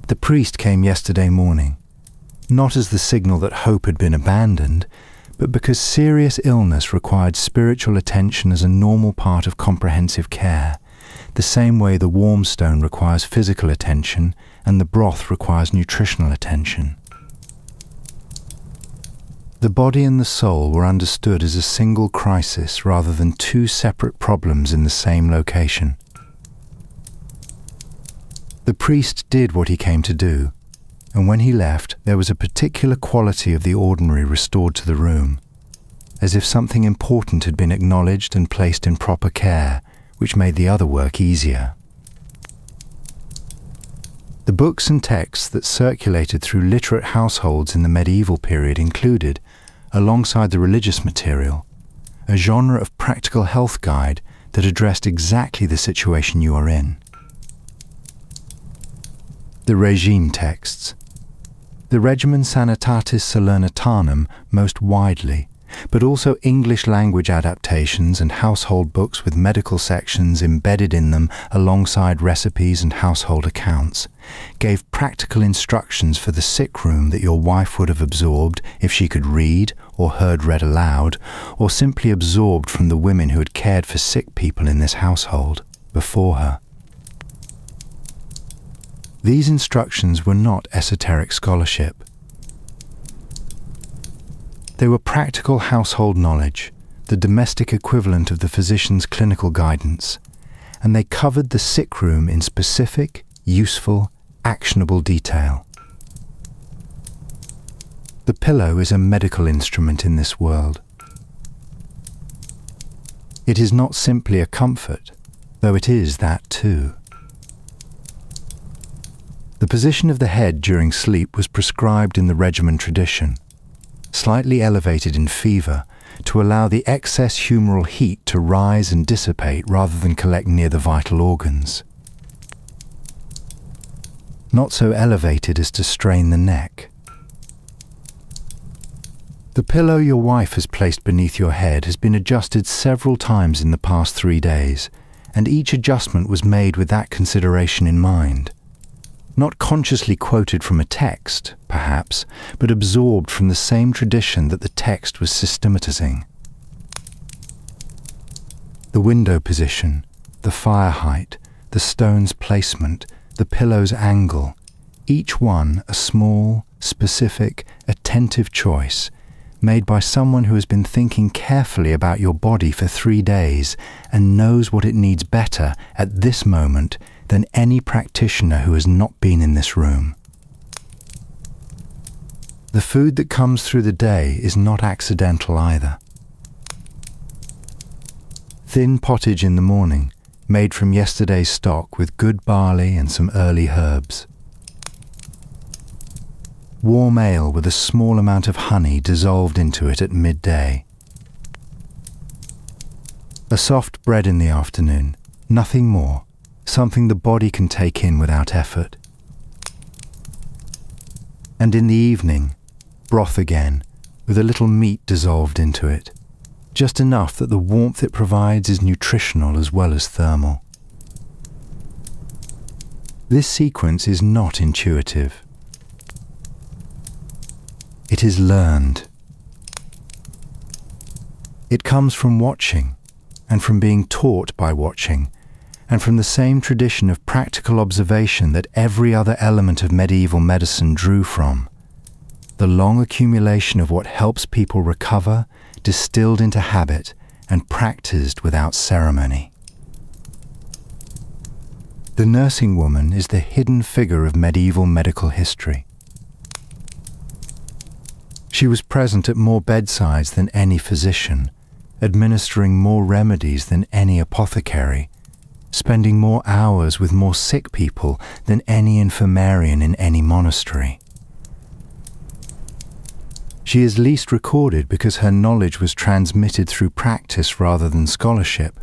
The priest came yesterday morning, not as the signal that hope had been abandoned, but because serious illness required spiritual attention as a normal part of comprehensive care, the same way the warm stone requires physical attention and the broth requires nutritional attention. The body and the soul were understood as a single crisis rather than two separate problems in the same location. The priest did what he came to do, and when he left, there was a particular quality of the ordinary restored to the room, as if something important had been acknowledged and placed in proper care, which made the other work easier. The books and texts that circulated through literate households in the medieval period included, alongside the religious material, a genre of practical health guide that addressed exactly the situation you are in. The regime texts. The Regimen Sanitatis Salernitanum most widely, but also English language adaptations and household books with medical sections embedded in them alongside recipes and household accounts, gave practical instructions for the sick room that your wife would have absorbed if she could read or heard read aloud, or simply absorbed from the women who had cared for sick people in this household before her. These instructions were not esoteric scholarship. They were practical household knowledge, the domestic equivalent of the physician's clinical guidance, and they covered the sick room in specific, useful, actionable detail. The pillow is a medical instrument in this world. It is not simply a comfort, though it is that too. The position of the head during sleep was prescribed in the regimen tradition, slightly elevated in fever to allow the excess humoral heat to rise and dissipate rather than collect near the vital organs. Not so elevated as to strain the neck. The pillow your wife has placed beneath your head has been adjusted several times in the past 3 days, and each adjustment was made with that consideration in mind. Not consciously quoted from a text, perhaps, but absorbed from the same tradition that the text was systematizing. The window position, the fire height, the stone's placement, the pillow's angle, each one a small, specific, attentive choice, made by someone who has been thinking carefully about your body for 3 days and knows what it needs better at this moment than any practitioner who has not been in this room. The food that comes through the day is not accidental either. Thin pottage in the morning, made from yesterday's stock with good barley and some early herbs. Warm ale with a small amount of honey dissolved into it at midday. A soft bread in the afternoon, nothing more, something the body can take in without effort. And in the evening, broth again, with a little meat dissolved into it, just enough that the warmth it provides is nutritional as well as thermal. This sequence is not intuitive. It is learned. It comes from watching, and from being taught by watching, and from the same tradition of practical observation that every other element of medieval medicine drew from. The long accumulation of what helps people recover, distilled into habit, and practiced without ceremony. The nursing woman is the hidden figure of medieval medical history. She was present at more bedsides than any physician, administering more remedies than any apothecary, spending more hours with more sick people than any infirmarian in any monastery. She is least recorded because her knowledge was transmitted through practice rather than scholarship,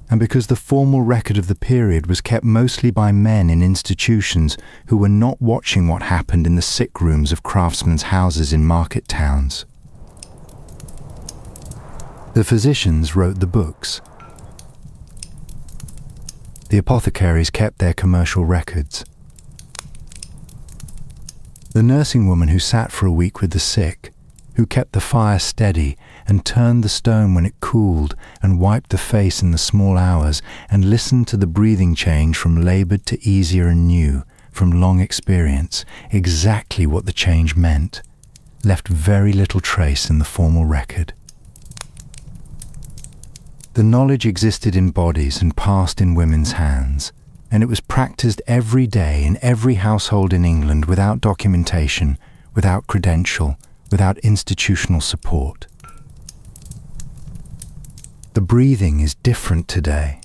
and because the formal record of the period was kept mostly by men in institutions who were not watching what happened in the sick rooms of craftsmen's houses in market towns. The physicians wrote the books. The apothecaries kept their commercial records. The nursing woman who sat for a week with the sick, who kept the fire steady and turned the stone when it cooled and wiped the face in the small hours and listened to the breathing change from laboured to easier and new, from long experience, exactly what the change meant, left very little trace in the formal record. The knowledge existed in bodies and passed in women's hands, and it was practised every day in every household in England without documentation, without credential, without institutional support. The breathing is different today.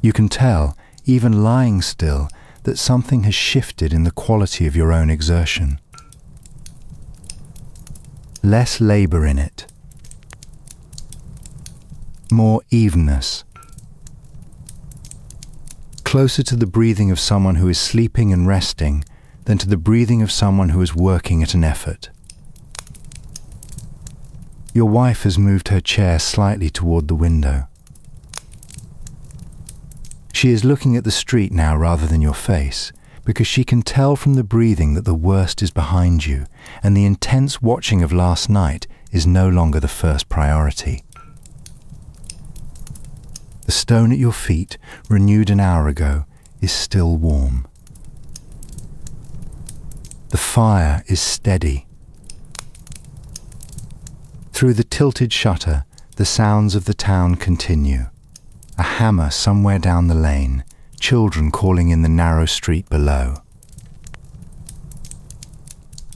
You can tell, even lying still, that something has shifted in the quality of your own exertion. Less labour in it. More evenness. Closer to the breathing of someone who is sleeping and resting than to the breathing of someone who is working at an effort. Your wife has moved her chair slightly toward the window. She is looking at the street now rather than your face, because she can tell from the breathing that the worst is behind you, and the intense watching of last night is no longer the first priority. The stone at your feet, renewed an hour ago, is still warm. The fire is steady. Through the tilted shutter, the sounds of the town continue. A hammer somewhere down the lane, children calling in the narrow street below.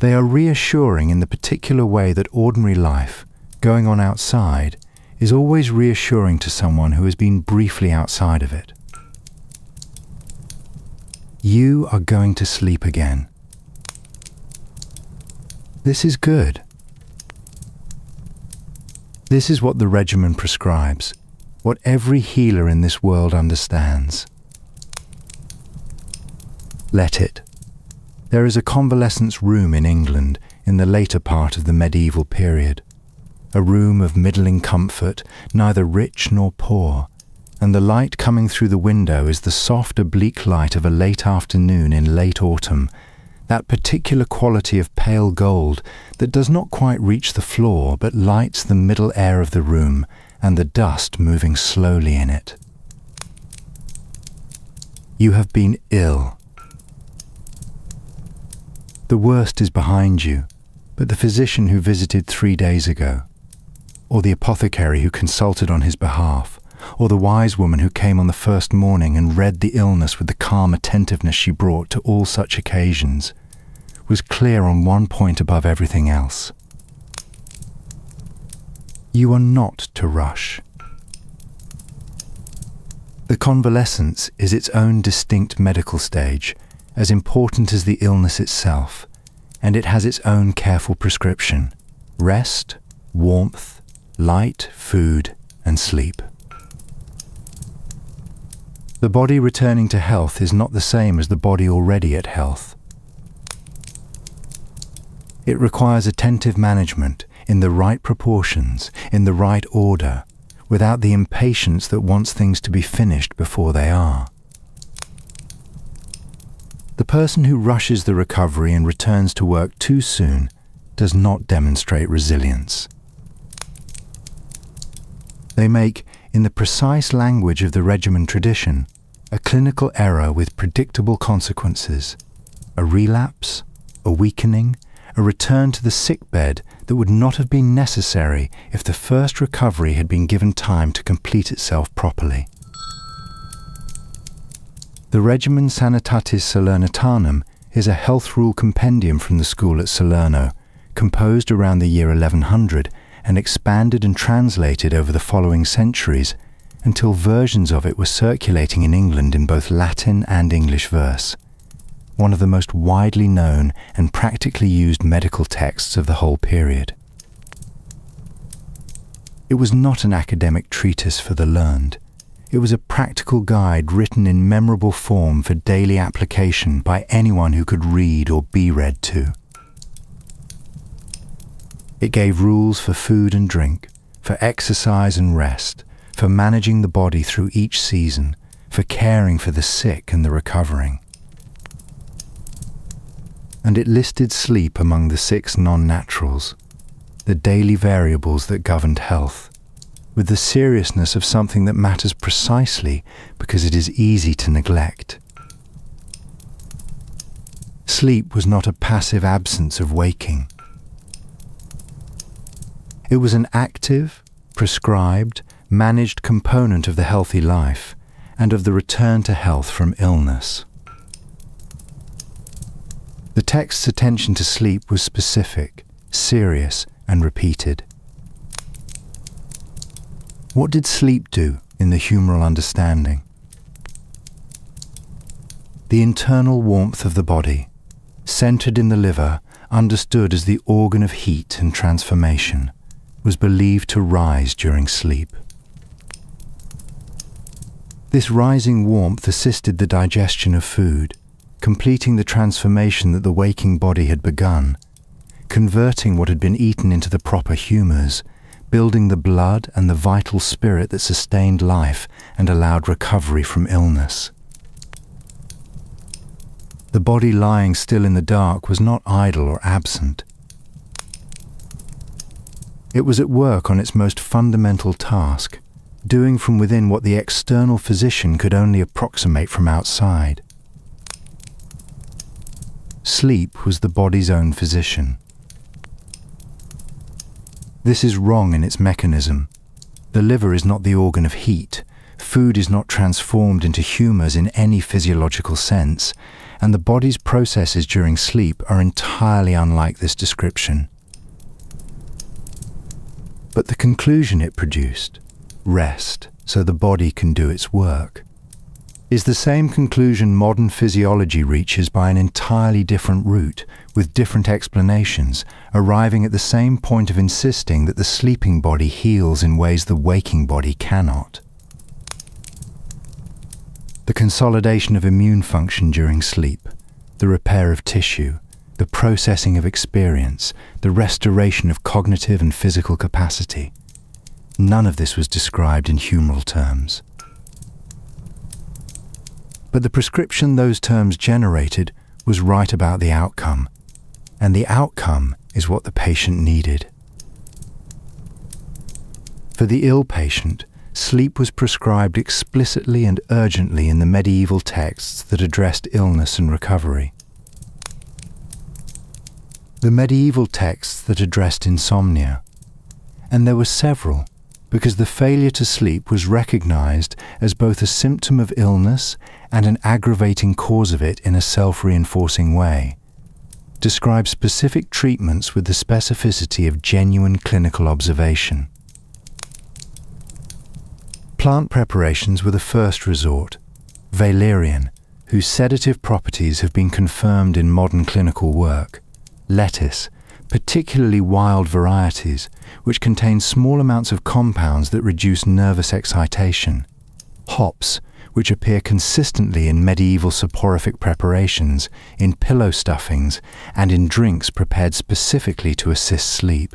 They are reassuring in the particular way that ordinary life, going on outside, is always reassuring to someone who has been briefly outside of it. You are going to sleep again. This is good. This is what the regimen prescribes, what every healer in this world understands. Let it. There is a convalescence room in England in the later part of the medieval period, a room of middling comfort, neither rich nor poor, and the light coming through the window is the soft oblique light of a late afternoon in late autumn, that particular quality of pale gold that does not quite reach the floor but lights the middle air of the room and the dust moving slowly in it. You have been ill. The worst is behind you, but the physician who visited 3 days ago, or the apothecary who consulted on his behalf, or the wise woman who came on the first morning and read the illness with the calm attentiveness she brought to all such occasions, was clear on one point above everything else. You are not to rush. The convalescence is its own distinct medical stage, as important as the illness itself, and it has its own careful prescription: rest, warmth, light, food, and sleep. The body returning to health is not the same as the body already at health. It requires attentive management in the right proportions, in the right order, without the impatience that wants things to be finished before they are. The person who rushes the recovery and returns to work too soon does not demonstrate resilience. They make, in the precise language of the regimen tradition, a clinical error with predictable consequences, a relapse, a weakening, a return to the sick bed that would not have been necessary if the first recovery had been given time to complete itself properly. The Regimen Sanitatis Salernitanum is a health rule compendium from the school at Salerno, composed around the year 1100 and expanded and translated over the following centuries until versions of it were circulating in England in both Latin and English verse, one of the most widely known and practically used medical texts of the whole period. It was not an academic treatise for the learned. It was a practical guide written in memorable form for daily application by anyone who could read or be read to. It gave rules for food and drink, for exercise and rest, for managing the body through each season, for caring for the sick and the recovering. And it listed sleep among the 6 non-naturals, the daily variables that governed health, with the seriousness of something that matters precisely because it is easy to neglect. Sleep was not a passive absence of waking. It was an active, prescribed, managed component of the healthy life and of the return to health from illness. The text's attention to sleep was specific, serious, and repeated. What did sleep do in the humoral understanding? The internal warmth of the body, centered in the liver, understood as the organ of heat and transformation, was believed to rise during sleep. This rising warmth assisted the digestion of food, completing the transformation that the waking body had begun, converting what had been eaten into the proper humours, building the blood and the vital spirit that sustained life and allowed recovery from illness. The body lying still in the dark was not idle or absent. It was at work on its most fundamental task, doing from within what the external physician could only approximate from outside. Sleep was the body's own physician. This is wrong in its mechanism. The liver is not the organ of heat, food is not transformed into humours in any physiological sense, and the body's processes during sleep are entirely unlike this description. But the conclusion it produced, rest so the body can do its work, is the same conclusion modern physiology reaches by an entirely different route, with different explanations, arriving at the same point of insisting that the sleeping body heals in ways the waking body cannot. The consolidation of immune function during sleep, the repair of tissue, the processing of experience, the restoration of cognitive and physical capacity. None of this was described in humoral terms. But the prescription those terms generated was right about the outcome, and the outcome is what the patient needed. For the ill patient, sleep was prescribed explicitly and urgently in the medieval texts that addressed illness and recovery. The medieval texts that addressed insomnia, and there were several, because the failure to sleep was recognized as both a symptom of illness and an aggravating cause of it in a self-reinforcing way, describe specific treatments with the specificity of genuine clinical observation. Plant preparations were the first resort. Valerian, whose sedative properties have been confirmed in modern clinical work. Lettuce, particularly wild varieties, which contain small amounts of compounds that reduce nervous excitation. Hops, which appear consistently in medieval soporific preparations, in pillow stuffings, and in drinks prepared specifically to assist sleep.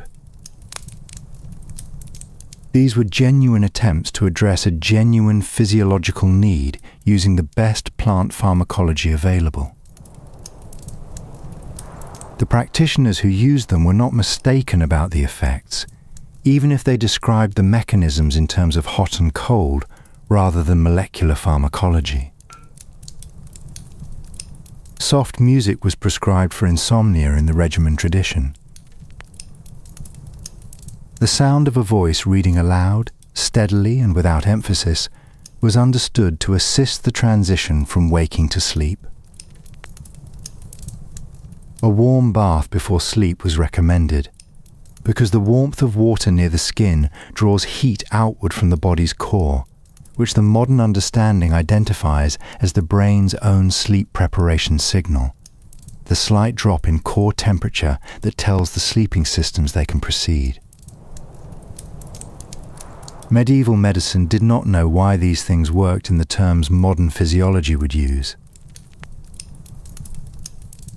These were genuine attempts to address a genuine physiological need using the best plant pharmacology available. The practitioners who used them were not mistaken about the effects, even if they described the mechanisms in terms of hot and cold rather than molecular pharmacology. Soft music was prescribed for insomnia in the regimen tradition. The sound of a voice reading aloud, steadily and without emphasis, was understood to assist the transition from waking to sleep. A warm bath before sleep was recommended, because the warmth of water near the skin draws heat outward from the body's core, which the modern understanding identifies as the brain's own sleep preparation signal, the slight drop in core temperature that tells the sleeping systems they can proceed. Medieval medicine did not know why these things worked in the terms modern physiology would use.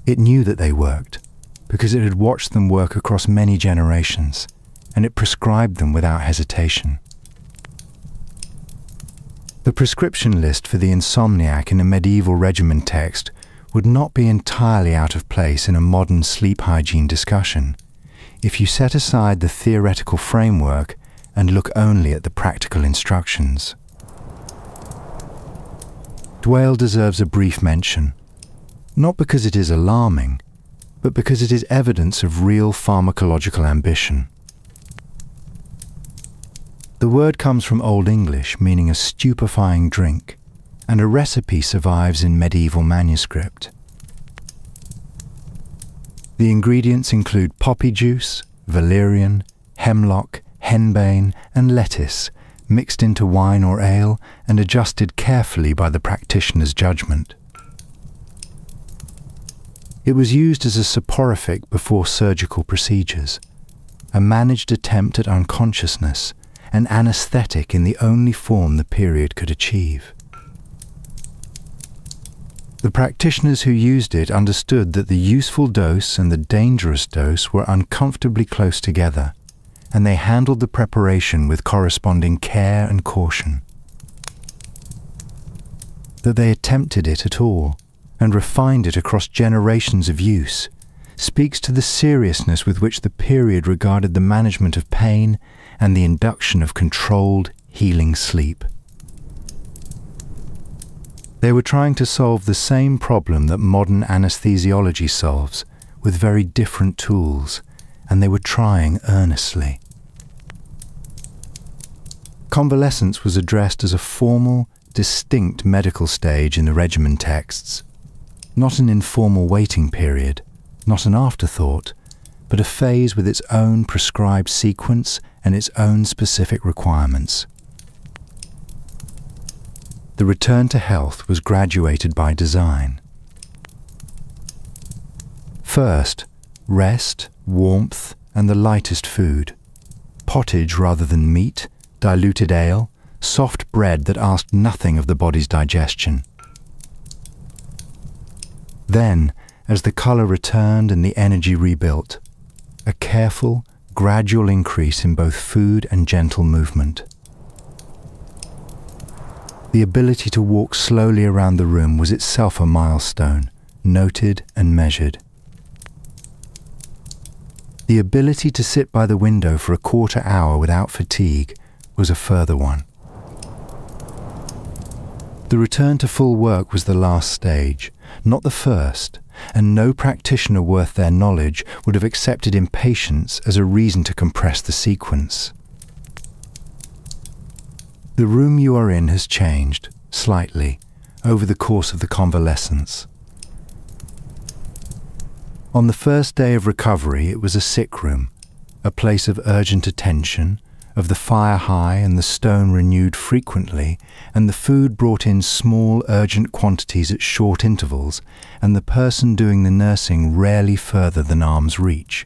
It knew that they worked, because it had watched them work across many generations, and it prescribed them without hesitation. The prescription list for the insomniac in a medieval regimen text would not be entirely out of place in a modern sleep hygiene discussion, if you set aside the theoretical framework and look only at the practical instructions. Dwale deserves a brief mention, not because it is alarming, but because it is evidence of real pharmacological ambition. The word comes from Old English, meaning a stupefying drink, and a recipe survives in medieval manuscript. The ingredients include poppy juice, valerian, hemlock, henbane, and lettuce, mixed into wine or ale and adjusted carefully by the practitioner's judgment. It was used as a soporific before surgical procedures, a managed attempt at unconsciousness, an anesthetic in the only form the period could achieve. The practitioners who used it understood that the useful dose and the dangerous dose were uncomfortably close together, and they handled the preparation with corresponding care and caution. That they attempted it at all, and refined it across generations of use, speaks to the seriousness with which the period regarded the management of pain and the induction of controlled, healing sleep. They were trying to solve the same problem that modern anesthesiology solves, with very different tools, and they were trying earnestly. Convalescence was addressed as a formal, distinct medical stage in the regimen texts, not an informal waiting period, not an afterthought, but a phase with its own prescribed sequence and its own specific requirements. The return to health was graduated by design. First, rest, warmth, and the lightest food. Pottage rather than meat, diluted ale, soft bread that asked nothing of the body's digestion. Then, as the colour returned and the energy rebuilt, a careful, gradual increase in both food and gentle movement. The ability to walk slowly around the room was itself a milestone, noted and measured. The ability to sit by the window for a quarter hour without fatigue was a further one. The return to full work was the last stage, not the first, and no practitioner worth their knowledge would have accepted impatience as a reason to compress the sequence. The room you are in has changed, slightly, over the course of the convalescence. On the first day of recovery, it was a sick room, a place of urgent attention, of the fire high and the stone renewed frequently, and the food brought in small, urgent quantities at short intervals, and the person doing the nursing rarely further than arm's reach.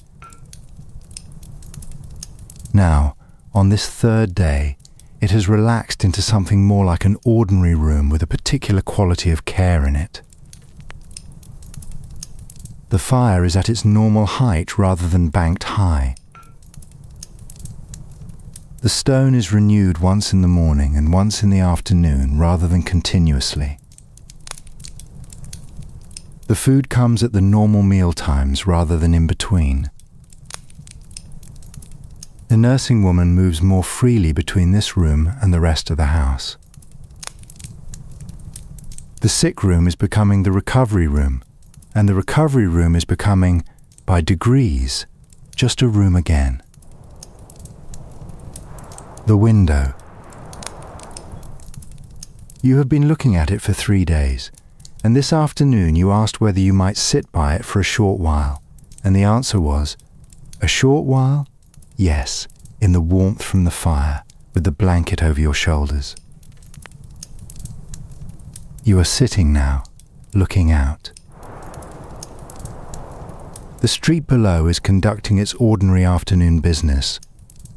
Now, on this third day, it has relaxed into something more like an ordinary room with a particular quality of care in it. The fire is at its normal height rather than banked high. The stone is renewed once in the morning and once in the afternoon rather than continuously. The food comes at the normal meal times rather than in between. The nursing woman moves more freely between this room and the rest of the house. The sick room is becoming the recovery room, and the recovery room is becoming, by degrees, just a room again. The window. You have been looking at it for 3 days, and this afternoon you asked whether you might sit by it for a short while, and the answer was, a short while? Yes, in the warmth from the fire, with the blanket over your shoulders. You are sitting now, looking out. The street below is conducting its ordinary afternoon business.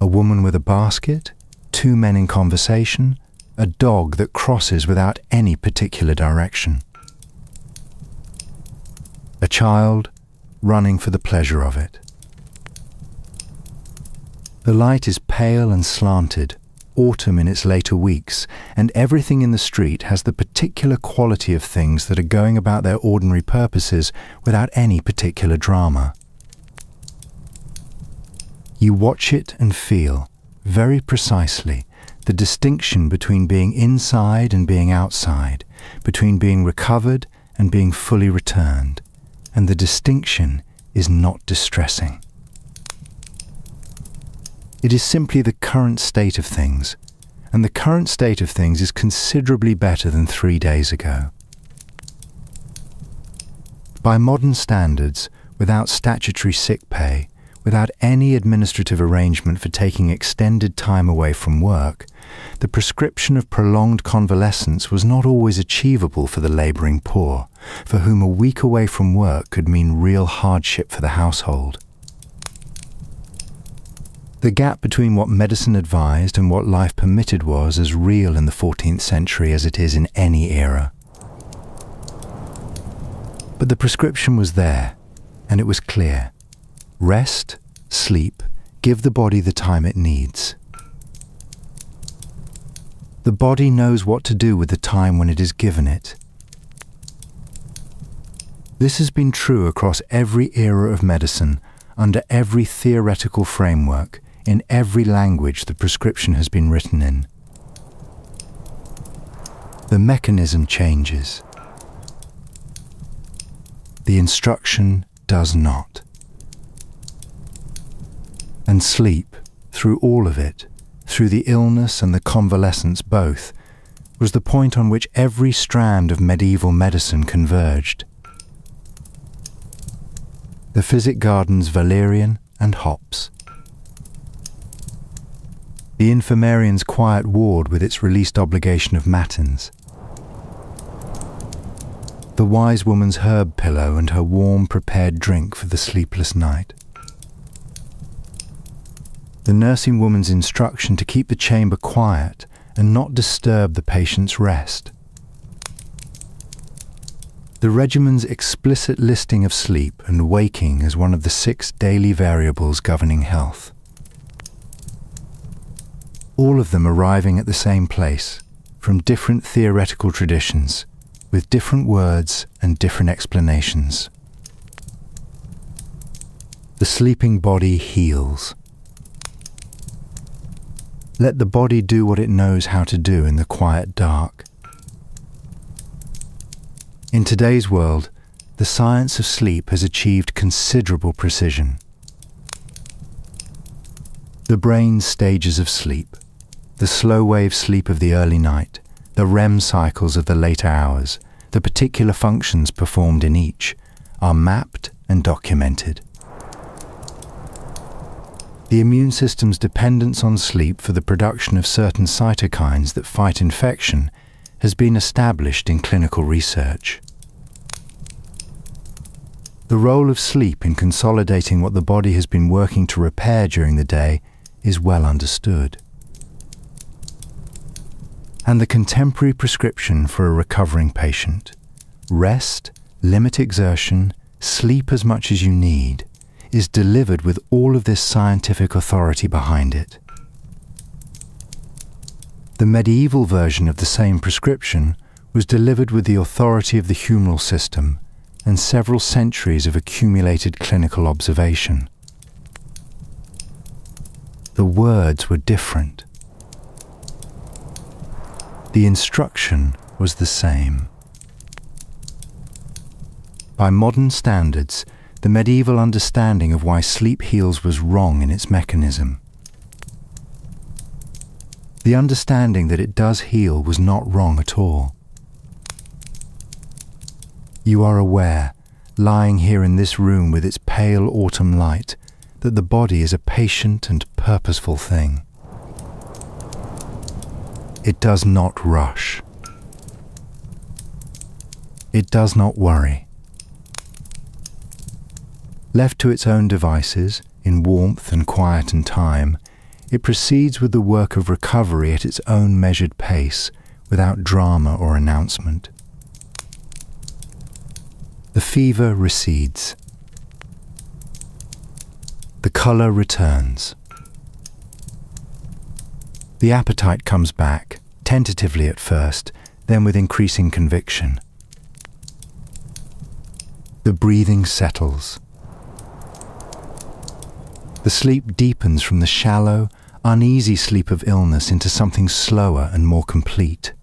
A woman with a basket, 2 men in conversation, a dog that crosses without any particular direction. A child running for the pleasure of it. The light is pale and slanted, autumn in its later weeks, and everything in the street has the particular quality of things that are going about their ordinary purposes without any particular drama. You watch it and feel, very precisely, the distinction between being inside and being outside, between being recovered and being fully returned, and the distinction is not distressing. It is simply the current state of things, and the current state of things is considerably better than 3 days ago. By modern standards, without statutory sick pay, without any administrative arrangement for taking extended time away from work, the prescription of prolonged convalescence was not always achievable for the labouring poor, for whom a week away from work could mean real hardship for the household. The gap between what medicine advised and what life permitted was as real in the 14th century as it is in any era. But the prescription was there, and it was clear. Rest, sleep, give the body the time it needs. The body knows what to do with the time when it is given it. This has been true across every era of medicine, under every theoretical framework, in every language the prescription has been written in. The mechanism changes. The instruction does not. And sleep, through all of it, through the illness and the convalescence both, was the point on which every strand of medieval medicine converged. The physic gardens valerian and hops. The infirmarian's quiet ward with its released obligation of matins. The wise woman's herb pillow and her warm prepared drink for the sleepless night. The nursing woman's instruction to keep the chamber quiet and not disturb the patient's rest. The regimen's explicit listing of sleep and waking as one of the 6 daily variables governing health. All of them arriving at the same place, from different theoretical traditions, with different words and different explanations. The sleeping body heals. Let the body do what it knows how to do in the quiet dark. In today's world, the science of sleep has achieved considerable precision. The brain's stages of sleep, the slow-wave sleep of the early night, the REM cycles of the later hours, the particular functions performed in each, are mapped and documented. The immune system's dependence on sleep for the production of certain cytokines that fight infection has been established in clinical research. The role of sleep in consolidating what the body has been working to repair during the day is well understood. And the contemporary prescription for a recovering patient, rest, limit exertion, sleep as much as you need, is delivered with all of this scientific authority behind it. The medieval version of the same prescription was delivered with the authority of the humoral system and several centuries of accumulated clinical observation. The words were different. The instruction was the same. By modern standards, the medieval understanding of why sleep heals was wrong in its mechanism. The understanding that it does heal was not wrong at all. You are aware, lying here in this room with its pale autumn light, that the body is a patient and purposeful thing. It does not rush. It does not worry. Left to its own devices, in warmth and quiet and time, it proceeds with the work of recovery at its own measured pace, without drama or announcement. The fever recedes. The colour returns. The appetite comes back, tentatively at first, then with increasing conviction. The breathing settles. The sleep deepens from the shallow, uneasy sleep of illness into something slower and more complete.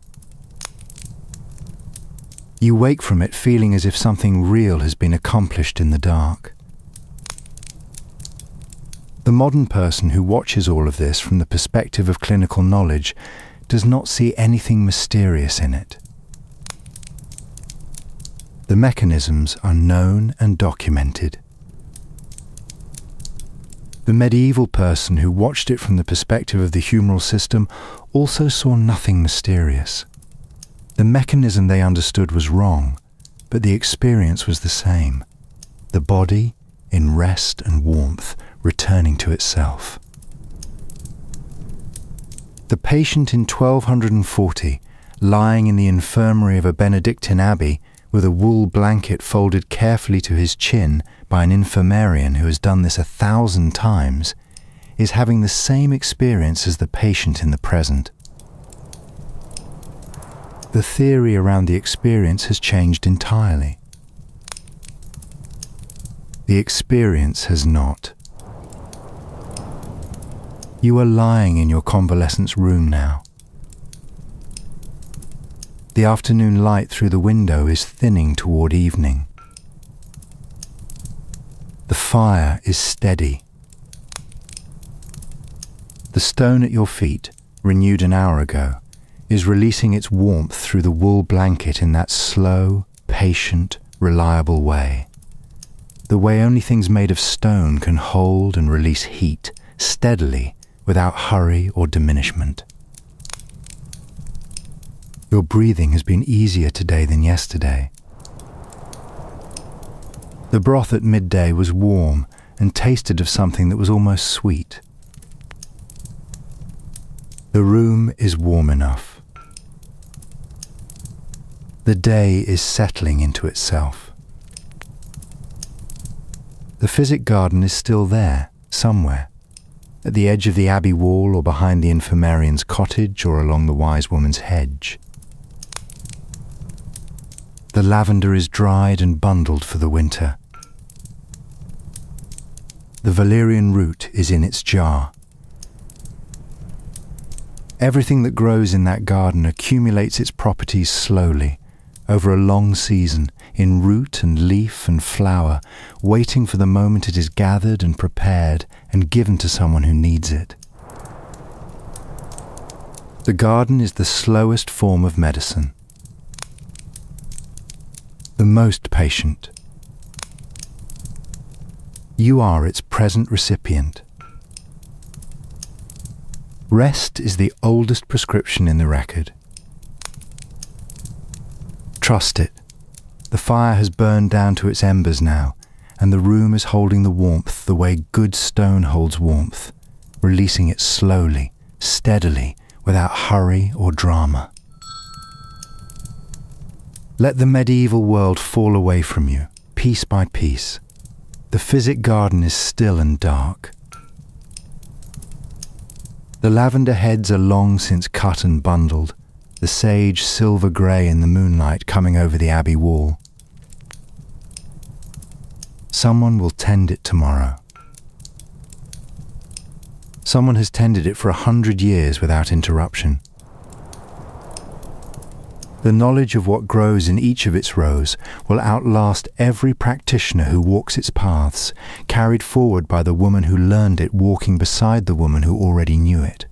You wake from it feeling as if something real has been accomplished in the dark. The modern person who watches all of this from the perspective of clinical knowledge does not see anything mysterious in it. The mechanisms are known and documented. The medieval person who watched it from the perspective of the humoral system also saw nothing mysterious. The mechanism they understood was wrong, but the experience was the same. The body, in rest and warmth, returning to itself. The patient in 1240, lying in the infirmary of a Benedictine abbey with a wool blanket folded carefully to his chin by an infirmarian who has done this 1,000 times, is having the same experience as the patient in the present. The theory around the experience has changed entirely. The experience has not. You are lying in your convalescence room now. The afternoon light through the window is thinning toward evening. The fire is steady. The stone at your feet, renewed an hour ago, is releasing its warmth through the wool blanket in that slow, patient, reliable way. The way only things made of stone can hold and release heat steadily without hurry or diminishment. Your breathing has been easier today than yesterday. The broth at midday was warm and tasted of something that was almost sweet. The room is warm enough. The day is settling into itself. The physic garden is still there, somewhere, at the edge of the abbey wall or behind the infirmarian's cottage or along the wise woman's hedge. The lavender is dried and bundled for the winter. The valerian root is in its jar. Everything that grows in that garden accumulates its properties slowly, over a long season, in root and leaf and flower, waiting for the moment it is gathered and prepared and given to someone who needs it. The garden is the slowest form of medicine, the most patient. You are its present recipient. Rest is the oldest prescription in the record. Trust it. The fire has burned down to its embers now, and the room is holding the warmth the way good stone holds warmth, releasing it slowly, steadily, without hurry or drama. Let the medieval world fall away from you, piece by piece. The physic garden is still and dark. The lavender heads are long since cut and bundled, the sage silver grey in the moonlight coming over the abbey wall. Someone will tend it tomorrow. Someone has tended it for 100 years without interruption. The knowledge of what grows in each of its rows will outlast every practitioner who walks its paths, carried forward by the woman who learned it walking beside the woman who already knew it.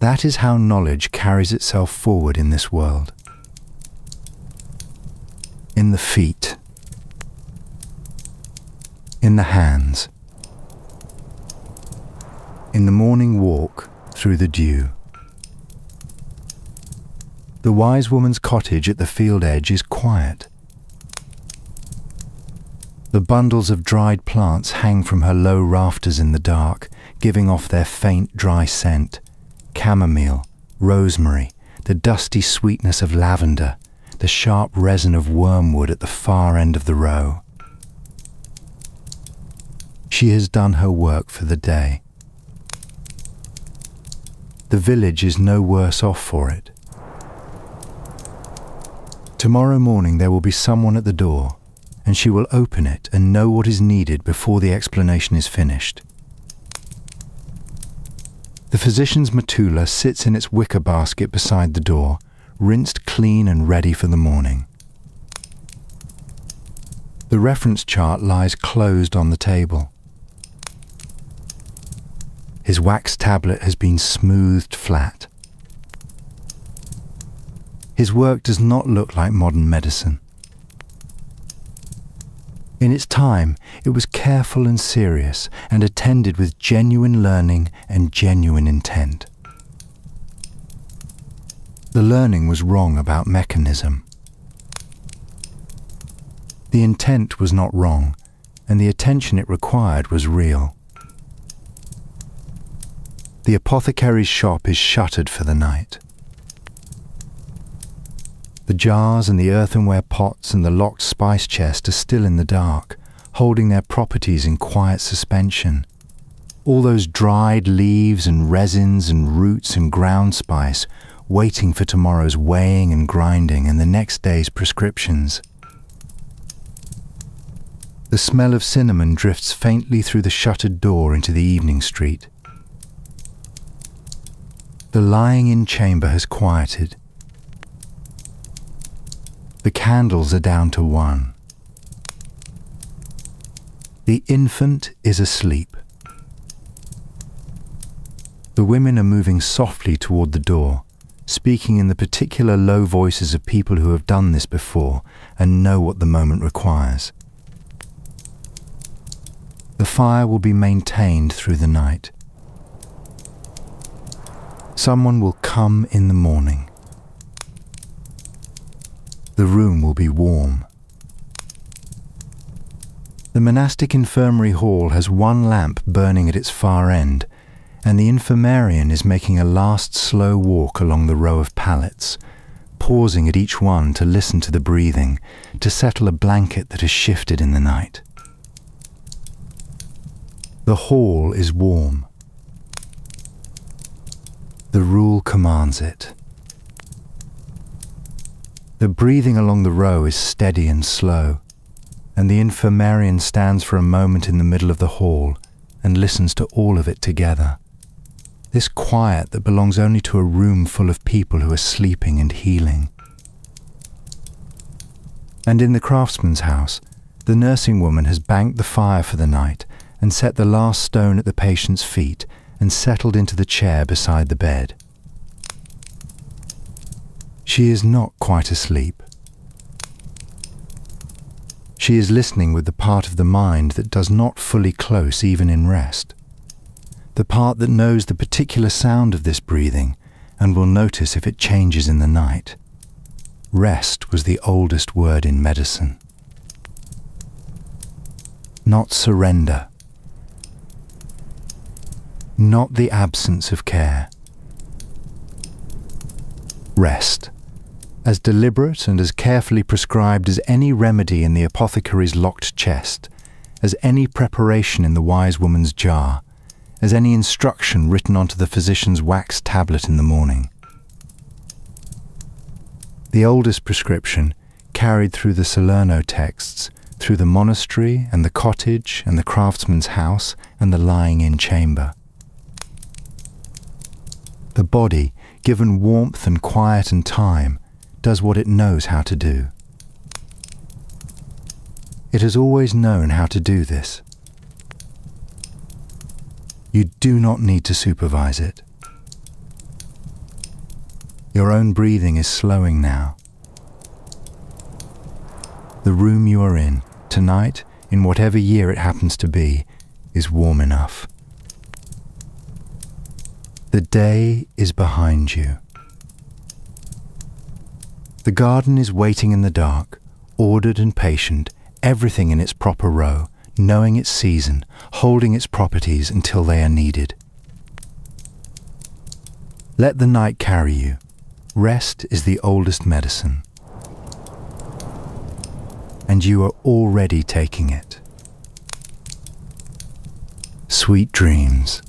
That is how knowledge carries itself forward in this world. In the feet, in the hands, in the morning walk through the dew. The wise woman's cottage at the field edge is quiet. The bundles of dried plants hang from her low rafters in the dark, giving off their faint, dry scent. Chamomile, rosemary, the dusty sweetness of lavender, the sharp resin of wormwood at the far end of the row. She has done her work for the day. The village is no worse off for it. Tomorrow morning there will be someone at the door, and she will open it and know what is needed before the explanation is finished. The physician's matula sits in its wicker basket beside the door, rinsed clean and ready for the morning. The reference chart lies closed on the table. His wax tablet has been smoothed flat. His work does not look like modern medicine. In its time, it was careful and serious and attended with genuine learning and genuine intent. The learning was wrong about mechanism. The intent was not wrong, and the attention it required was real. The apothecary's shop is shuttered for the night. The jars and the earthenware pots and the locked spice chest are still in the dark, holding their properties in quiet suspension. All those dried leaves and resins and roots and ground spice waiting for tomorrow's weighing and grinding and the next day's prescriptions. The smell of cinnamon drifts faintly through the shuttered door into the evening street. The lying-in chamber has quieted. The candles are down to one. The infant is asleep. The women are moving softly toward the door, speaking in the particular low voices of people who have done this before and know what the moment requires. The fire will be maintained through the night. Someone will come in the morning. The room will be warm. The Monastic Infirmary hall has one lamp burning at its far end, and the infirmarian is making a last slow walk along the row of pallets, pausing at each one to listen to the breathing, to settle a blanket that has shifted in the night. The hall is warm. The rule commands it. The breathing along the row is steady and slow, and the infirmarian stands for a moment in the middle of the hall and listens to all of it together. This quiet that belongs only to a room full of people who are sleeping and healing. And in the craftsman's house, the nursing woman has banked the fire for the night and set the last stone at the patient's feet and settled into the chair beside the bed. She is not quite asleep. She is listening with the part of the mind that does not fully close even in rest. The part that knows the particular sound of this breathing and will notice if it changes in the night. Rest was the oldest word in medicine. Not surrender. Not the absence of care. Rest, as deliberate and as carefully prescribed as any remedy in the apothecary's locked chest, as any preparation in the wise woman's jar, as any instruction written onto the physician's wax tablet in the morning. The oldest prescription, carried through the Salerno texts, through the monastery and the cottage and the craftsman's house and the lying-in chamber. The body, given warmth and quiet and time, does what it knows how to do. It has always known how to do this. You do not need to supervise it. Your own breathing is slowing now. The room you are in, tonight, in whatever year it happens to be, is warm enough. The day is behind you. The garden is waiting in the dark, ordered and patient, everything in its proper row, knowing its season, holding its properties until they are needed. Let the night carry you. Rest is the oldest medicine. And you are already taking it. Sweet dreams.